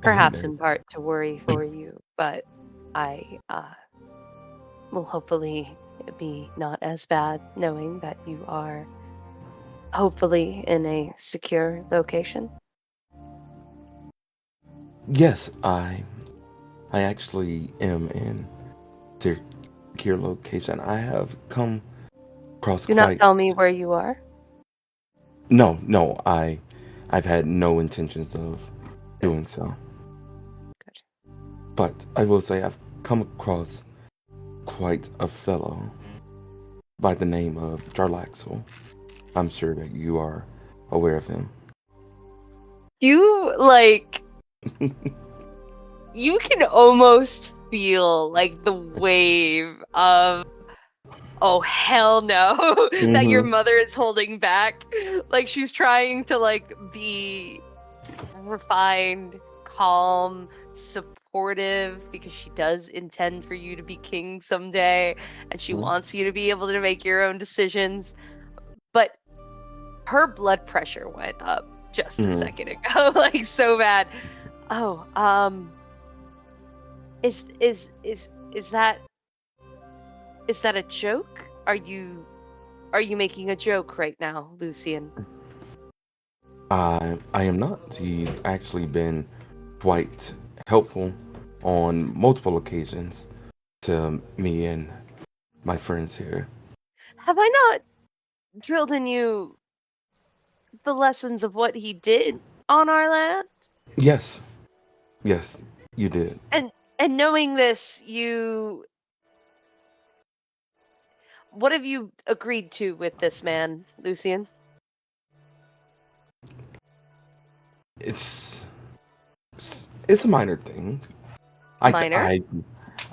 Perhaps in part to worry for you, but I will hopefully be not as bad knowing that you are hopefully in a secure location. Yes, I actually am in secure location. I have come across Do not quite. tell me where you are. No, I've had no intentions of doing so. Good. But I will say I've come across quite a fellow by the name of Jarlaxle. I'm sure that you are aware of him. You you can almost feel like the wave of oh hell no that your mother is holding back. Like she's trying to be refined, calm, supportive because she does intend for you to be king someday and she wants you to be able to make your own decisions. But her blood pressure went up just a second ago, like so bad. Oh, is that a joke? Are you making a joke right now, Lucian? I am not. He's actually been quite helpful on multiple occasions to me and my friends here. Have I not drilled in you the lessons of what he did on our land? Yes, you did. And knowing this, what have you agreed to with this man, Lucian? It's a minor thing. Minor?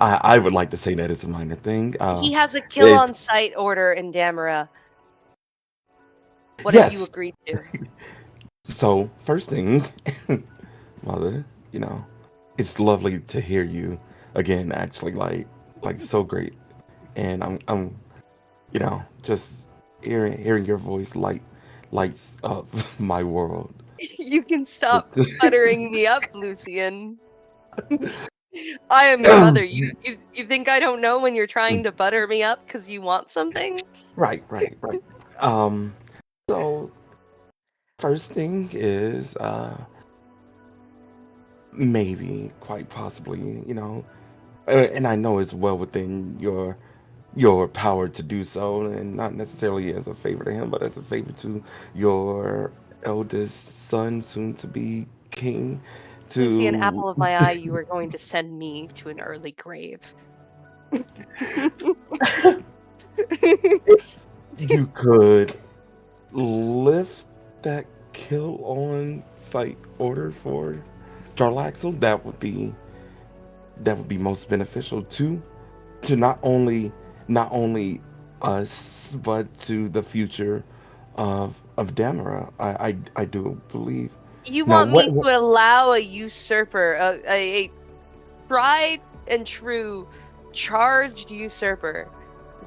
I would like to say that it's a minor thing. He has a kill on sight order in Damara. What have you agreed to? So first thing, Mother, it's lovely to hear you again. Actually, like so great, and I'm just hearing your voice lights up my world. You can stop buttering me up, Lucian. I am your mother. You think I don't know when you're trying to butter me up because you want something? Right. So first thing is maybe quite possibly, and I know it's well within your power to do so, and not necessarily as a favor to him, but as a favor to your eldest son, soon to be king. Lucian, apple of my eye, you are going to send me to an early grave. You could lift that kill on sight order for Jarlaxle, that would be that would be most beneficial to not only us, but to the future of Damara. I do believe. You Now, want me to allow a usurper, a tried and true charged usurper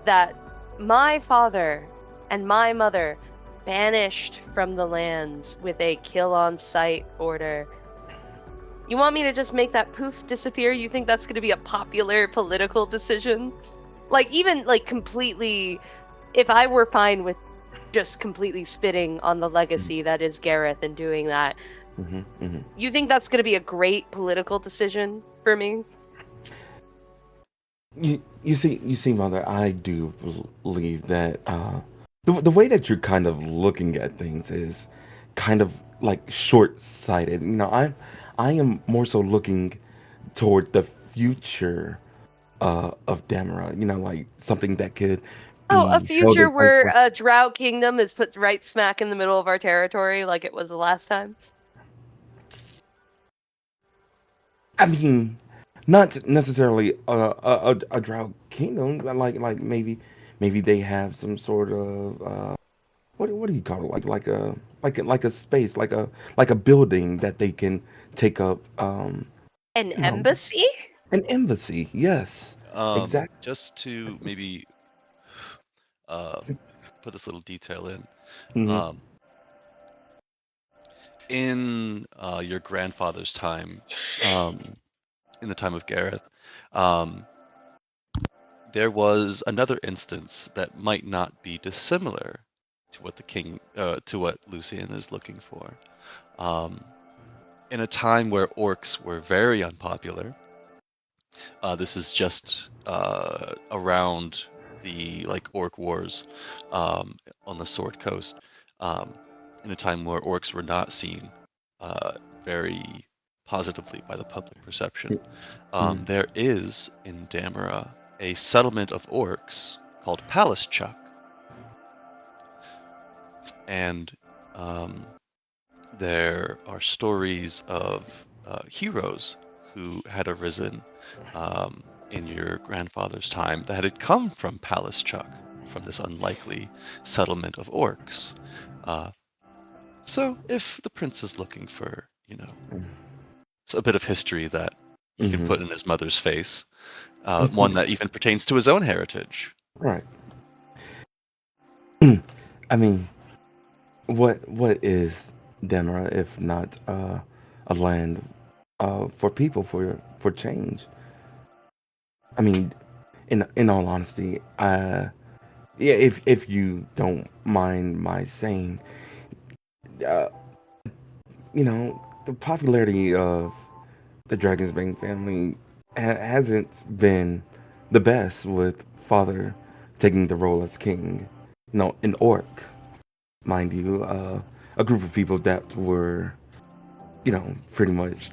that my father and my mother banished from the lands with a kill on sight order. You want me to just make that poof disappear? You think that's going to be a popular political decision? Like, even like completely, if I were fine with just completely spitting on the legacy that is Gareth and doing that, you think that's going to be a great political decision for me? You see, Mother, I do believe that the way that you're kind of looking at things is kind of like short-sighted. I am more so looking toward the future of Damara. Like something that could Oh, a be held future in where a Drow kingdom is put right smack in the middle of our territory like it was the last time? I mean, not necessarily a Drow kingdom, but like maybe they have some sort of what do you call it? Like a space, like a building that they can take up. An You know, embassy? an embassy. Yes, exactly. Just to maybe put this little detail in. Hmm. In your grandfather's time, in the time of Gareth, um, there was another instance that might not be dissimilar to what to what Lucian is looking for. In a time where orcs were very unpopular, this is just around the orc wars on the Sword Coast. In a time where orcs were not seen very positively by the public perception, there is in Damara a settlement of orcs called Palacechuck, and there are stories of heroes who had arisen in your grandfather's time that had come from Palacechuck, from this unlikely settlement of orcs. So if the prince is looking for, it's a bit of history that he can put in his mother's face, one that even pertains to his own heritage. Right. I mean, what is Damara if not a land for people for change? I mean, in all honesty, yeah, if you don't mind my saying, uh, the popularity of the Dragonsbane family hasn't been the best, with father taking the role as king. An orc, mind you, a group of people that were, pretty much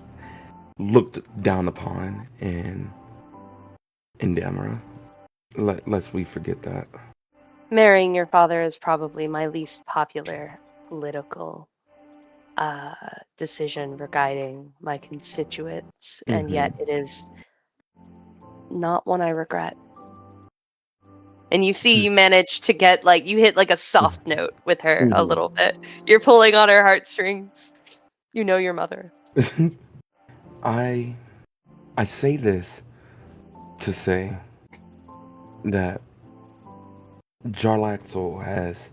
looked down upon in Damara. Lest we forget that. Marrying your father is probably my least popular political decision regarding my constituents, and yet it is not one I regret. And you see, you managed to get you hit a soft note with her a little bit. You're pulling on her heartstrings. You know your mother. I say this to say that Jarlaxle has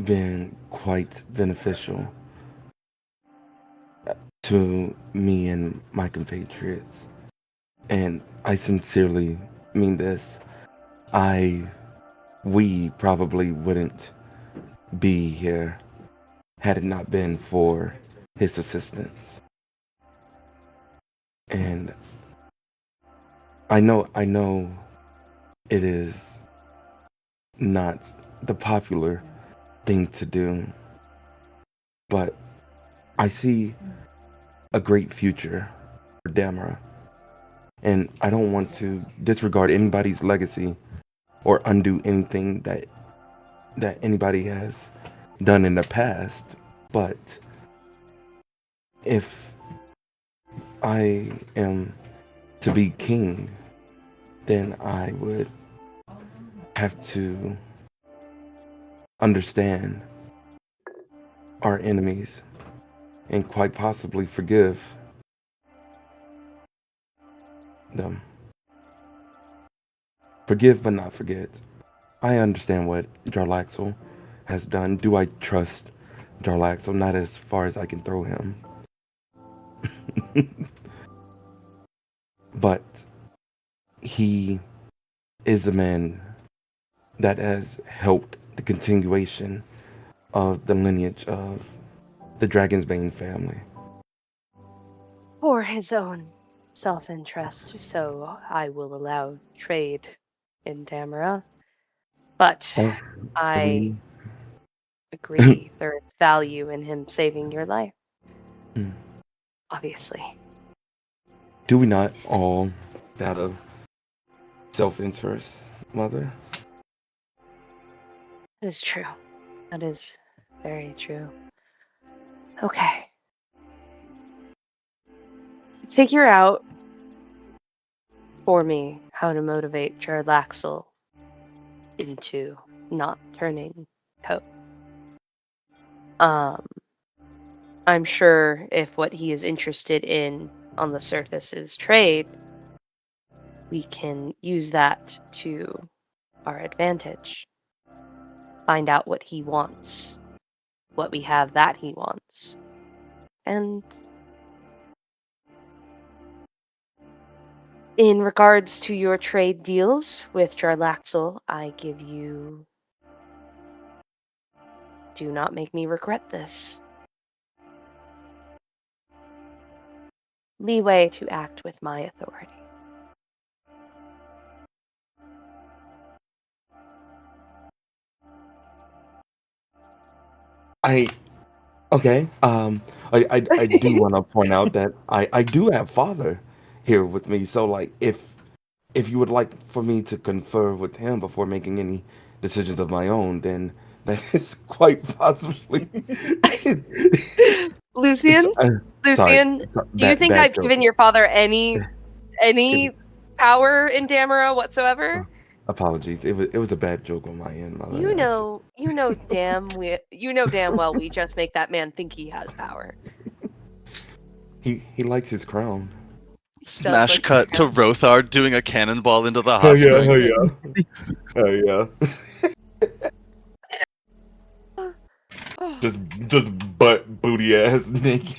been quite beneficial to me and my compatriots. And I sincerely mean this. We probably wouldn't be here had it not been for his assistance. And I know it is not the popular thing to do, but I see a great future for Damara, and I don't want to disregard anybody's legacy or undo anything that anybody has done in the past. But if I am to be king, then I would have to understand our enemies and quite possibly forgive them. Forgive but not forget. I understand what Jarlaxle has done. Do I trust Jarlaxle? Not as far as I can throw him. But he is a man that has helped the continuation of the lineage of the Dragonsbane family. For his own self-interest, so I will allow trade in Damara. But I agree there is value in him saving your life. Obviously. Do we not all out of self-interest, Mother? That is true. That is very true. Okay. Figure out for me how to motivate Jarlaxle into not turning coat. I'm sure if what he is interested in on the surface is trade, we can use that to our advantage. Find out what he wants, what we have that he wants. And in regards to your trade deals with Jarlaxle, I give you... Do not make me regret this. Leeway to act with my authority. Okay. I do want to point out that I do have father here with me. So like if you would like for me to confer with him before making any decisions of my own, then that is quite possibly. Lucian, Lucian, do you think I've given your father any power in Damara whatsoever? Apologies. It was a bad joke on my end, Mother. You know damn well we just make that man think he has power. He likes his crown. Smash cut to Rothar doing a cannonball into the hot spring. Oh yeah. Just butt booty ass naked.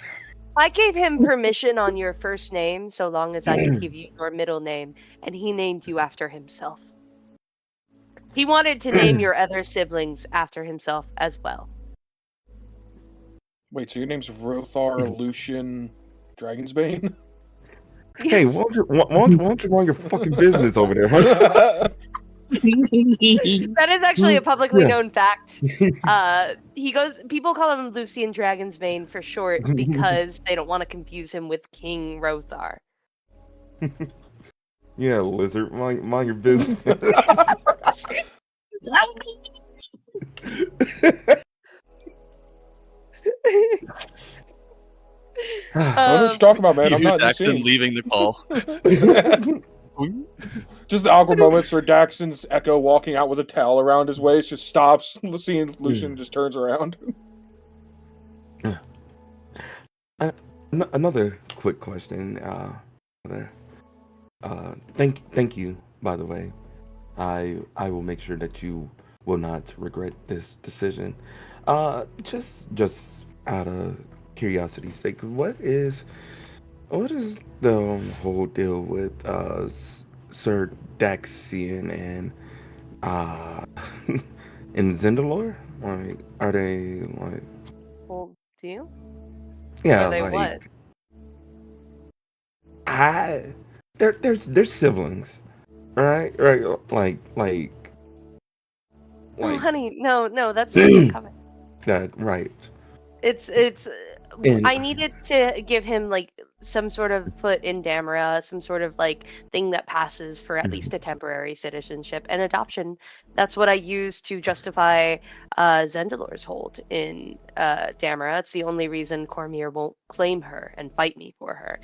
I gave him permission on your first name so long as I could give you your middle name, and he named you after himself. He wanted to name your other siblings after himself as well. Wait, so your name's Rothar Lucian Dragonsbane? Yes. Hey, why don't you run your fucking business over there? Huh? That is actually a publicly known fact. People call him Lucian Dragonsbane for short because they don't want to confuse him with King Rothar. Yeah, lizard, mind your business. I don't know what you're talking about, man. I'm not Daxton leaving the call. Just the awkward moments where Daxton's Echo walking out with a towel around his waist just stops, seeing Lucian just turns around. Another quick question. Thank you, by the way. I will make sure that you will not regret this decision. Just out of curiosity's sake, what is the whole deal with Sir Daxian and and Zendalor? Like, are they like? Well, do you? Yeah, are they like, what? They're siblings, right? Like. Oh, honey, no, that's not coming. That right. It's. I needed to give him like some sort of foot in Damara, some sort of like thing that passes for at least a temporary citizenship and adoption. That's what I use to justify Zendalor's hold in Damara. It's the only reason Cormyr won't claim her and fight me for her.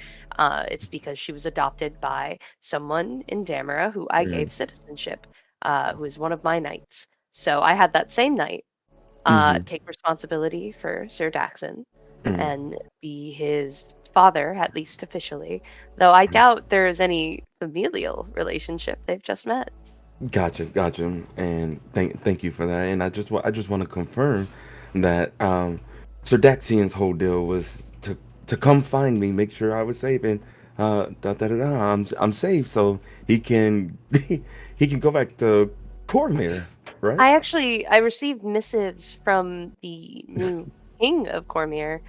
It's because she was adopted by someone in Damara who I gave citizenship, who is one of my knights. So I had that same knight take responsibility for Sir Daxon and be his father, at least officially. Though I doubt there is any familial relationship. They've just met. Gotcha, and thank you for that. And I just want to confirm that Sir Daxian's whole deal was to come find me, make sure I was safe, and I'm safe, so he can he can go back to Cormyr, right? I received missives from the new king of Cormyr.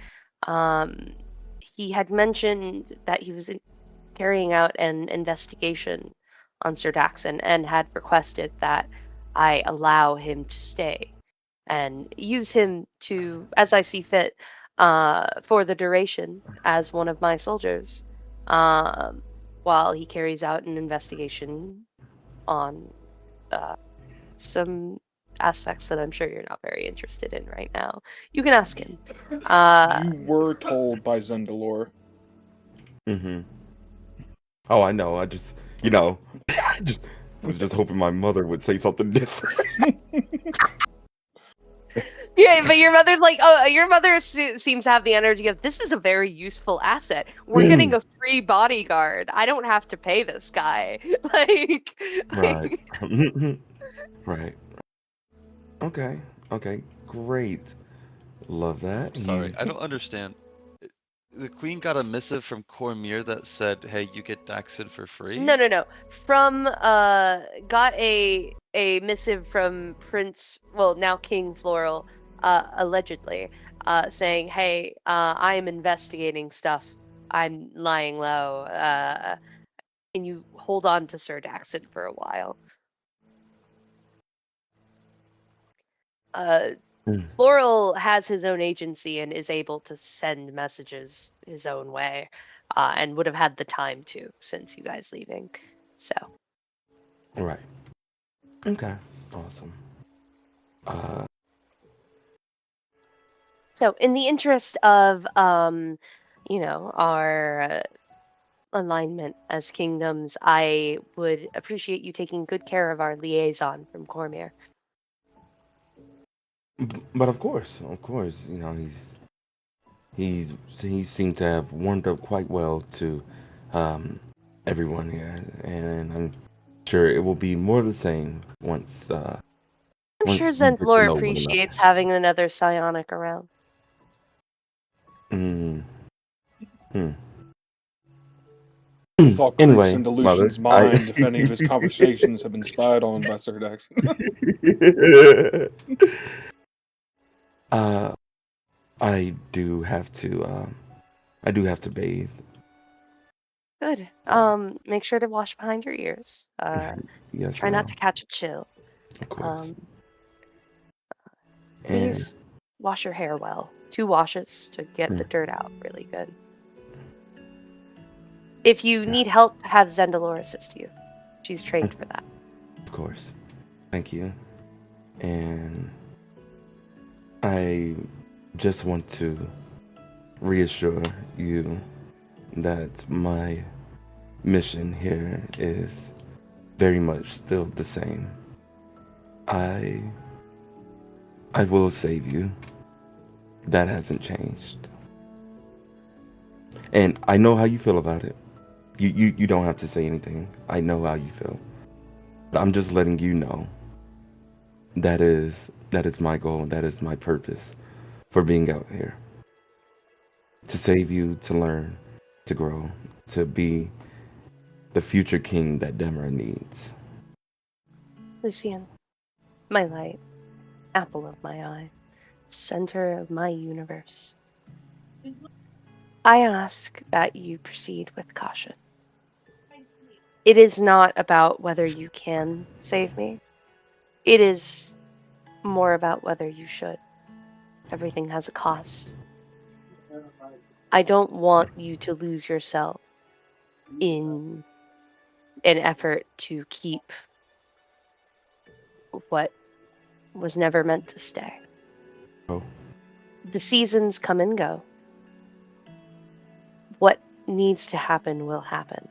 He had mentioned that he was carrying out an investigation on Sir Daxon and had requested that I allow him to stay and use him to, as I see fit, for the duration as one of my soldiers, while he carries out an investigation on some aspects that I'm sure you're not very interested in right now. You can ask him. You were told by Zendalor. Oh, I know. I just, I was just hoping my mother would say something different. Yeah, but your mother's like, oh, your mother seems to have the energy of, this is a very useful asset. We're getting a free bodyguard. I don't have to pay this guy. Like, Right. Right. Okay. Great. Love that. Sorry, I don't understand. The queen got a missive from Cormyr that said, "Hey, you get Daxon for free." No. From got a missive from Prince, well, now King Floral, allegedly, saying, "Hey, I am investigating stuff. I'm lying low. Can you hold on to Sir Daxon for a while?" Floral has his own agency and is able to send messages his own way, and would have had the time to since you guys leaving. So. Right. Okay. Awesome. So, in the interest of, our alignment as kingdoms, I would appreciate you taking good care of our liaison from Cormyr. But of course, he seemed to have warmed up quite well to everyone here, and I'm sure it will be more of the same once. I'm once sure we get to Zendalor know one appreciates having another psionic around. Thought Anyway, creeps in Delusion's Mother, mind if any of his conversations have been spied on by Sir Daxon. I do have to bathe. Good. Make sure to wash behind your ears. Yes, Try not to catch a chill. Of course. Please wash your hair well. 2 washes to get the dirt out really good. If you need help, have Zendalor assist you. She's trained for that. Of course. Thank you. And I just want to reassure you that my mission here is very much still the same. I will save you. That hasn't changed. And I know how you feel about it. You don't have to say anything. I know how you feel. I'm just letting you know that is my goal, that is my purpose for being out here. To save you, to learn, to grow, to be the future king that Damara needs. Lucian, my light, apple of my eye, center of my universe. I ask that you proceed with caution. It is not about whether you can save me. It is more about whether you should. Everything has a cost. I don't want you to lose yourself in an effort to keep what was never meant to stay. Oh. The seasons come and go. What needs to happen will happen.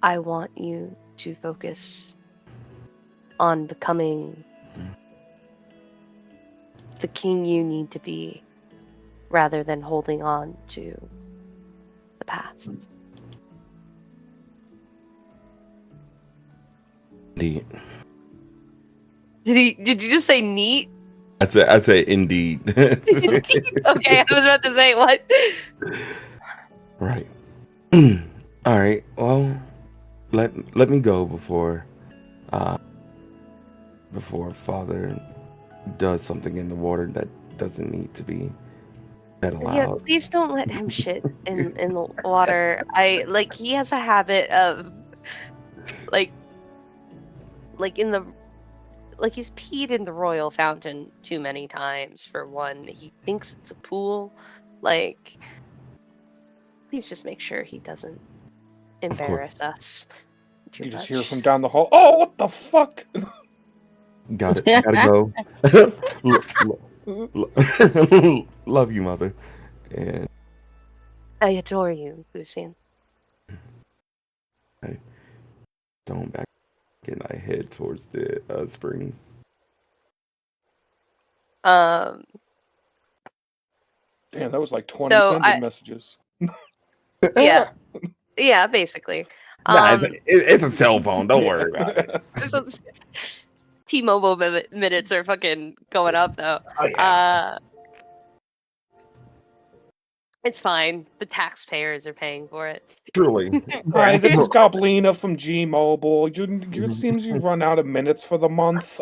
I want you to focus on becoming the king you need to be rather than holding on to the past. Indeed. Did you just say neat? I said indeed. Okay, I was about to say what? Right. All right. Well, let me go before Father does something in the water that doesn't need to be read aloud. Yeah, please don't let him shit in the water. He has a habit of he's peed in the royal fountain too many times for one. He thinks it's a pool. Like, please just make sure he doesn't embarrass us too You much. just hear from down the hall. Oh, what the fuck? Got it. Gotta go. Love you, mother. And I adore you, Lucian. I don't back and I head towards the spring. Damn, that was like 20 sending messages. Yeah. Yeah, basically. Nah, it's a cell phone. Don't worry about it. T-Mobile minutes are fucking going up, though. Oh, yeah. It's fine. The taxpayers are paying for it. Truly. Hi, this is Goblina from G-Mobile. It seems you've run out of minutes for the month.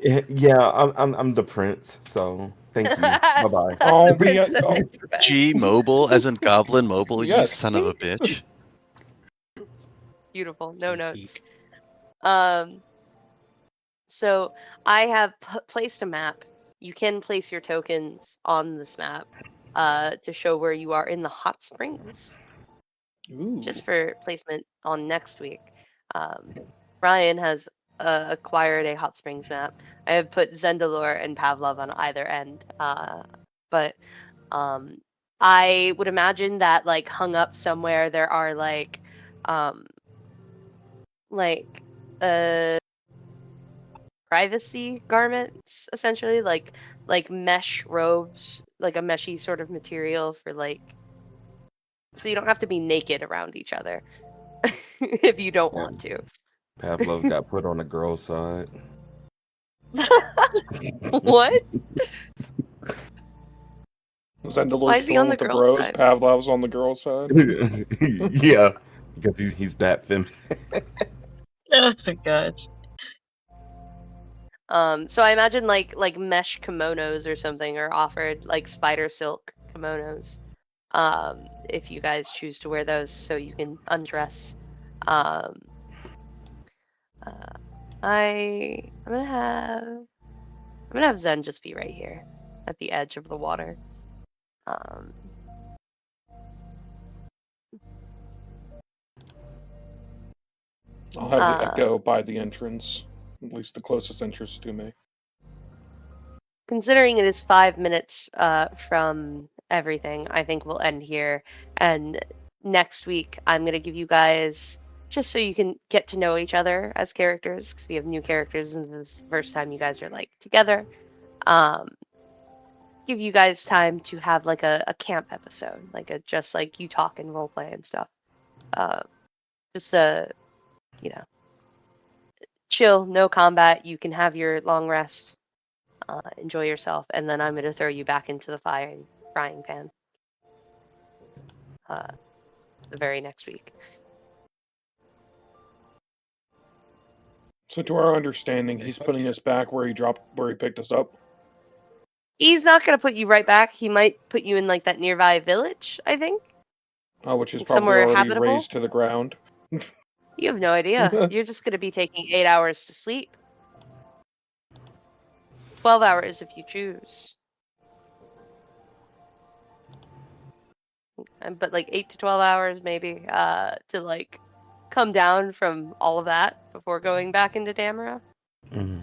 Yeah, I'm the prince, so thank you. Bye-bye. Oh, G-Mobile, as in Goblin Mobile, you Yes. son of a bitch. Beautiful. No notes. So I have placed a map. You can place your tokens on this map to show where you are in the hot springs. Ooh. Just for placement on next week. Ryan has acquired a hot springs map. I have put Zendalore and Pavlov on either end. But I would imagine that like hung up somewhere there are privacy garments, essentially, like mesh robes, like a meshy sort of material for so you don't have to be naked around each other if you don't want to. Pavlov got put on the girl side. What? Why is he on the with girl bros? side? Pavlov's on the girl side. Yeah, because he's that feminine. Oh my gosh. So I imagine like mesh kimonos or something are offered, like spider silk kimonos. If you guys choose to wear those, so you can undress. I'm gonna have Zen just be right here at the edge of the water. I'll have the Echo by the entrance, at least the closest entrance to me. Considering it is 5 minutes from everything, I think we'll end here. And next week, I'm going to give you guys, just so you can get to know each other as characters, because we have new characters, and this is the first time you guys are like together. Give you guys time to have like a camp episode, just like you talk and roleplay and stuff. Just chill, no combat. You can have your long rest. Enjoy yourself, and then I'm going to throw you back into the frying pan the very next week. So to our understanding, he's putting us back where he picked us up. He's not going to put you right back. He might put you in like that nearby village, I think. Which is probably somewhere already habitable? razed to the ground. You have no idea. You're just going to be taking 8 hours to sleep. 12 hours if you choose. but like 8 to 12 hours maybe to like come down from all of that before going back into Damara. Mm-hmm.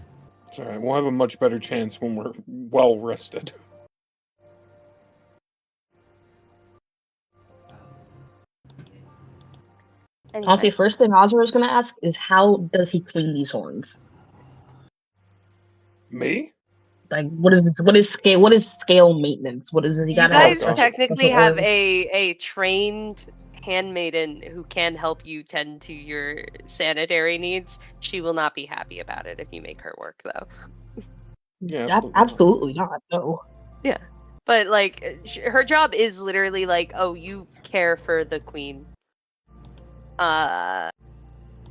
It's alright, we'll have a much better chance when we're well rested. Anyway. Honestly, first thing Ozra was gonna ask is how does he clean these horns? Me? Like, what is scale maintenance? What is it? You gotta have guys gosh. technically special have oil? a trained handmaiden who can help you tend to your sanitary needs. She will not be happy about it if you make her work, though. Yeah, Absolutely not. No. Yeah, but like her job is literally like, oh, you care for the queen.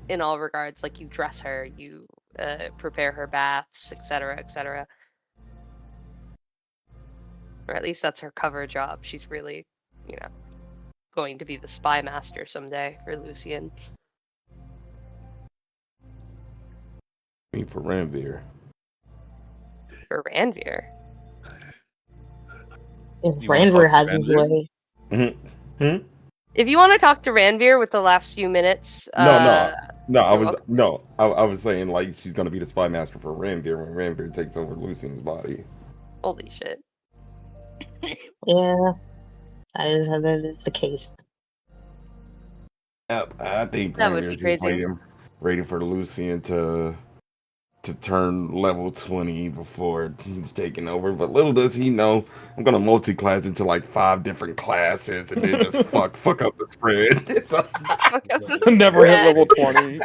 In all regards, like you dress her, you prepare her baths, etc., etc. Or at least that's her cover job. She's really, going to be the spy master someday for Lucian. I mean, for Ranveer. For Ranveer. If You wanna talk Ranveer to has his Ranveer? way. Mm-hmm. If you want to talk to Ranveer with the last few minutes, No. I you're was welcome. I was saying like she's gonna be the spy master for Ranveer when Ranveer takes over Lucian's body. Holy shit. Yeah, that is the case. Yep, I think That would be Ranveer's just crazy. waiting for Lucian to turn level 20 before he's taking over. But little does he know, I'm gonna multi-class into like 5 different classes and then just fuck up the spread. Never hit level 20.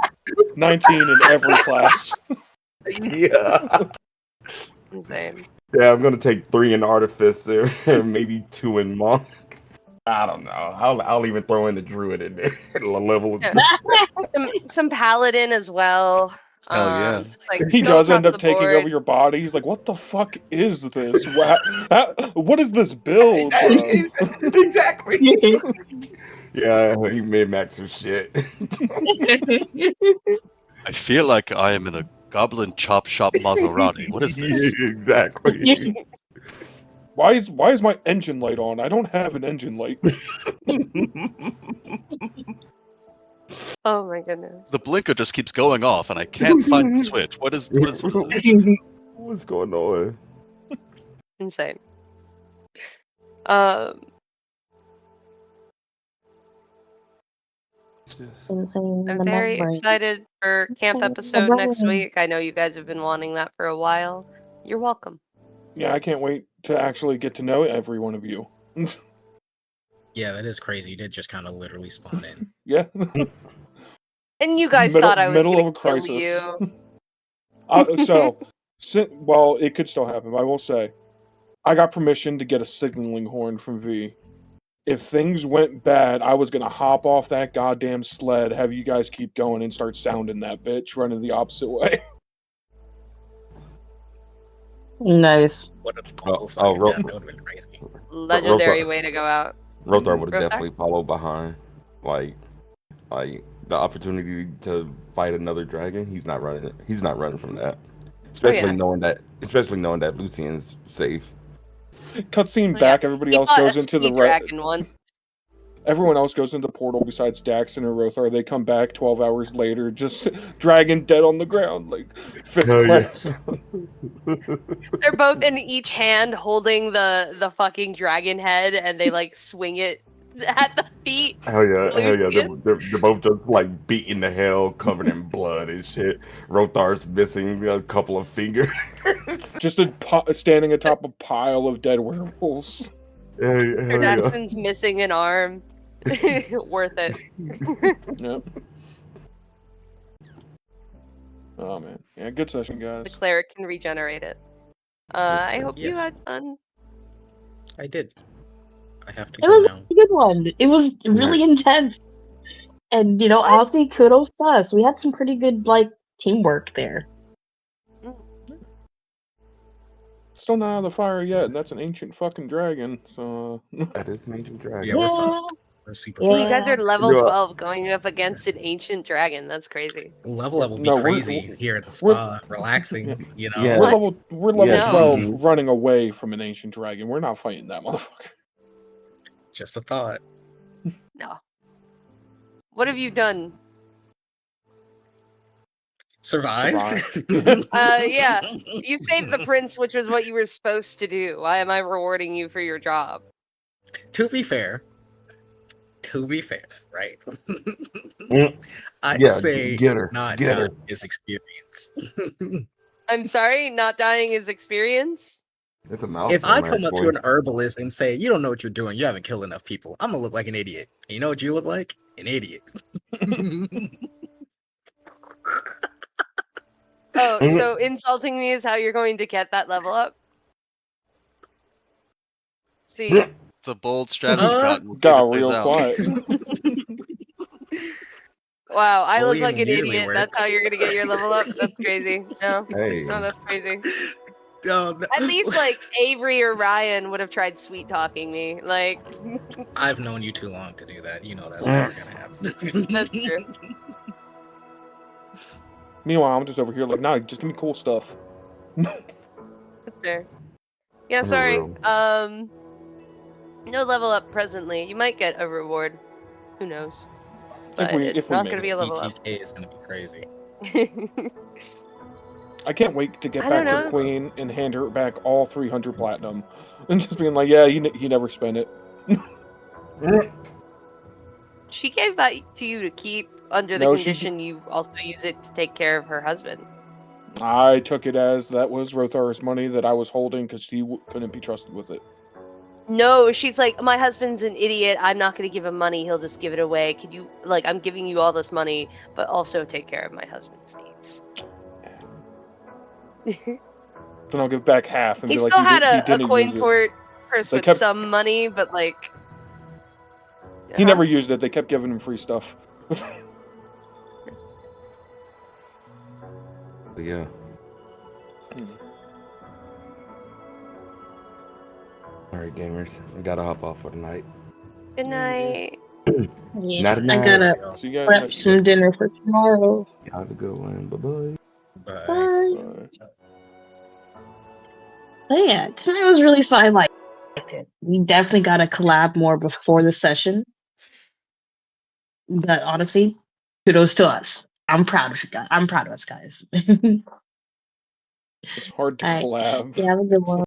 19 in every class. Yeah. Insane. Yeah, I'm gonna take 3 in Artificer, maybe 2 in Monk. I don't know. I'll even throw in the Druid in there. Level. Yeah. some Paladin as well. Hell yeah. Just, like, He go does end across up the taking board. over your body. He's like, what the fuck is this? What is this build, bro? Exactly. Yeah, he mid-max some shit. I feel like I am in a Goblin Chop Shop Maserati. What is this? Exactly. Why is my engine light on? I don't have an engine light. Oh my goodness. The blinker just keeps going off, and I can't find the switch. What is this? What's going on? Insane. Insane. I'm very excited for camp episode next week. I know you guys have been wanting that for a while. You're welcome. Yeah, I can't wait to actually get to know every one of you. Yeah, that is crazy. You did just kind of literally spawn in. Yeah. And you guys thought I was going to kill you. Well, it could still happen, but I will say, I got permission to get a signaling horn from V. If things went bad, I was going to hop off that goddamn sled, have you guys keep going, and start sounding that bitch, running the opposite way. Nice. What a cool fucking death. That would have been crazy. Legendary way to go out. Rothar would have definitely followed behind. Like the opportunity to fight another dragon, he's not running it. He's not running from that. Especially knowing that Lucian's safe. Cutscene back, everybody else goes into the dragon one. Everyone else goes into the portal besides Daxon or Rothar. They come back 12 hours later, just dragon dead on the ground, like 5th class. They're both in each hand holding the fucking dragon head, and they like swing it at the feet. Hell yeah. They're both just like beating the hell, covered in blood and shit. Rothar's missing a couple of fingers. Just standing atop a pile of dead werewolves. Daxon's missing an arm. Worth it. Yep. Oh man, yeah, good session, guys. The cleric can regenerate it. I hope you had fun. I did. I have to It go was now. a good one. It was really intense, and honestly, kudos to us. We had some pretty good teamwork there. Still not out of the fire yet, and that's an ancient fucking dragon. So that is an ancient dragon. Yeah, we're fucked. We're super You guys are level Yeah. 12 going up against an ancient dragon. That's crazy. Level will be No, crazy here at the spa, relaxing. Yeah. We're level Yeah, 12, GG. running away from an ancient dragon. We're not fighting that motherfucker. Just a thought. No. What have you done? Survived? Yeah. You saved the prince, which was what you were supposed to do. Why am I rewarding you for your job? To be fair, right? I'd Yeah, say get her. not Get her. dying is experience. I'm sorry, not dying is experience? It's a mouthful. If I come up to an herbalist and say, you don't know what you're doing, you haven't killed enough people, I'm gonna look like an idiot. And you know what you look like? An idiot. Oh, so insulting me is how you're going to get that level up? See? It's a bold strategy, Cotton. We'll see if Got it plays real out. quiet. Wow, I look Bullying like an usually idiot. That's works. how you're gonna get your level up? That's crazy. No. Hey. No, that's crazy. No. At least, like, Avery or Ryan would have tried sweet talking me. Like, I've known you too long to do that. You know that's never gonna happen. that's true. Meanwhile, I'm just over here like, nah, just give me cool stuff. That's fair. Yeah, For sorry. real. No level up presently. You might get a reward. Who knows? But we- it's if we not make gonna it. be a level up. ETK is gonna be crazy. I can't wait to get I back don't to the know. queen and hand her back all 300 platinum. And just being like, yeah, he never spent it. She gave that to you to keep under the No, she condition you also use it to take care of her husband. I took it as that was Rothar's money that I was holding because she couldn't be trusted with it. No, she's like, my husband's an idiot. I'm not going to give him money. He'll just give it away. Could you, like, I'm giving you all this money, but also take care of my husband's needs. Then I'll give back half and He be like, still he had a didn't coin use it. port purse They with kept- some money, but like... He never used it. They kept giving him free stuff. But yeah. Alright, gamers. We gotta hop off for the night. Good night. Yeah, Not a I night. gotta See you guys prep next some dinner for tomorrow. Have a good one. Bye-bye. Bye. Bye. Bye. But yeah, tonight was really fun. I liked it. We definitely got to collab more before the session. But honestly, kudos to us. I'm proud of you guys. I'm proud of us guys. It's hard to All right. collab. Yeah, have a good one.